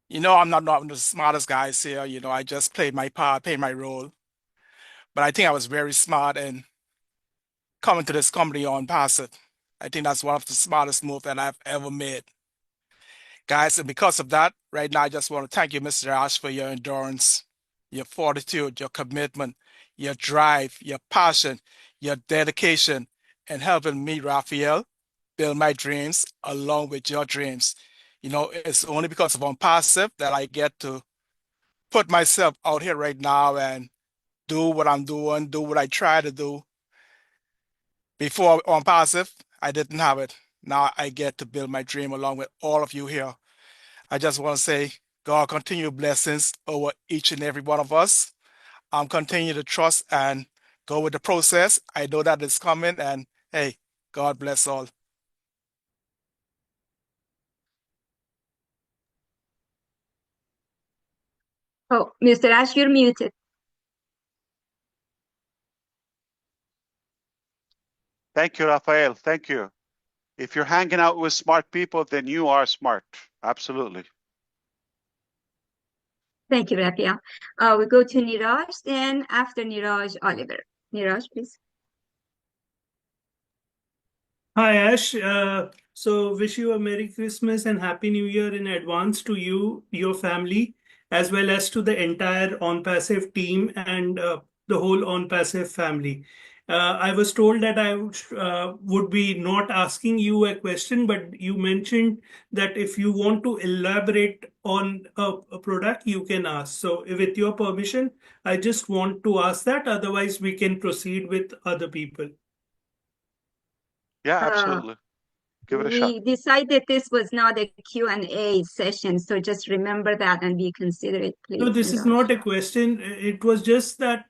You know, I'm not the smartest guys here. You know, I just played my part, played my role. But I think I was very smart in coming to this company on passive. I think that's one of the smartest moves that I've ever made. Guys, and because of that, right now, I just want to thank you, Mr. Ash, for your endurance, your fortitude, your commitment, your drive, your passion, your dedication, and helping me, Raphael, build my dreams along with your dreams. You know, it's only because of ONPASSIVE that I get to put myself out here right now and do what I'm doing, do what I try to do. Before ONPASSIVE, I didn't have it. Now I get to build my dream along with all of you here. I just want to say, God, continue blessings over each and every one of us. Continue to trust and go with the process. I know that it's coming, and hey, God bless all. Oh, Mr. Ash, you're muted. Thank you, Raphael. Thank you. If you're hanging out with smart people, then you are smart. Absolutely. Thank you, Raphael. We go to Niraj, then after Niraj, Oliver. Niraj, please. Hi, Ash. So wish you a Merry Christmas and Happy New Year in advance to you, your family, as well as to the entire OnPassive team and the whole OnPassive family. I was told that I would be not asking you a question, but you mentioned that if you want to elaborate on a product, you can ask. So with your permission, I just want to ask that. Otherwise, we can proceed with other people. Yeah, absolutely. Give it a shot. We decided this was not a Q&A session, so just remember that and be considerate, please. No, this is not a question. It was just that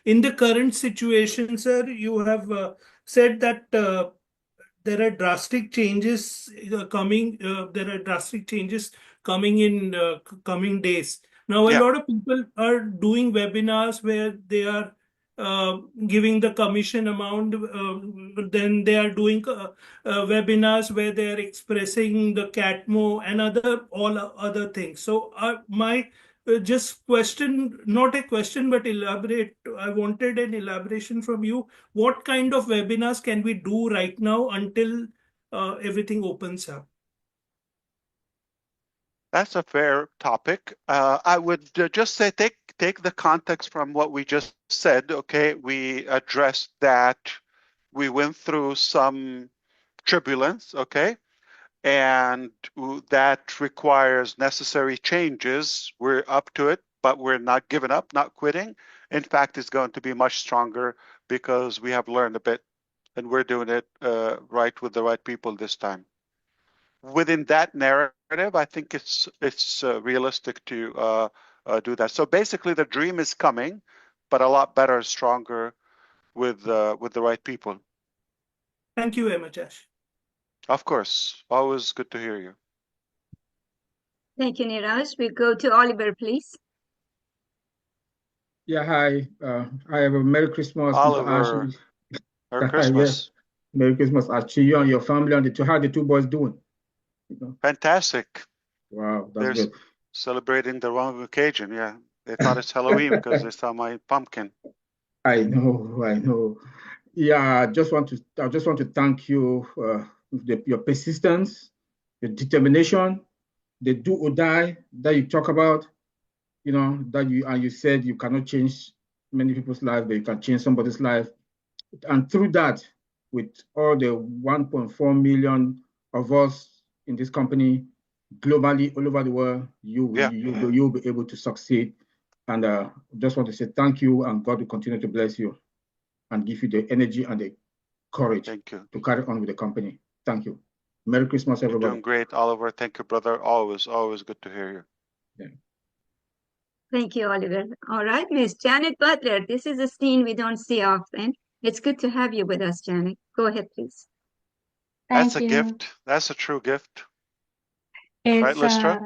in the current situation, sir, you have said that there are drastic changes coming. There are drastic changes coming in coming days. Now, a Yeah. lot of people are doing webinars where they are giving the commission amount. Then they are doing webinars where they are expressing the CATMO and all other things. So my just question, not a question, but elaborate. I wanted an elaboration from you. What kind of webinars can we do right now until everything opens up? That's a fair topic. I would just say take the context from what we just said. Okay, we addressed that we went through some turbulence. Okay, and that requires necessary changes. We're up to it, but we're not giving up, not quitting. In fact, it's going to be much stronger because we have learned a bit, and we're doing it right with the right people this time. Within that narrative, I think it's realistic to do that. So basically, the dream is coming, but a lot better, stronger with the right people. Thank you very much, Ash. Of course, always good to hear you. Thank you, Niraj. We go to Oliver, please. Yeah, hi. I have a Merry Christmas, Oliver. Mr. Ash. Merry Christmas. Yeah. Merry Christmas, Ash, to you and your family and how the two boys doing? You know? Fantastic. Wow, that's They're good. celebrating the wrong occasion. Yeah, they thought it's Halloween because they saw my pumpkin. I know. Yeah, I just want to thank you your persistence, your determination, the do or die that you talk about. You know that you said you cannot change many people's lives, but you can change somebody's life. And through that, with all the 1.4 million of us in this company globally, all over the world, you'll be able to succeed. And just want to say thank you, and God will continue to bless you and give you the energy and the courage to carry on with the company. Thank you. Merry Christmas, everybody. You're doing great, Oliver. Thank you, brother. Always good to hear you. Yeah. Thank you, Oliver. All right, Miss Janet Butler. This is a scene we don't see often. It's good to have you with us, Janet. Go ahead, please. That's a gift. That's a true gift. Right, Listra?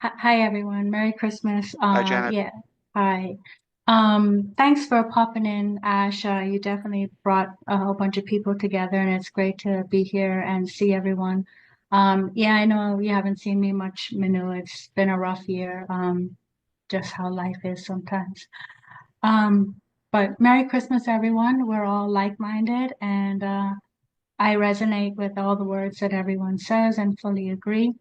Hi, everyone. Merry Christmas. Hi, Janet. Yeah. Hi. Thanks for popping in, Ash. You definitely brought a whole bunch of people together, and it's great to be here and see everyone. Yeah, I know you haven't seen me much, Minu. It's been a rough year. Just how life is sometimes. But Merry Christmas, everyone. We're all like-minded, and I resonate with all the words that everyone says and fully agree.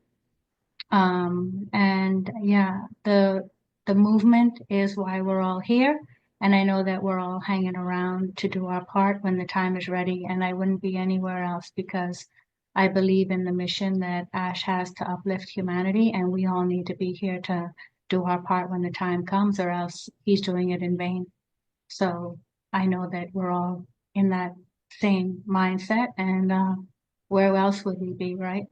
And yeah, the movement is why we're all here. And I know that we're all hanging around to do our part when the time is ready. And I wouldn't be anywhere else because I believe in the mission that Ash has to uplift humanity. And we all need to be here to do our part when the time comes, or else he's doing it in vain. So I know that we're all in that same mindset. And where else would we be, right?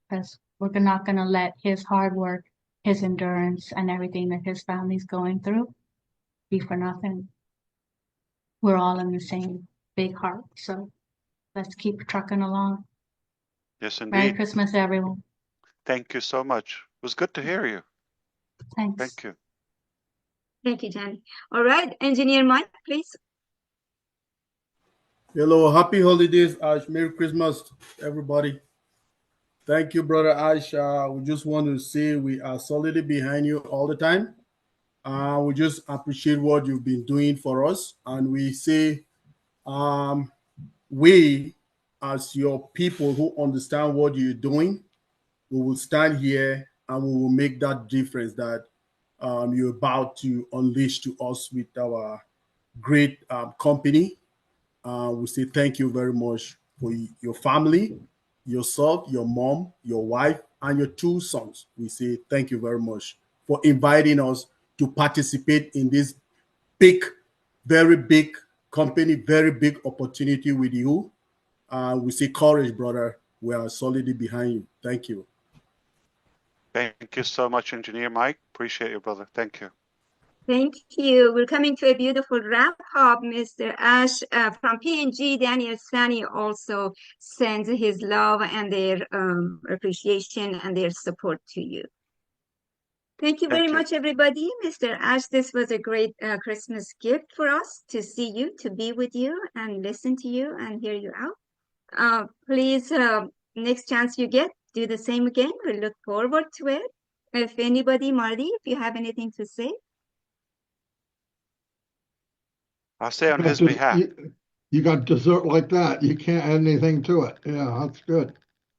Because we're not going to let his hard work, his endurance, and everything that his family's going through be for nothing. We're all in the same big heart. So let's keep trucking along. Yes, Merry indeed. Christmas, everyone. Thank you so much. It was good to hear you. Thanks. Thank you. Thank you, Jenny. All right, Engineer Mike, please. Hello, happy holidays, Ash. Merry Christmas, everybody. Thank you, Brother Ash. We just want to say we are solidly behind you all the time. We just appreciate what you've been doing for us. And we say, we, as your people who understand what you're doing, we will stand here and we will make that difference that you're about to unleash to us with our great company. We say thank you very much for your family, yourself, your mom, your wife, and your two sons. We say thank you very much for inviting us to participate in this big, very big company, very big opportunity with you. We say courage, brother. We are solidly behind you. Thank you. Thank you so much, Engineer Mike. Appreciate you, brother. Thank you. Thank you. We're coming to a beautiful wrap up, Mr. Ash. From PNG, Daniel Sani also sends his love and their appreciation and their support to you. Thank you very much, everybody. Mr. Ash, this was a great Christmas gift for us to see you, to be with you and listen to you and hear you out. Please, next chance you get, do the same again. We look forward to it. If anybody, Marty, if you have anything to say. I'll say on his behalf. You got dessert like that. You can't add anything to it. Yeah, that's good.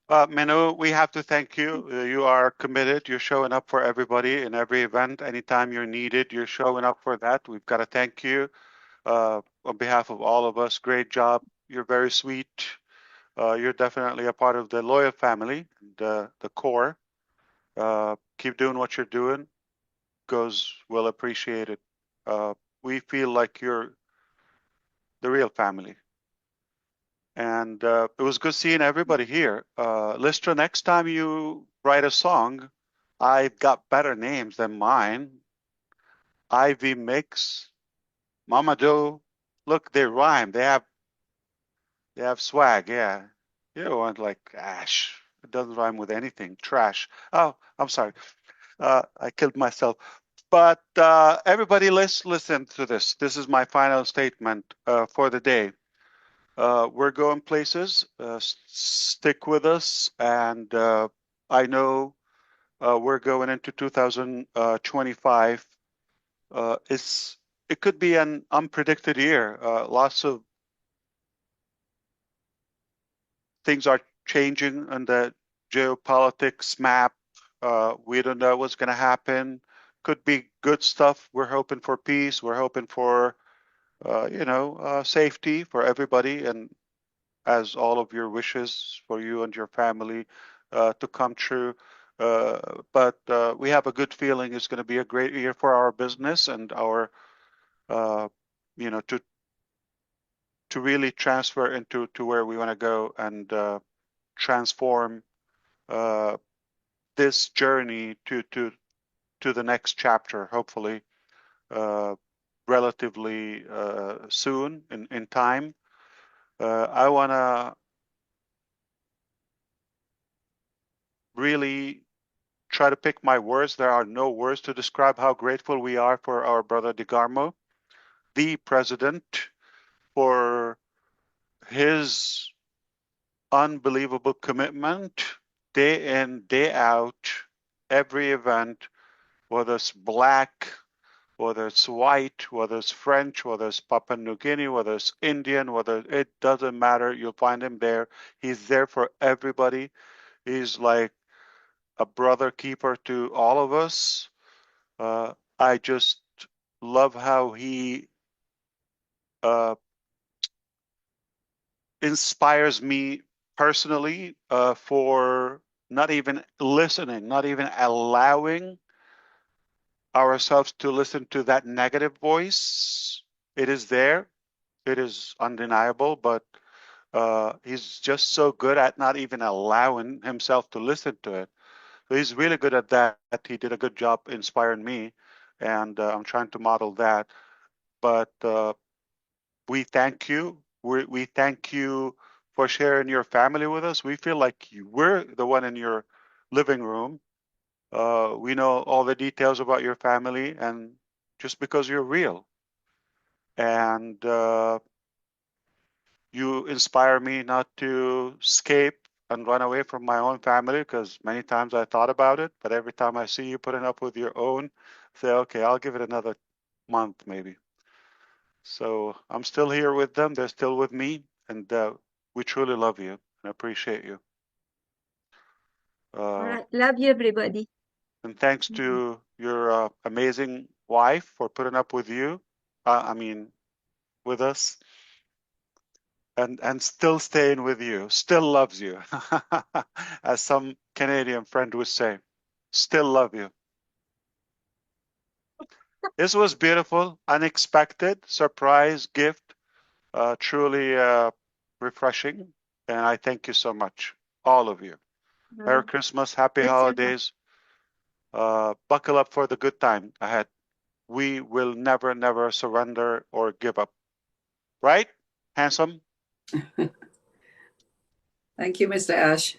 Manu, we have to thank you. You are committed. You're showing up for everybody in every event. Anytime you're needed, you're showing up for that. We've got to thank you on behalf of all of us. Great job. You're very sweet. You're definitely a part of the loyal family, the core. Keep doing what you're doing. We'll appreciate it. We feel like you're the real family. And it was good seeing everybody here. Listra, next time you write a song, I've got better names than mine. Ivy Mix, Mama Joe. Look, they rhyme. They have swag. Yeah, you don't want like Ash. It doesn't rhyme with anything. Trash. Oh, I'm sorry. I killed myself. But everybody, listen to this. This is my final statement for the day. We're going places. Stick with us. And I know we're going into 2025. It could be an unpredicted year. Lots of things are changing on the geopolitics map. We don't know what's going to happen. Could be good stuff. We're hoping for peace. We're hoping for, safety for everybody, and as all of your wishes for you and your family to come true. But we have a good feeling it's going to be a great year for our business and our, to really transfer into where we want to go and transform this journey to the next chapter, hopefully relatively soon in time. I want to really try to pick my words. There are no words to describe how grateful we are for our brother DeGarmo, the president, for his unbelievable commitment, day in, day out, every event, whether it's black, whether it's white, whether it's French, whether it's Papua New Guinea, whether it's Indian, whether it doesn't matter. You'll find him there. He's there for everybody. He's like a brother keeper to all of us. I just love how he inspires me personally for not even listening, not even allowing ourselves to listen to that negative voice. It is there. It is undeniable, but he's just so good at not even allowing himself to listen to it. So he's really good at that. He did a good job inspiring me, and I'm trying to model that. But we thank you. We thank you for sharing your family with us. We feel like we're the one in your living room. We know all the details about your family, and just because you're real. And you inspire me not to escape and run away from my own family, because many times I thought about it, but every time I see you putting up with your own, say, okay, I'll give it another month maybe. So I'm still here with them. They're still with me, and we truly love you and appreciate you. All right. Love you, everybody. And thanks to your amazing wife for putting up with you. With us. And still staying with you, still loves you, as some Canadian friend would say, still love you. This was beautiful, unexpected, surprise, gift, truly refreshing. And I thank you so much, all of you. Merry Christmas, happy holidays. Buckle up for the good time ahead. We will never, never surrender or give up. Right, handsome? Thank you, Mr. Ash.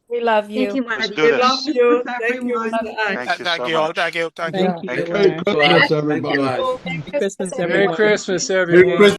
We love you. Thank you, Let's Marty. do this. Love you. Thank you, everyone. Mr. Ash. Thank you Thank so you all. much. Thank you. Thank you. Thank you. Thank you. Merry Christmas, Thank you, everybody. Ash. Merry Christmas, Merry everyone. Christmas, Merry everyone. Christmas.